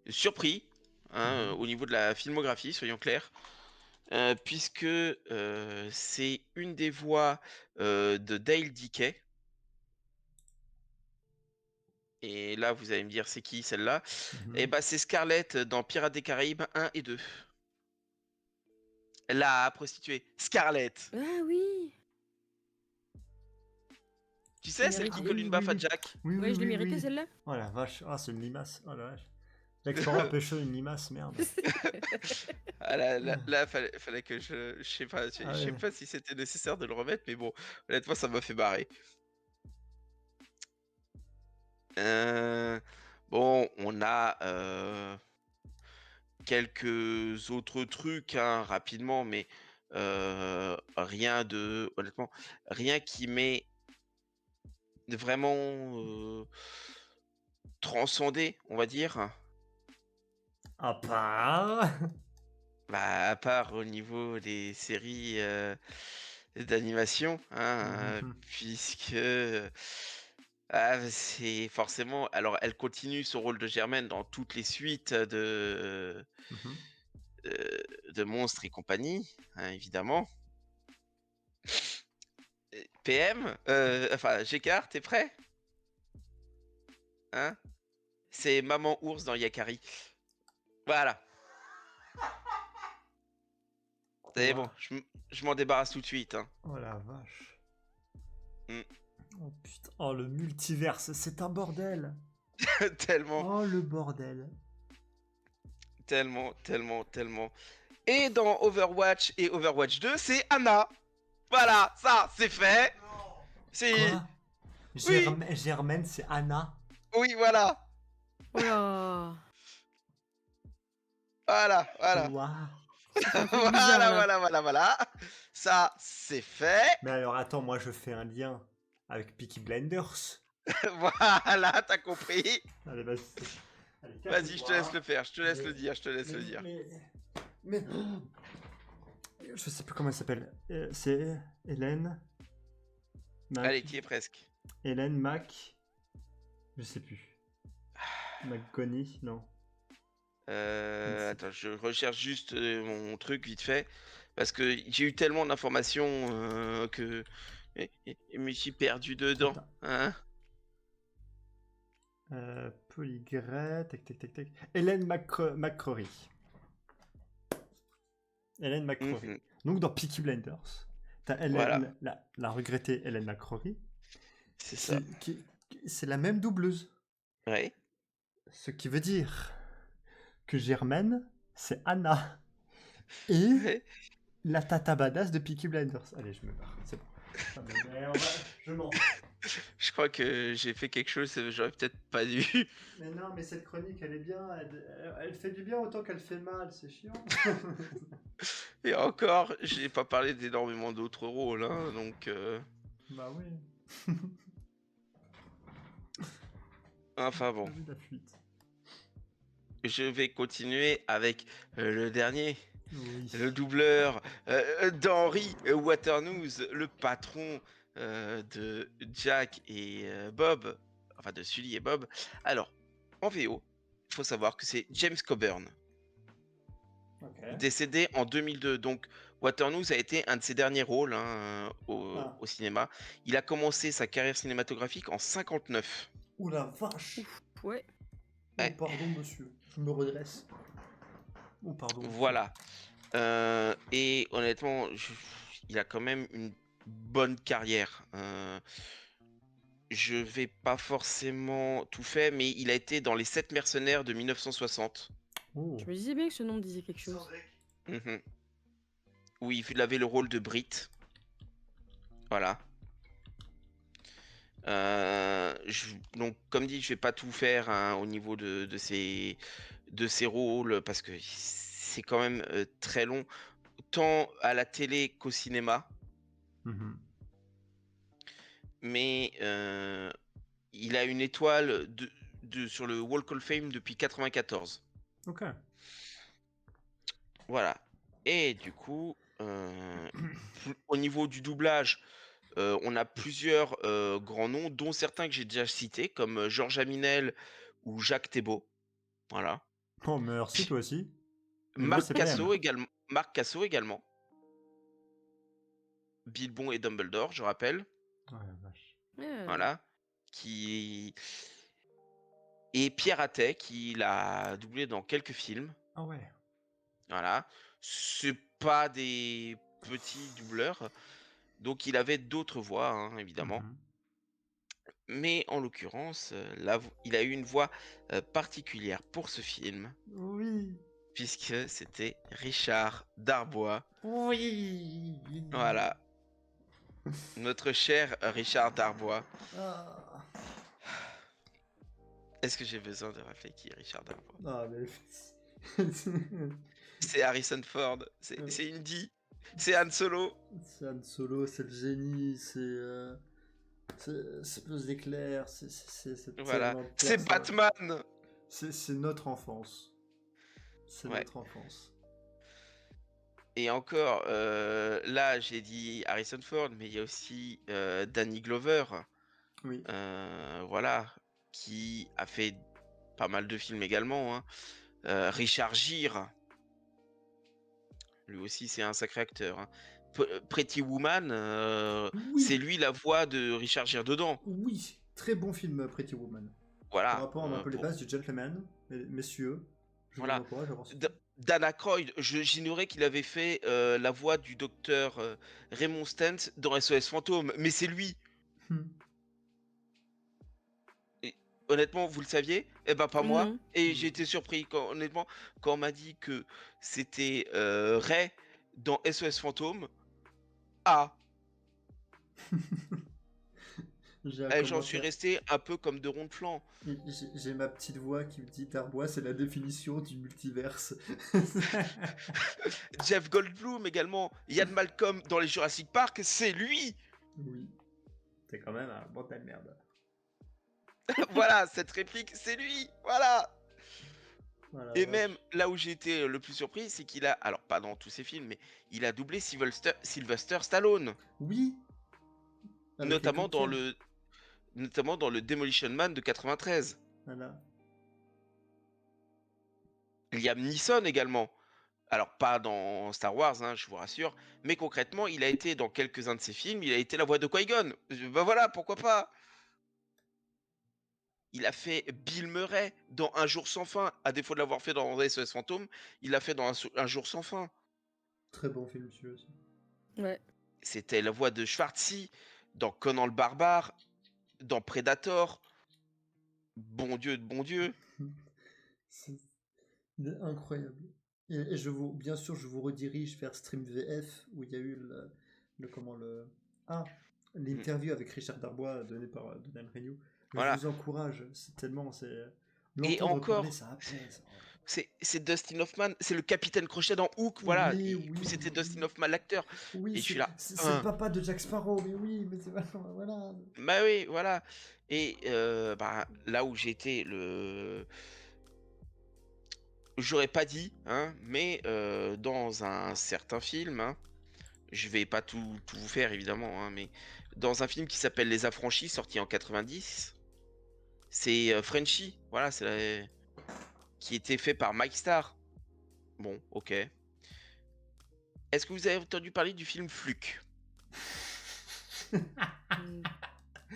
Speaker 3: surpris hein, au niveau de la filmographie, soyons clairs, puisque c'est une des voix de Dale Dickey. Et là, vous allez me dire, c'est qui celle-là? Et bah, c'est Scarlett dans Pirates des Caraïbes 1 et 2. La prostituée, Scarlett.
Speaker 2: Ah oui!
Speaker 3: Tu
Speaker 2: Je l'ai
Speaker 3: sais, celle qui
Speaker 1: Ah
Speaker 2: mérité.
Speaker 3: colle
Speaker 1: oui,
Speaker 3: une
Speaker 1: oui,
Speaker 3: baffe à
Speaker 1: oui.
Speaker 3: Jack.
Speaker 1: Oui, oui,
Speaker 2: Ouais, je l'ai
Speaker 1: oui,
Speaker 2: mérité
Speaker 1: oui.
Speaker 2: celle-là.
Speaker 1: Oh la vache, ah c'est une limace, oh la vache. L'explorer pécho une limace, merde.
Speaker 3: Ah là, fallait que je sais pas, je
Speaker 1: Ah
Speaker 3: sais
Speaker 1: ouais.
Speaker 3: pas si c'était nécessaire de le remettre, mais bon, honnêtement, ça m'a fait marrer. Euh, Bon, on a quelques autres trucs, hein, rapidement, mais rien de, honnêtement, rien qui m'est vraiment transcendé, on va dire.
Speaker 1: À part.
Speaker 3: Bah, à part au niveau des séries d'animation, hein,
Speaker 1: Mhm,
Speaker 3: puisque c'est forcément. Alors, elle continue son rôle de Germaine dans toutes les suites
Speaker 1: mhm.
Speaker 3: de Monstres et compagnie, hein, évidemment. PM, enfin, Gécard, t'es prêt? Hein? C'est Maman Ours dans Yakari. Voilà. C'est bon,
Speaker 1: Ouah.
Speaker 3: je m'en débarrasse tout de suite, hein.
Speaker 1: Oh la vache.
Speaker 3: Mm.
Speaker 1: Oh putain. Oh le multiverse, c'est un bordel.
Speaker 3: Tellement,
Speaker 1: Oh le bordel.
Speaker 3: tellement, tellement, tellement. Et dans Overwatch et Overwatch 2, c'est Anna. Voilà, ça, c'est fait. C'est...
Speaker 1: Quoi?
Speaker 3: Oui,
Speaker 1: Germaine, c'est Anna.
Speaker 3: oui, voilà.
Speaker 2: Oh là!
Speaker 3: Voilà, voilà.
Speaker 1: Ouah.
Speaker 2: Ça fait un truc bizarre
Speaker 3: Voilà,
Speaker 2: là.
Speaker 3: voilà, voilà, voilà. Ça, c'est fait.
Speaker 1: Mais alors attends, moi je fais un lien avec Peaky Blinders.
Speaker 3: Voilà, t'as compris.
Speaker 1: Allez, vas-y. Allez,
Speaker 3: Vas-y, je te laisse
Speaker 1: casse-toi.
Speaker 3: le faire, je te laisse
Speaker 1: Mais-
Speaker 3: le dire, je te laisse
Speaker 1: mais,
Speaker 3: le dire.
Speaker 1: mais, je sais plus comment elle s'appelle. C'est Hélène.
Speaker 3: Allez, t'y es presque.
Speaker 1: Hélène Mac. Je sais plus. McGoney, non. Merci.
Speaker 3: Attends, je recherche juste mon truc vite fait. Parce que j'ai eu tellement d'informations que je me suis perdu dedans.
Speaker 1: Attends.
Speaker 3: Hein.
Speaker 1: Polygret, tac tac tac tac. Hélène McCrory. Hélène McCrory.
Speaker 3: Mhm.
Speaker 1: Donc dans Peaky Blinders, t'as
Speaker 3: Voilà,
Speaker 1: Hélène, la regrettée Hélène McCrory,
Speaker 3: c'est ça.
Speaker 1: c'est la même doubleuse.
Speaker 3: Ouais.
Speaker 1: Ce qui veut dire que Germaine, c'est Anna. Et
Speaker 3: Ouais.
Speaker 1: la tata badass de Peaky Blinders. Allez, je me barre, c'est bon. Ah, mais je mens.
Speaker 3: Je crois que j'ai fait quelque chose que j'aurais peut-être pas dû.
Speaker 1: Mais non, mais cette chronique, elle est bien. Elle fait du bien autant qu'elle fait mal, c'est chiant.
Speaker 3: Et encore, j'ai pas parlé d'énormément d'autres rôles, hein, donc...
Speaker 1: Bah oui.
Speaker 3: Enfin bon,
Speaker 1: J'ai vu la fuite.
Speaker 3: je vais continuer avec le dernier,
Speaker 1: Oui.
Speaker 3: le doubleur d'Henry Waternoose, le patron de Jack et Bob, enfin de Sully et Bob. Alors, en VO, il faut savoir que c'est James Coburn,
Speaker 1: Ok.
Speaker 3: décédé en 2002. Donc, Waternoose a été un de ses derniers rôles, hein,
Speaker 1: Ah.
Speaker 3: au cinéma. Il a commencé sa carrière cinématographique en 59.
Speaker 1: Ouh la vache.
Speaker 2: Ouais.
Speaker 1: Oh,
Speaker 3: Ouais.
Speaker 1: pardon, monsieur. Je me redresse. Oh, pardon. monsieur.
Speaker 3: Voilà. Et honnêtement, il a quand même une bonne carrière. Je vais pas forcément tout faire, mais il a été dans Les 7 mercenaires de 1960.
Speaker 1: Oh.
Speaker 2: Je me disais bien que ce nom me disait quelque chose.
Speaker 3: Mhm. Où il avait le rôle de Brit. Voilà. Donc, comme dit, je vais pas tout faire, hein, au niveau de ses rôles, parce que c'est quand même très long, tant à la télé qu'au cinéma.
Speaker 1: Mhm.
Speaker 3: Mais il a une étoile sur le Walk of Fame depuis 94.
Speaker 1: Ok.
Speaker 3: Voilà. Et du coup, au niveau du doublage, on a plusieurs grands noms, dont certains que j'ai déjà cités, comme Georges Aminel ou Jacques Thébault. Voilà.
Speaker 1: Oh, merci, toi aussi. Niveau
Speaker 3: Marc
Speaker 1: CPM.
Speaker 3: Casso également. Marc Casso également. Bilbon et Dumbledore, je rappelle.
Speaker 1: Oh la vache.
Speaker 3: Voilà. Qui... Et Pierre Attet, qui l'a doublé dans quelques films.
Speaker 1: Ah ouais.
Speaker 3: Voilà. C'est pas des petits doubleurs. Donc il avait d'autres voix, hein, évidemment.
Speaker 1: Mhm.
Speaker 3: Mais en l'occurrence, il a eu une voix particulière pour ce film,
Speaker 1: Oui.
Speaker 3: puisque c'était Richard Darbois.
Speaker 1: Oui.
Speaker 3: Voilà. Notre cher Richard Darbois.
Speaker 1: Ah,
Speaker 3: Est-ce que j'ai besoin de rappeler qui est Richard Darbois?
Speaker 1: ah mais...
Speaker 3: C'est Harrison Ford, c'est Indy, c'est Han Solo.
Speaker 1: C'est Han Solo, c'est le génie, c'est Buzz l'éclair, c'est
Speaker 3: Voilà,
Speaker 1: tellement de
Speaker 3: c'est
Speaker 1: personnes.
Speaker 3: Batman.
Speaker 1: C'est notre enfance. C'est
Speaker 3: Ouais.
Speaker 1: notre enfance.
Speaker 3: Et encore, là j'ai dit Harrison Ford, mais il y a aussi Danny Glover,
Speaker 1: Oui.
Speaker 3: voilà, qui a fait pas mal de films également, hein. Richard Gere, lui aussi c'est un sacré acteur, hein. Pretty Woman,
Speaker 1: Oui.
Speaker 3: c'est lui la voix de Richard Gere dedans.
Speaker 1: Oui, très bon film Pretty Woman.
Speaker 3: Voilà.
Speaker 1: Pour rapport un peu les bases du gentleman, messieurs, je
Speaker 3: Voilà.
Speaker 1: vous encourage à voir ce
Speaker 3: Dan Aykroyd, j'ignorais qu'il avait fait la voix du docteur Raymond Stent dans SOS Fantôme, mais c'est lui.
Speaker 1: film.
Speaker 3: Et, honnêtement, vous le saviez? Eh ben pas moi.
Speaker 2: Mhm.
Speaker 3: Et j'ai été surpris honnêtement, quand on m'a dit que c'était Ray dans SOS Fantôme. Ah, j'en suis resté un peu comme de rond de flanc.
Speaker 1: J'ai ma petite voix qui me dit Darbois, c'est la définition du multiverse.
Speaker 3: Jeff Goldblum également, Ian Malcolm dans les Jurassic Park, c'est lui.
Speaker 1: Oui. C'est quand même un mental merde.
Speaker 3: Voilà, cette réplique, c'est lui. Voilà.
Speaker 1: Voilà,
Speaker 3: Et
Speaker 1: vache.
Speaker 3: même là où j'ai été le plus surpris, c'est qu'il a, alors pas dans tous ses films, mais il a doublé Sylvester Stallone,
Speaker 1: Oui. Avec les
Speaker 3: notamment dans
Speaker 1: Pumpkins.
Speaker 3: notamment dans le Demolition Man de 93.
Speaker 1: Voilà.
Speaker 3: Liam Neeson également. Alors pas dans Star Wars, hein, je vous rassure, mais concrètement, il a été dans quelques-uns de ses films, il a été la voix de Qui-Gon. Bah voilà, pourquoi pas. Il a fait Bill Murray dans Un jour sans fin, à défaut de l'avoir fait dans SOS Fantôme, il l'a fait dans Un jour sans fin.
Speaker 1: Très bon film, celui aussi.
Speaker 2: Ouais.
Speaker 3: C'était la voix de Schwarzy dans Conan le Barbare, dans Predator. Bon Dieu de bon Dieu.
Speaker 1: Il est incroyable. Et bien sûr, je vous redirige vers Stream VF où il y a eu l'interview avec Richard Darbois donnée par Donald Renew.
Speaker 3: Voilà.
Speaker 1: Je vous encourage, c'est tellement,
Speaker 3: Et
Speaker 1: l'entendre
Speaker 3: encore,
Speaker 1: parler, ça apaise.
Speaker 3: c'est Dustin Hoffman, c'est le capitaine Crochet dans Hook, voilà.
Speaker 1: Oui,
Speaker 3: Et
Speaker 1: oui,
Speaker 3: du coup, c'était
Speaker 1: oui.
Speaker 3: Dustin Hoffman l'acteur.
Speaker 1: Oui,
Speaker 3: Et je suis là.
Speaker 1: c'est le papa de Jack Sparrow, mais oui, mais c'est voilà.
Speaker 3: Bah oui, voilà. Et là où j'étais j'aurais pas dit, hein, mais dans un certain film, hein, je vais pas tout vous faire évidemment, hein, mais dans un film qui s'appelle Les Affranchis, sorti en 90, c'est Frenchy, voilà, qui était fait par Mike Starr. Bon, ok. Est-ce que vous avez entendu parler du film Fluke?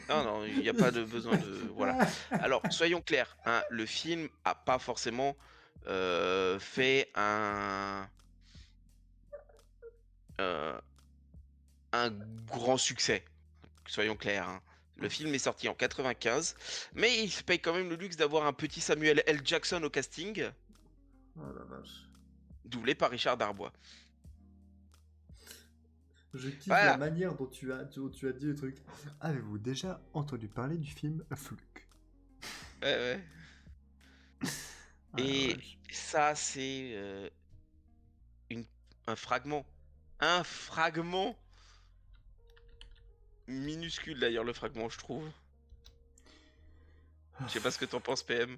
Speaker 3: Non, il n'y a pas de besoin de... Voilà. Alors, soyons clairs, hein, le film a pas forcément fait un grand succès. Soyons clairs, hein. Le film est sorti en 95, mais il se paye quand même le luxe d'avoir un petit Samuel L. Jackson au casting,
Speaker 1: Oh la vache.
Speaker 3: doublé par Richard Darbois.
Speaker 1: Je kiffe
Speaker 3: Voilà.
Speaker 1: la manière dont tu as dit le truc. Avez-vous déjà entendu parler du film Fluke?
Speaker 3: Ouais.
Speaker 1: Ah, la
Speaker 3: Et
Speaker 1: vache.
Speaker 3: ça, c'est un fragment. Un fragment minuscule d'ailleurs, le fragment, je trouve. Je sais pas ce que t'en penses, PM.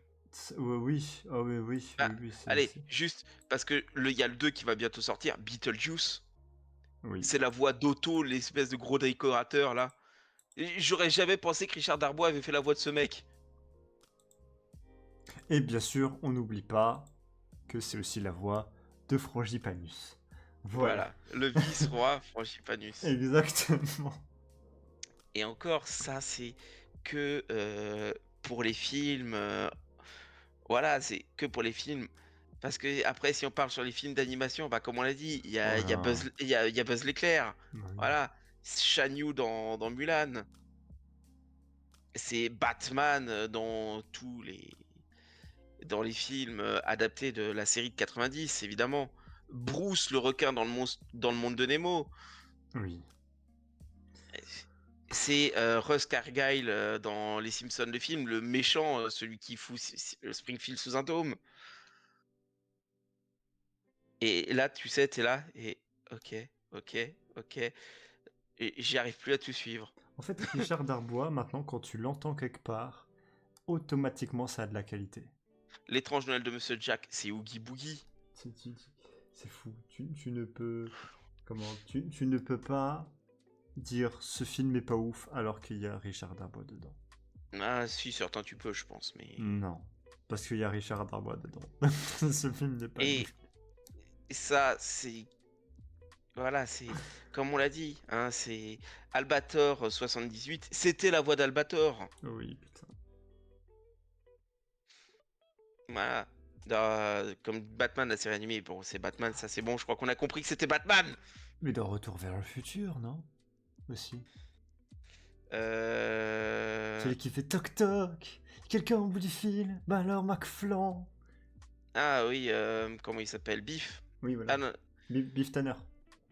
Speaker 1: Oui, oh, oui.
Speaker 3: Ah,
Speaker 1: oui,
Speaker 3: allez, juste parce que il y a le 2 qui va bientôt sortir, Beetlejuice.
Speaker 1: Oui.
Speaker 3: C'est la voix d'Otto, l'espèce de gros décorateur là. Et j'aurais jamais pensé que Richard Darbois avait fait la voix de ce mec.
Speaker 1: Et bien sûr, on n'oublie pas que c'est aussi la voix de Frangipanus.
Speaker 3: Voilà, le vice-roi Frangipanus.
Speaker 1: Exactement.
Speaker 3: Et encore, ça, c'est que pour les films. Voilà, c'est que pour les films. Parce que après, si on parle sur les films d'animation, bah, comme on l'a dit, il y a
Speaker 1: Voilà.
Speaker 3: Il y a Buzz l'éclair.
Speaker 1: Oui.
Speaker 3: Voilà. Shan Yu dans Mulan. C'est Batman dans les films adaptés de la série de 90, évidemment. Bruce le requin dans le monde de Nemo.
Speaker 1: Oui.
Speaker 3: C'est Russ Cargyle dans Les Simpsons, le film, le méchant, celui qui fout Springfield sous un dôme. Et là, tu sais, t'es là et ok, ok, ok. Et j'y arrive plus à tout suivre.
Speaker 1: En fait, Richard Darbois, maintenant, quand tu l'entends quelque part, automatiquement, ça a de la qualité.
Speaker 3: L'étrange Noël de Monsieur Jack, c'est Oogie Boogie.
Speaker 1: C'est fou. Tu ne peux... Comment tu ne peux pas dire ce film est pas ouf alors qu'il y a Richard Darbois dedans.
Speaker 3: Ah si, certains tu peux, je pense, mais...
Speaker 1: Non. Parce qu'il y a Richard Darbois dedans. Ce film n'est pas
Speaker 3: Et
Speaker 1: ouf.
Speaker 3: ça, c'est... Voilà, c'est... Comme on l'a dit, hein, c'est... Albator 78, c'était la voix d'Albator.
Speaker 1: Oui, putain.
Speaker 3: Voilà. Comme Batman, la série animée, bon, c'est Batman, ça c'est bon, je crois qu'on a compris que c'était Batman.
Speaker 1: Mais dans Retour vers le futur, non? Aussi. Celui qui fait toc toc. Quelqu'un au bout du fil. Bah alors, McFlan.
Speaker 3: Ah oui, comment il s'appelle? Biff.
Speaker 1: Oui, voilà.
Speaker 3: Ah non,
Speaker 1: Biff Tanner.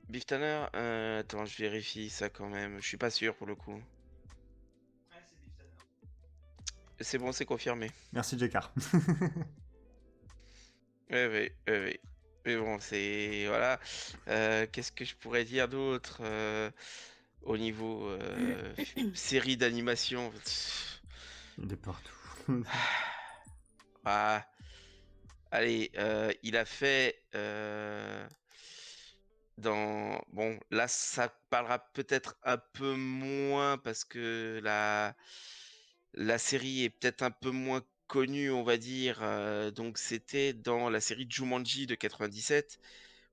Speaker 3: Biff Tanner. Attends, je vérifie ça quand même. Je suis pas sûr pour le coup. C'est bon, c'est confirmé.
Speaker 1: Merci, Jekar.
Speaker 3: Ouais, ouais. Mais bon, c'est... Voilà. Qu'est-ce que je pourrais dire d'autre au niveau série d'animation?
Speaker 1: Il est partout.
Speaker 3: Ah. Allez, il a fait... Bon, là, ça parlera peut-être un peu moins parce que la série est peut-être un peu moins connue, on va dire. Donc, c'était dans la série Jumanji de 97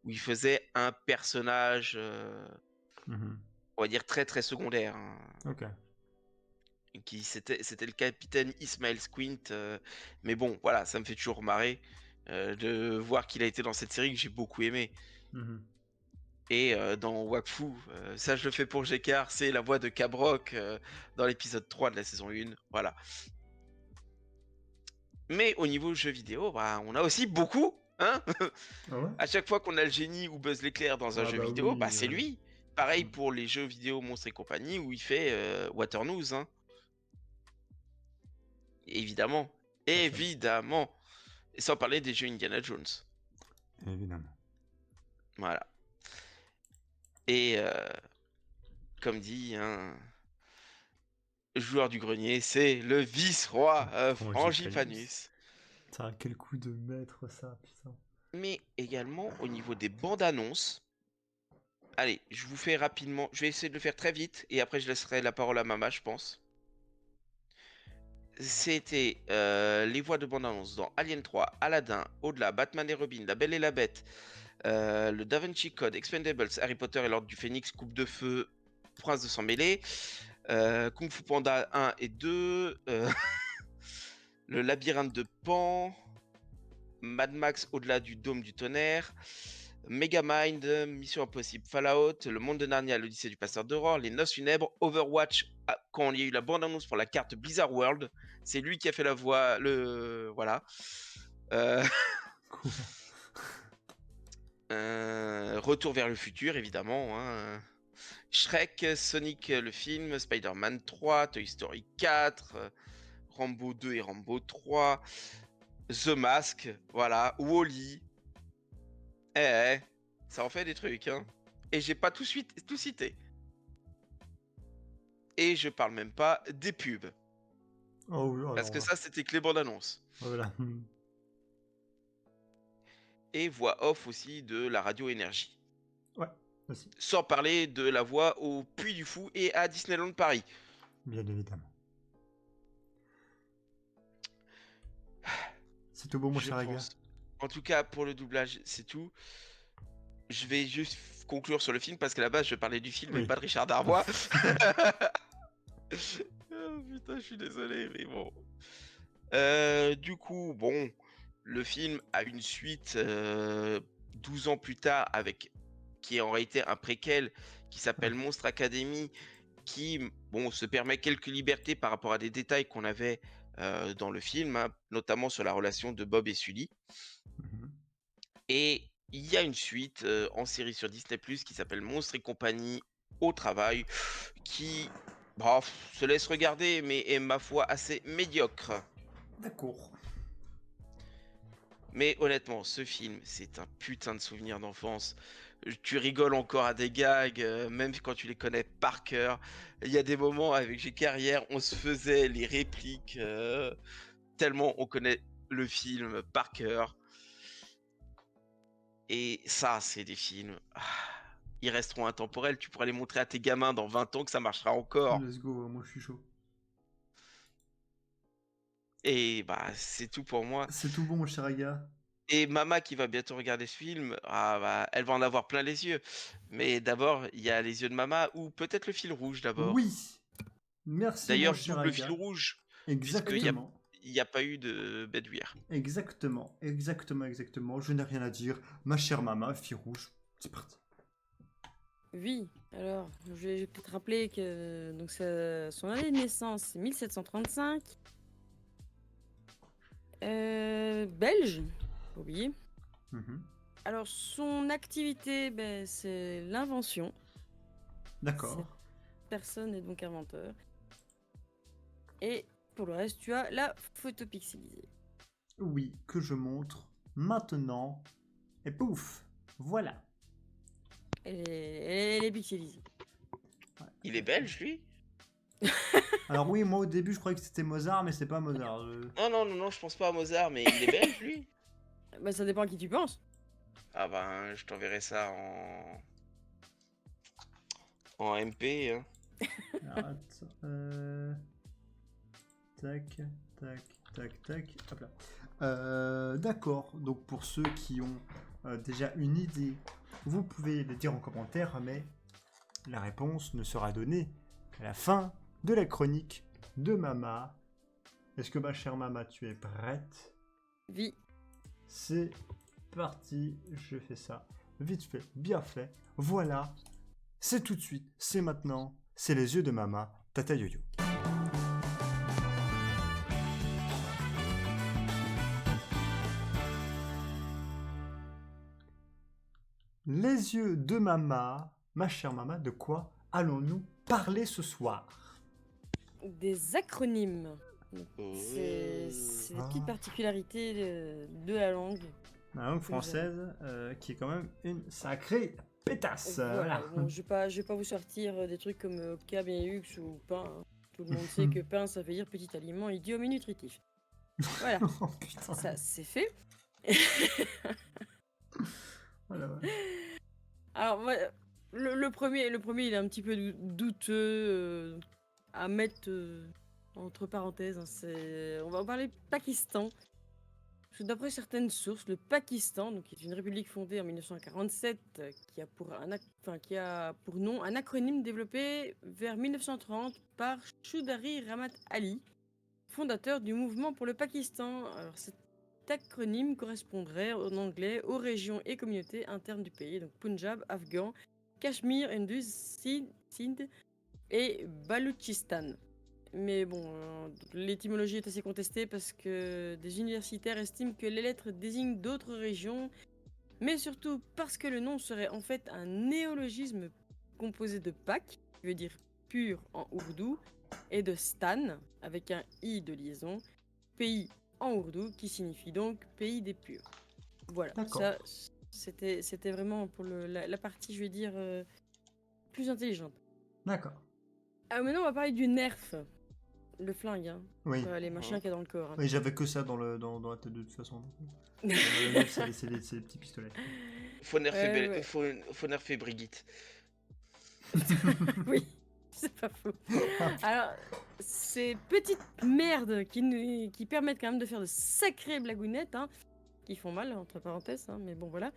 Speaker 3: où il faisait un personnage,
Speaker 1: Mhm.
Speaker 3: on va dire, très très secondaire, hein,
Speaker 1: Ok.
Speaker 3: c'était le capitaine Ismail Squint. Mais bon, voilà, ça me fait toujours marrer de voir qu'il a été dans cette série que j'ai beaucoup aimé.
Speaker 1: Mhm.
Speaker 3: Et dans Wakfu, ça je le fais pour Gekar, c'est la voix de Cabrock dans l'épisode 3 de la saison 1. Voilà. Mais au niveau jeu vidéo, bah, on a aussi beaucoup, hein.
Speaker 1: Ah ouais?
Speaker 3: À chaque fois qu'on a le génie ou Buzz l'éclair dans un
Speaker 1: Ah
Speaker 3: jeu
Speaker 1: bah
Speaker 3: vidéo,
Speaker 1: oui,
Speaker 3: bah c'est lui. Pareil pour les jeux vidéo Monstres et compagnie où il fait Waternoose, hein. Évidemment. Évidemment. Et sans parler des jeux Indiana Jones.
Speaker 1: Évidemment.
Speaker 3: Voilà. Et comme dit, hein, joueur du grenier, c'est le vice-roi Frangipanus.
Speaker 1: Putain, quel coup de maître ça, putain.
Speaker 3: Mais également au niveau des bandes annonces. Allez, je vous fais rapidement. Je vais essayer de le faire très vite et après je laisserai la parole à Mama, je pense. C'était les voix de bande annonce dans Alien 3, Aladdin, Au-delà, Batman et Robin, La Belle et la Bête, le Da Vinci Code, Expendables, Harry Potter et l'Ordre du Phénix, Coupe de Feu, Prince de Sang Mêlé, Kung Fu Panda 1 et 2, Le Labyrinthe de Pan, Mad Max Au-delà du Dôme du Tonnerre, Megamind, Mission Impossible Fallout, Le Monde de Narnia, l'Odyssée du Passeur d'Aurore, Les Noces Funèbres, Overwatch, quand il y a eu la bande-annonce pour la carte Blizzard World, c'est lui qui a fait la voix, voilà. Retour vers le futur, évidemment, hein. Shrek, Sonic le film, Spider-Man 3, Toy Story 4, Rambo 2 et Rambo 3, The Mask, voilà, Wall-E. Ça en fait des trucs, hein. Et j'ai pas tout cité. Et je parle même pas des pubs.
Speaker 1: Oh oui,
Speaker 3: Parce que ça, c'était que les bandes annonces.
Speaker 1: Voilà.
Speaker 3: Et voix off aussi de la radio Énergie.
Speaker 1: Ouais, aussi.
Speaker 3: Sans parler de la voix au Puy du Fou et à Disneyland Paris.
Speaker 1: Bien évidemment. C'est tout bon, mon cher Aga.
Speaker 3: En tout cas, pour le doublage, c'est tout. Je vais juste conclure sur le film parce qu'à la base, je parlais du film et
Speaker 1: Oui.
Speaker 3: pas de Richard Darbois. Oh, putain, je suis désolé, mais bon. Du coup, bon, le film a une suite 12 ans plus tard qui est en réalité un préquel qui s'appelle Monstre Academy, qui, bon, se permet quelques libertés par rapport à des détails qu'on avait dans le film, hein, notamment sur la relation de Bob et Sully.
Speaker 1: Mhm.
Speaker 3: Et il y a une suite en série sur Disney+ qui s'appelle Monstres et compagnie au travail, qui se laisse regarder, mais est ma foi assez médiocre.
Speaker 1: D'accord.
Speaker 3: Mais honnêtement, ce film, c'est un putain de souvenir d'enfance. Tu rigoles encore à des gags, même quand tu les connais par cœur. Il y a des moments avec J.K. Carrière, on se faisait les répliques tellement on connaît le film par cœur. Et ça, c'est des films. Ils resteront intemporels. Tu pourras les montrer à tes gamins dans 20 ans que ça marchera encore.
Speaker 1: Let's go, moi je suis chaud.
Speaker 3: Et c'est tout pour moi.
Speaker 1: C'est tout bon, mon cher Aga.
Speaker 3: Et Mama qui va bientôt regarder ce film, elle va en avoir plein les yeux. Mais d'abord, il y a les yeux de Mama ou peut-être le fil rouge d'abord.
Speaker 1: Oui. Merci,
Speaker 3: D'ailleurs,
Speaker 1: mon cher
Speaker 3: double
Speaker 1: Aga.
Speaker 3: fil rouge.
Speaker 1: Exactement.
Speaker 3: Il n'y a pas eu de bedwear.
Speaker 1: Exactement. Je n'ai rien à dire. Ma chère maman, fille rouge, c'est parti.
Speaker 2: Oui, alors, je vais peut-être rappeler que donc, son année de naissance, c'est 1735. Belge, faut oublier.
Speaker 1: Mhm.
Speaker 2: Alors, son activité, c'est l'invention.
Speaker 1: D'accord.
Speaker 2: Cette personne est donc inventeur. Et pour le reste, tu as la photo pixelisée.
Speaker 1: Oui, que je montre maintenant. Et pouf, voilà.
Speaker 2: Elle est pixelisée.
Speaker 1: Ouais.
Speaker 3: Il est belge, lui?
Speaker 1: Alors oui, moi au début je croyais que c'était Mozart, mais c'est pas Mozart.
Speaker 3: Non, je pense pas à Mozart, mais il est belge, lui?
Speaker 2: Ça dépend à qui tu penses.
Speaker 3: Ah je t'enverrai ça en MP. Hein.
Speaker 1: Alors, attends, tac. Hop là. D'accord, donc pour ceux qui ont déjà une idée, vous pouvez le dire en commentaire, mais la réponse ne sera donnée qu'à la fin de la chronique de Mama. Est-ce que ma chère Mama, tu es prête?
Speaker 2: Oui.
Speaker 1: C'est parti, je fais ça vite fait, bien fait. Voilà, c'est tout de suite, c'est maintenant, c'est les yeux de Mama, Tata Yo-Yo. Les yeux de Mama, ma chère Mama, de quoi allons-nous parler ce soir?
Speaker 2: Des acronymes. C'est la petite particularité de la langue.
Speaker 1: La langue française, qui est quand même une sacrée pétasse.
Speaker 2: Voilà. Bon, je vais pas vous sortir des trucs comme Oka, Benelux ou pain. Hein. Tout le monde sait que pain, ça veut dire petit aliment idiome et nutritif. Voilà.
Speaker 1: Oh, putain.
Speaker 2: Ça, c'est fait.
Speaker 1: Voilà.
Speaker 2: Alors, le premier, il est un petit peu douteux à mettre entre parenthèses. Hein, on va en parler Pakistan. Parce que d'après certaines sources, le Pakistan, donc, qui est une république fondée en 1947, qui a pour nom un acronyme développé vers 1930 par Choudhary Ramat Ali, fondateur du mouvement pour le Pakistan. Alors, cet acronyme correspondrait en anglais aux régions et communautés internes du pays, donc Punjab, Afghan, Cachemire, Indus, Sindh et Baloutchistan. Mais bon, l'étymologie est assez contestée parce que des universitaires estiment que les lettres désignent d'autres régions, mais surtout parce que le nom serait en fait un néologisme composé de Pak, qui veut dire pur en ourdou, et de Stan, avec un i de liaison, pays en ourdou, qui signifie donc pays des purs. Voilà, ça c'était vraiment pour la partie, je vais dire, plus intelligente.
Speaker 1: D'accord.
Speaker 2: Alors maintenant, on va parler du nerf. Le flingue, hein.
Speaker 1: Oui.
Speaker 2: Les machins qu'il y a dans le corps. Hein.
Speaker 1: Oui, j'avais que ça dans la tête de toute façon. C'est les petits pistolets.
Speaker 3: Faut nerfer Brigitte.
Speaker 2: Oui, c'est pas faux. Alors, ces petites merdes qui permettent quand même de faire de sacrées blagounettes, hein, qui font mal, entre parenthèses, hein, mais bon, voilà.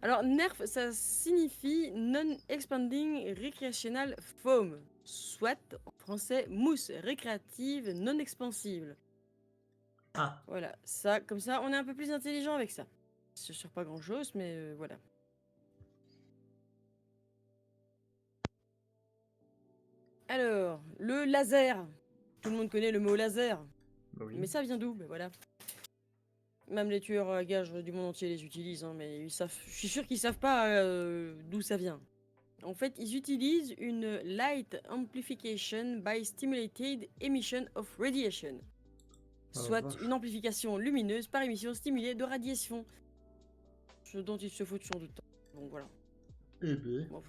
Speaker 2: Alors, nerf, ça signifie Non-Expanding Recreational Foam, soit, en français, mousse récréative non expansible.
Speaker 1: Ah.
Speaker 2: Voilà, ça, comme ça, on est un peu plus intelligent avec ça. C'est sur pas grand-chose, mais voilà. Alors, le laser. Tout le monde connaît le mot laser.
Speaker 1: Bah oui.
Speaker 2: Mais ça vient d'où? Ben voilà. Même les tueurs à gages du monde entier les utilisent, hein, mais ils savent, je suis sûr qu'ils savent pas d'où ça vient. En fait, ils utilisent une Light Amplification by Stimulated Emission of Radiation.
Speaker 1: Oh,
Speaker 2: Soit
Speaker 1: vache.
Speaker 2: une amplification lumineuse par émission stimulée de radiation. Ce dont ils se foutent sans doute. Donc voilà.
Speaker 1: Eh ben.
Speaker 2: Bon,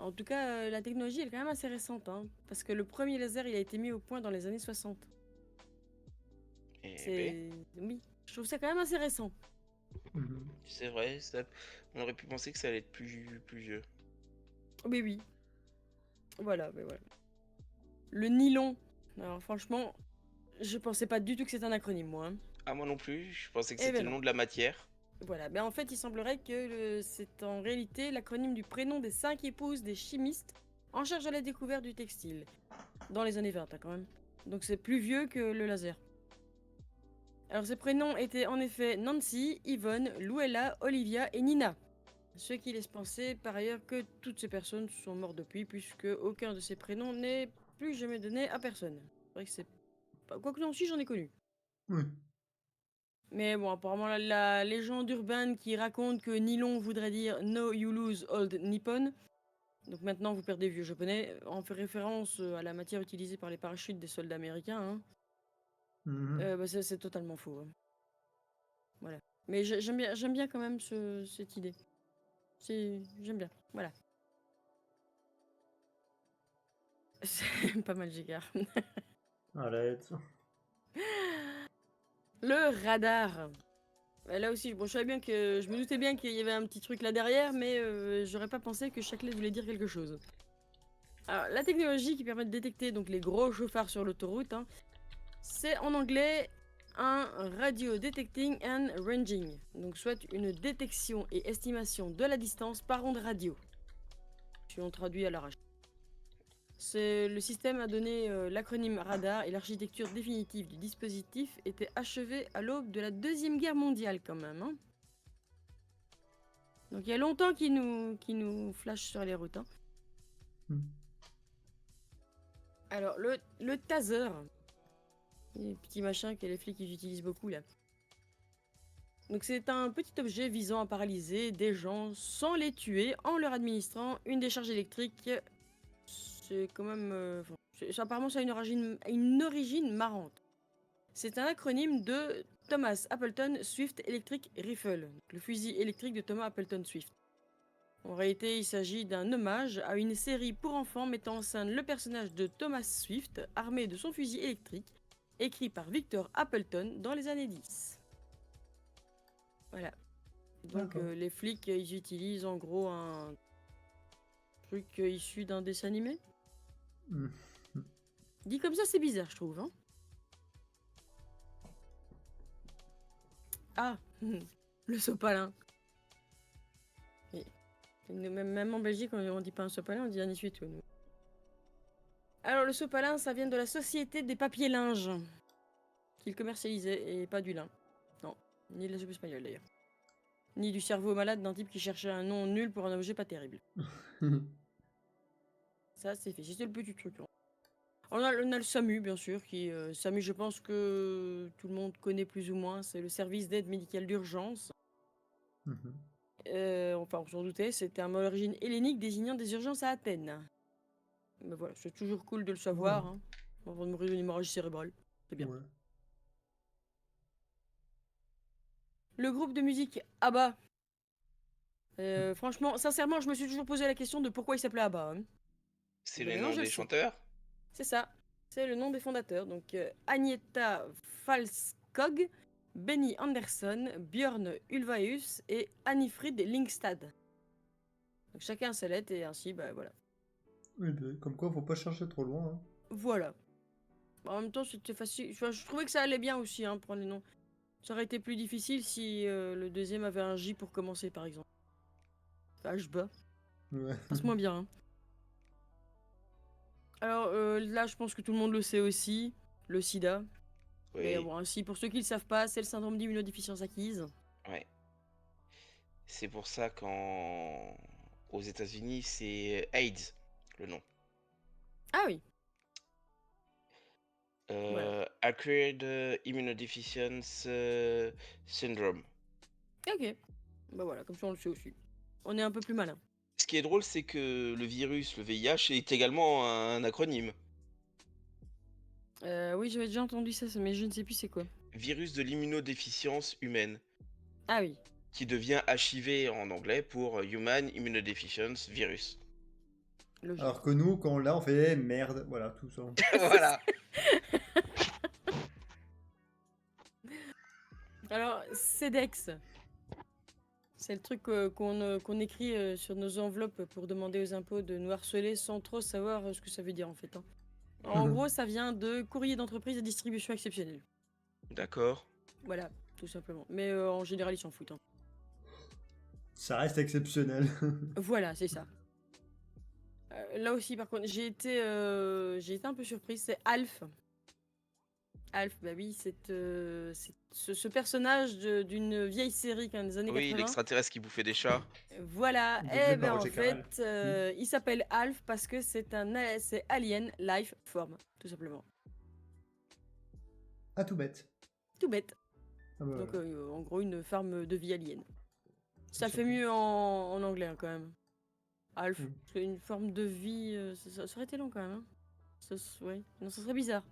Speaker 2: en tout cas, la technologie elle est quand même assez récente, hein, parce que le premier laser il a été mis au point dans les années 60.
Speaker 3: Eh ben,
Speaker 2: Oui, je trouve ça quand même assez récent.
Speaker 1: Mhm.
Speaker 3: c'est vrai, on aurait pu penser que ça allait être plus vieux.
Speaker 2: Oui, oui. Voilà, mais voilà. Le nylon. Alors franchement, je pensais pas du tout que c'était un acronyme, moi. Hein.
Speaker 3: Ah, moi non plus, je pensais que
Speaker 2: Eh
Speaker 3: c'était
Speaker 2: ben
Speaker 3: le
Speaker 2: non.
Speaker 3: nom de la matière.
Speaker 2: Voilà, ben en fait, il semblerait que c'est en réalité l'acronyme du prénom des 5 épouses des chimistes en charge de la découverte du textile. Dans les années 20, hein, quand même. Donc c'est plus vieux que le laser. Alors ces prénoms étaient en effet Nancy, Yvonne, Luella, Olivia et Nina. Ce qui laisse penser par ailleurs que toutes ces personnes sont mortes depuis, puisque aucun de ces prénoms n'est plus jamais donné à personne. C'est vrai que c'est... Quoique non, si j'en ai connu.
Speaker 1: Oui.
Speaker 2: Mais bon, apparemment la légende urbaine qui raconte que nylon voudrait dire No you lose old Nippon. Donc maintenant vous perdez vieux japonais, en fait référence à la matière utilisée par les parachutes des soldats américains. Hein.
Speaker 1: Mhm.
Speaker 2: Bah, c'est totalement faux. Hein. Voilà. Mais j'aime bien quand même cette idée. J'aime bien. Voilà. C'est pas mal, Gégard.
Speaker 1: Arrête.
Speaker 2: Le radar. Là aussi, bon, je me doutais bien qu'il y avait un petit truc là derrière, mais j'aurais pas pensé que chaque lettre voulait dire quelque chose. Alors, la technologie qui permet de détecter donc les gros chauffards sur l'autoroute, hein, c'est en anglais un Radio Detecting and Ranging, donc soit une détection et estimation de la distance par onde radio. Si on traduit à l'arrache. Le système a donné l'acronyme radar et l'architecture définitive du dispositif était achevée à l'aube de la Deuxième Guerre mondiale quand même. Hein. Donc il y a longtemps qu'il nous flash sur les routes. Hein. Alors le taser, les petits machins que les flics ils utilisent beaucoup là. Donc c'est un petit objet visant à paralyser des gens sans les tuer en leur administrant une décharge électrique. C'est quand même... apparemment, ça a une origine marrante. C'est un acronyme de Thomas Appleton Swift Electric Rifle, le fusil électrique de Thomas Appleton Swift. En réalité, il s'agit d'un hommage à une série pour enfants mettant en scène le personnage de Thomas Swift, armé de son fusil électrique, écrit par Victor Appleton dans les années 10. Voilà. Donc les flics, ils utilisent en gros un truc issu d'un dessin animé. Dit comme ça, c'est bizarre, je trouve. Hein. Ah, le sopalin. Même en Belgique, on dit pas un sopalin, on dit un essuie-tout. Alors, le sopalin, ça vient de la Société des papiers linges qu'il commercialisait, et pas du lin. Non, ni de la soupe espagnole d'ailleurs. Ni du cerveau malade d'un type qui cherchait un nom nul pour un objet pas terrible. Ça, c'est fait. C'était le petit truc. Hein. On a le SAMU, bien sûr, qui SAMU, je pense que tout le monde connaît plus ou moins. C'est le service d'aide médicale d'urgence. Enfin, on s'en doutait, c'était un mot d'origine hellénique désignant des urgences à Athènes. Mais voilà, c'est toujours cool de le savoir. Hein, avant de mourir d'une hémorragie cérébrale. C'est bien. Ouais. Le groupe de musique ABBA. Franchement, sincèrement, je me suis toujours posé la question de pourquoi il s'appelait ABBA. Hein.
Speaker 3: C'est le nom des chanteurs?
Speaker 2: C'est ça. C'est le nom des fondateurs. Donc, Agnetha Falskog, Benny Andersson, Björn Ulvaeus et Annifrid Lyngstad. Donc, chacun sa lettre et ainsi, bah voilà.
Speaker 1: Oui, comme quoi, faut pas chercher trop loin. Hein.
Speaker 2: Voilà. En même temps, c'était facile. Je trouvais que ça allait bien aussi, hein, prendre les noms. Ça aurait été plus difficile si le deuxième avait un J pour commencer, par exemple. H-bas.
Speaker 1: Ouais.
Speaker 2: Passe moins bien. Hein. Alors là, je pense que tout le monde le sait aussi, le sida. Mais
Speaker 3: Oui,
Speaker 2: bon, ainsi, pour ceux qui ne le savent pas, c'est le syndrome d'immunodéficience acquise.
Speaker 3: ouais. C'est pour ça aux États-Unis, c'est AIDS, le nom.
Speaker 2: Ah oui, voilà.
Speaker 3: Acquired Immunodeficiency Syndrome.
Speaker 2: Ok. Bah voilà, comme ça on le sait aussi. On est un peu plus malin.
Speaker 3: Ce qui est drôle, c'est que le virus, le VIH, est également un acronyme.
Speaker 2: Oui, j'avais déjà entendu ça, mais je ne sais plus c'est quoi.
Speaker 3: Virus de l'immunodéficience humaine,
Speaker 2: Ah oui.
Speaker 3: qui devient HIV en anglais pour Human Immunodeficiency Virus.
Speaker 2: Logique.
Speaker 1: Alors que nous, quand on l'a, on fait eh, merde, voilà, tout ça.
Speaker 3: Voilà.
Speaker 2: Alors, CEDEX. C'est le truc qu'on écrit sur nos enveloppes pour demander aux impôts de nous harceler sans trop savoir ce que ça veut dire en fait. Hein. En gros, ça vient de courrier d'entreprise et distribution exceptionnelle.
Speaker 3: D'accord.
Speaker 2: Voilà, tout simplement. Mais en général, ils s'en foutent. Hein.
Speaker 1: Ça reste exceptionnel.
Speaker 2: Voilà, c'est ça. Là aussi, par contre, j'ai été un peu surprise. C'est Alf. Alf, bah oui, c'est ce personnage d'une vieille série quand même, des années
Speaker 3: Oui,
Speaker 2: 80.
Speaker 3: l'extraterrestre qui bouffait des chats.
Speaker 2: Voilà,
Speaker 1: Doublé
Speaker 2: et
Speaker 1: par
Speaker 2: ben en
Speaker 1: Roger Carrel.
Speaker 2: fait, il s'appelle Alf parce que c'est Alien Life Form, tout simplement.
Speaker 1: Ah, tout bête.
Speaker 2: Tout bête.
Speaker 1: Ah bah,
Speaker 2: Donc
Speaker 1: voilà.
Speaker 2: en gros, une forme de vie alien. Ça
Speaker 1: C'est
Speaker 2: fait
Speaker 1: surprenant.
Speaker 2: mieux en anglais hein, quand même. Alf,
Speaker 1: Mm.
Speaker 2: parce qu'une forme de vie, ça aurait été long quand même. Hein. Ouais, non, ça serait bizarre.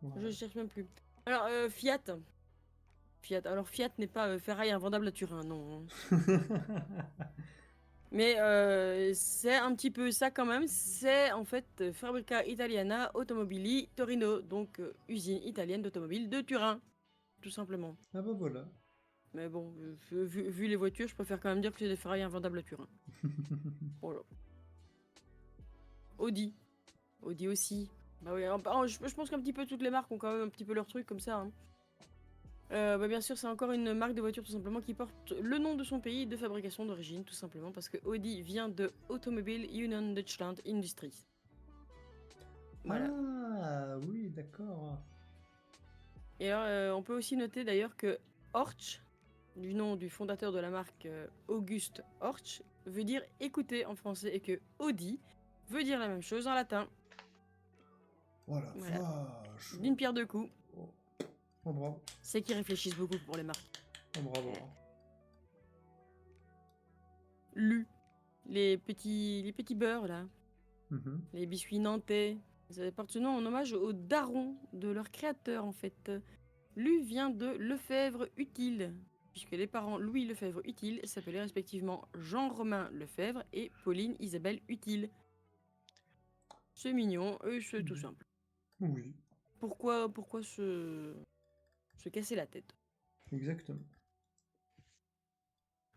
Speaker 2: Je
Speaker 1: Ouais.
Speaker 2: cherche même plus. Alors, Fiat. Alors, Fiat n'est pas ferraille invendable à Turin, non. Hein. Mais c'est un petit peu ça quand même. C'est en fait Fabbrica Italiana Automobili Torino, donc usine italienne d'automobile de Turin, tout simplement.
Speaker 1: Ah bah voilà.
Speaker 2: Mais bon, vu les voitures, je préfère quand même dire que c'est des ferrailles invendables à Turin. Voilà. Audi. Audi aussi. Bah oui, je pense qu'un petit peu toutes les marques ont quand même un petit peu leur truc comme ça. Hein. Bah bien sûr, c'est encore une marque de voiture tout simplement qui porte le nom de son pays de fabrication d'origine, tout simplement parce que Audi vient de Automobile Union Deutschland Industries. Voilà.
Speaker 1: Ah oui, d'accord.
Speaker 2: Et alors, on peut aussi noter d'ailleurs que Horch, du nom du fondateur de la marque Auguste Horch, veut dire écouter en français et que Audi veut dire la même chose en latin.
Speaker 1: Voilà.
Speaker 2: Voilà.
Speaker 1: Vache.
Speaker 2: D'une pierre deux coups.
Speaker 1: Oh. Oh, bravo.
Speaker 2: C'est qu'ils réfléchissent beaucoup pour les marques.
Speaker 1: Oh, bravo.
Speaker 2: Lu. Les petits beurres là.
Speaker 1: Mhm.
Speaker 2: Les biscuits nantais. Ça porte ce nom en hommage au daron de leur créateur en fait. Lu vient de Lefebvre Utile, puisque les parents Louis Lefebvre Utile s'appelaient respectivement Jean-Romain Lefebvre et Pauline Isabelle Utile. C'est mignon et c'est tout simple.
Speaker 1: Oui,
Speaker 2: Pourquoi se casser la tête?
Speaker 1: exactement.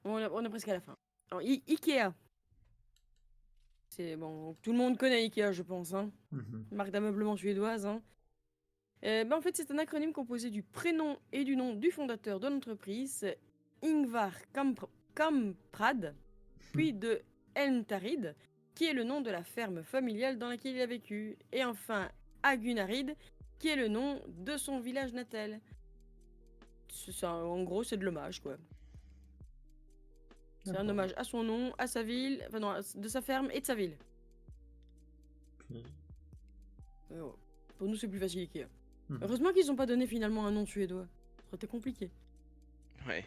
Speaker 2: On est presque à la fin. Alors, Ikea. C'est bon, tout le monde connaît Ikea, je pense. Hein.
Speaker 1: Mhm.
Speaker 2: Marque d'ameublement suédoise. Hein. En fait, c'est un acronyme composé du prénom et du nom du fondateur de l'entreprise, Ingvar Kamprad, puis de Elmtarid, qui est le nom de la ferme familiale dans laquelle il a vécu, et enfin Agunarid, qui est le nom de son village natal. En gros, c'est de l'hommage, quoi. C'est un
Speaker 1: D'accord.
Speaker 2: hommage à son nom, à sa ville, enfin non, de sa ferme et de sa ville.
Speaker 1: Puis-
Speaker 2: Ouais. Pour nous, c'est plus facile Ikea.
Speaker 1: Mhm.
Speaker 2: Heureusement qu'ils n'ont pas donné finalement un nom suédois. Ça aurait été compliqué.
Speaker 3: Ouais.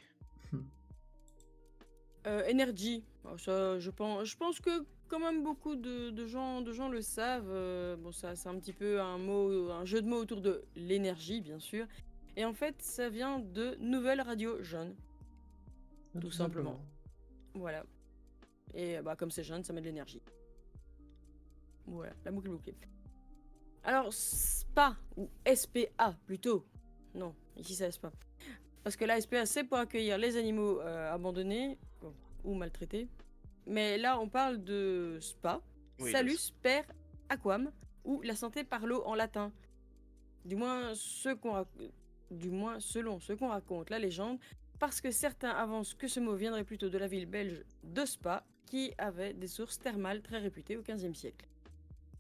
Speaker 2: Energy. Alors ça, je pense que quand même beaucoup de gens le savent. Bon, ça, c'est un petit peu un jeu de mots autour de l'énergie, bien sûr. Et en fait, ça vient de Nouvelle Radio Jeune. Tout simplement. Voilà. Et bah, comme c'est jeune, ça met de l'énergie. Voilà, la boucle est bouclée. Alors, SPA, ou SPA plutôt. Non, ici c'est SPA. Parce que la SPA, c'est pour accueillir les animaux abandonnés ou maltraités. Mais là, on parle de SPA,
Speaker 3: Oui,
Speaker 2: Salus Per Aquam, ou la santé par l'eau en latin. Du moins, ceux du moins selon ce qu'on raconte la légende, parce que certains avancent que ce mot viendrait plutôt de la ville belge de Spa, qui avait des sources thermales très réputées au XVe siècle.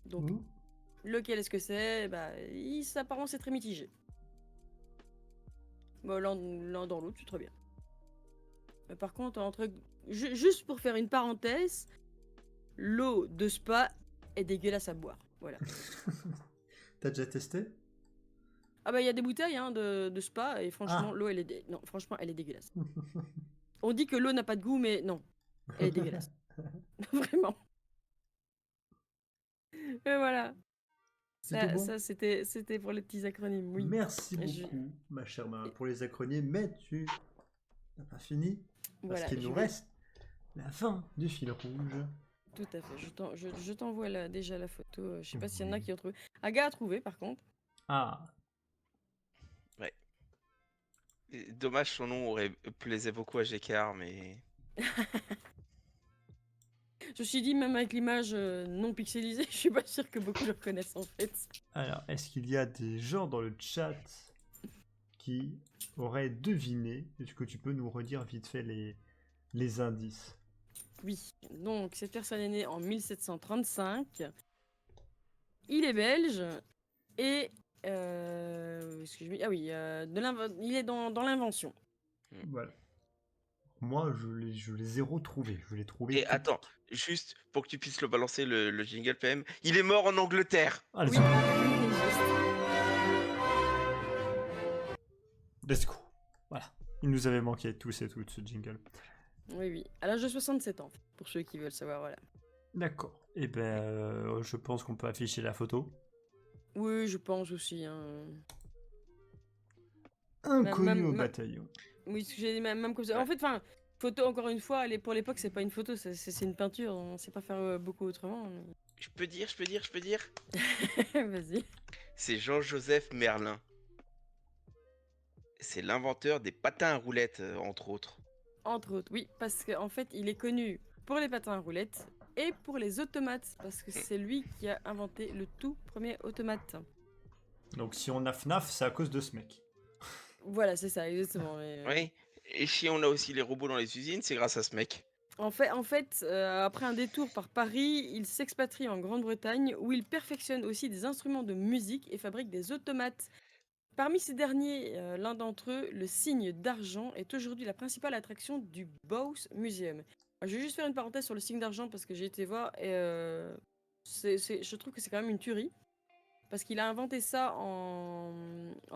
Speaker 2: Donc,
Speaker 1: Ouh.
Speaker 2: lequel est-ce que c'est? Sa apparence est très mitigée. Bon, l'un dans l'autre, c'est très bien. Mais par contre, juste pour faire une parenthèse, l'eau de Spa est dégueulasse à boire. Voilà.
Speaker 1: T'as déjà testé?
Speaker 2: Ah bah il y a des bouteilles hein, de Spa et franchement
Speaker 1: Ah.
Speaker 2: l'eau non franchement elle est dégueulasse. On dit que l'eau n'a pas de goût mais non, elle est dégueulasse. Vraiment. Et voilà.
Speaker 1: C'est tout bon?
Speaker 2: Ça c'était pour les petits acronymes, oui.
Speaker 1: Merci
Speaker 2: Je-
Speaker 1: beaucoup, ma chère Mara, pour les acronymes, mais tu n'as pas fini, parce
Speaker 2: Voilà,
Speaker 1: qu'il
Speaker 2: je
Speaker 1: nous
Speaker 2: vais-
Speaker 1: reste la fin du fil rouge.
Speaker 2: Tout à fait. Je t'envoie déjà la photo. Je sais pas s'il y en a
Speaker 1: Oui.
Speaker 2: qui ont trouvé. Aga a trouvé par contre.
Speaker 1: Ah,
Speaker 3: Ouais. Et dommage, son nom aurait plaisait beaucoup à Gécard, mais
Speaker 2: Je me suis dit même avec l'image non pixelisée, je suis pas sûre que beaucoup le reconnaissent en fait.
Speaker 1: alors, est-ce qu'il y a des gens dans le chat qui auraient deviné? Est-ce que tu peux nous redire vite fait les indices?
Speaker 2: Oui, donc cette personne est née en 1735. Il est belge et il est dans l'invention.
Speaker 1: Voilà. Moi, je les ai retrouvés. Je les ai trouvés.
Speaker 3: Et attends, juste pour que tu puisses le balancer le jingle PM, il est mort en Angleterre.
Speaker 1: Allez,
Speaker 2: Oui,
Speaker 1: let's go. Voilà. Il nous avait manqué tous et toutes ce jingle.
Speaker 2: oui, à l'âge de 67 ans, pour ceux qui veulent savoir, voilà.
Speaker 1: D'accord. Et je pense qu'on peut afficher la photo.
Speaker 2: Oui, je pense aussi. Hein.
Speaker 1: Inconnu au
Speaker 2: même-
Speaker 1: bataillon.
Speaker 2: Oui, ce que j'ai dit, même comme ça. En fait, photo, encore une fois, pour l'époque, c'est pas une photo, c'est une peinture. On sait pas faire beaucoup autrement.
Speaker 3: Je peux dire.
Speaker 2: Vas-y.
Speaker 3: C'est Jean-Joseph Merlin. C'est l'inventeur des patins à roulettes, entre autres.
Speaker 2: Entre autres, oui, parce qu'en fait, il est connu pour les patins à roulettes et pour les automates, parce que c'est lui qui a inventé le tout premier automate.
Speaker 1: Donc si on a FNAF, c'est à cause de ce mec.
Speaker 2: Voilà, c'est ça, exactement. mais,
Speaker 3: Oui. Et si on a aussi les robots dans les usines, c'est grâce à ce mec.
Speaker 2: En fait, après un détour par Paris, il s'expatrie en Grande-Bretagne, où il perfectionne aussi des instruments de musique et fabrique des automates. Parmi ces derniers, l'un d'entre eux, le cygne d'argent, est aujourd'hui la principale attraction du Bowes Museum. Je vais juste faire une parenthèse sur le cygne d'argent parce que j'ai été voir et je trouve que c'est quand même une tuerie. Parce qu'il a inventé ça en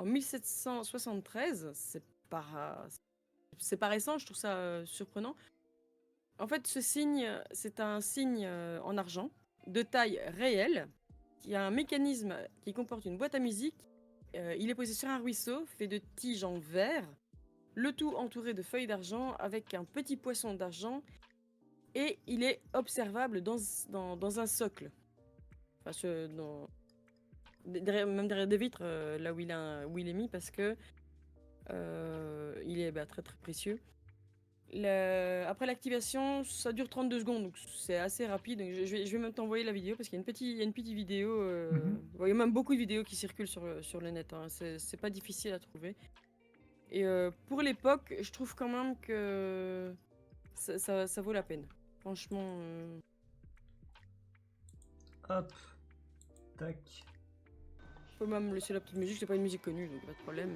Speaker 2: 1773. C'est pas récent, je trouve ça surprenant. En fait, ce signe, c'est un signe en argent, de taille réelle, qui a un mécanisme qui comporte une boîte à musique. Il est posé sur un ruisseau fait de tiges en verre, le tout entouré de feuilles d'argent avec un petit poisson d'argent, et il est observable dans un socle. Enfin, même derrière des vitres, là où il est mis, parce que il est très très précieux. Après l'activation, ça dure 32 secondes, donc c'est assez rapide. Donc je vais même t'envoyer la vidéo parce qu'il y a une petite vidéo. Il y a même beaucoup de vidéos qui circulent sur le net. Hein. C'est pas difficile à trouver. Et pour l'époque, je trouve quand même que ça vaut la peine. Franchement.
Speaker 1: Hop. Tac.
Speaker 2: On peut même laisser la petite musique, c'est pas une musique connue, donc pas de problème.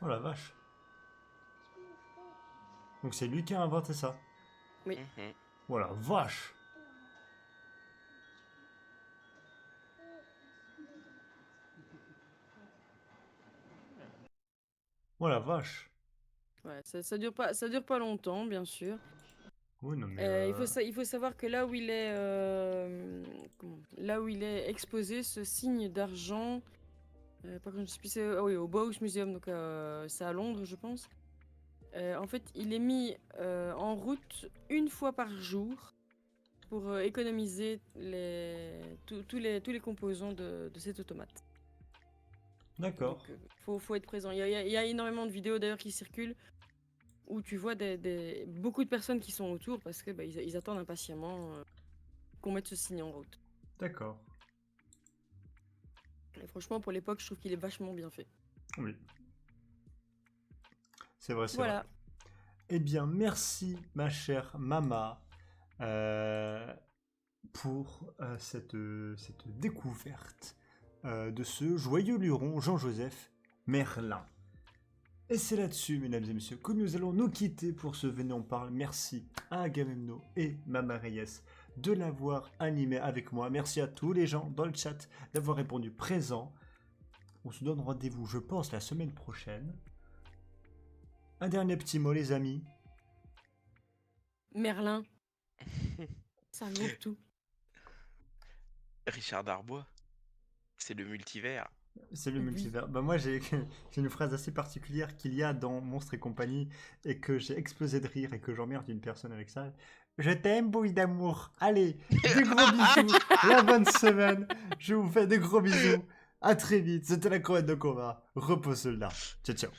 Speaker 1: Oh la vache. Donc c'est lui qui a inventé ça.
Speaker 2: Oui.
Speaker 1: Oh la vache. Oh la vache.
Speaker 2: Ouais, ça dure pas longtemps, bien sûr.
Speaker 1: Oui, non mais...
Speaker 2: Il faut savoir que là où il est exposé, ce signe d'argent, par contre, je sais plus, oui, au Bowes Museum, donc c'est à Londres, je pense. En fait, il est mis en route une fois par jour pour économiser tous les composants de cet automate.
Speaker 1: D'accord.
Speaker 2: Donc, faut être présent. Il y a énormément de vidéos d'ailleurs qui circulent où tu vois beaucoup de personnes qui sont autour parce que ils attendent impatiemment qu'on mette ce signe en route.
Speaker 1: D'accord.
Speaker 2: Et franchement, pour l'époque, je trouve qu'il est vachement bien fait.
Speaker 1: Oui. C'est vrai, c'est
Speaker 2: Voilà.
Speaker 1: vrai. Eh bien, merci, ma chère Mama, pour cette découverte de ce joyeux luron Jean-Joseph Merlin. Et c'est là-dessus, mesdames et messieurs, que nous allons nous quitter pour ce Venez on parle. Merci à Agamemno et Mama Reyes de l'avoir animé avec moi. Merci à tous les gens dans le chat d'avoir répondu présent. On se donne rendez-vous, je pense, la semaine prochaine. Un dernier petit mot, les amis.
Speaker 2: Merlin. Ça regroupe tout.
Speaker 3: Richard Darbois, c'est le multivers.
Speaker 1: C'est le
Speaker 2: Oui.
Speaker 1: multivers. Bah moi j'ai une phrase assez particulière qu'il y a dans Monstres et compagnie et que j'ai explosé de rire et que j'emmerde une personne avec ça. Je t'aime, bouille d'amour. Allez, des gros bisous. La bonne semaine. Je vous fais des gros bisous. À très vite. C'était la Croate de combat. Repos soldat. Ciao ciao.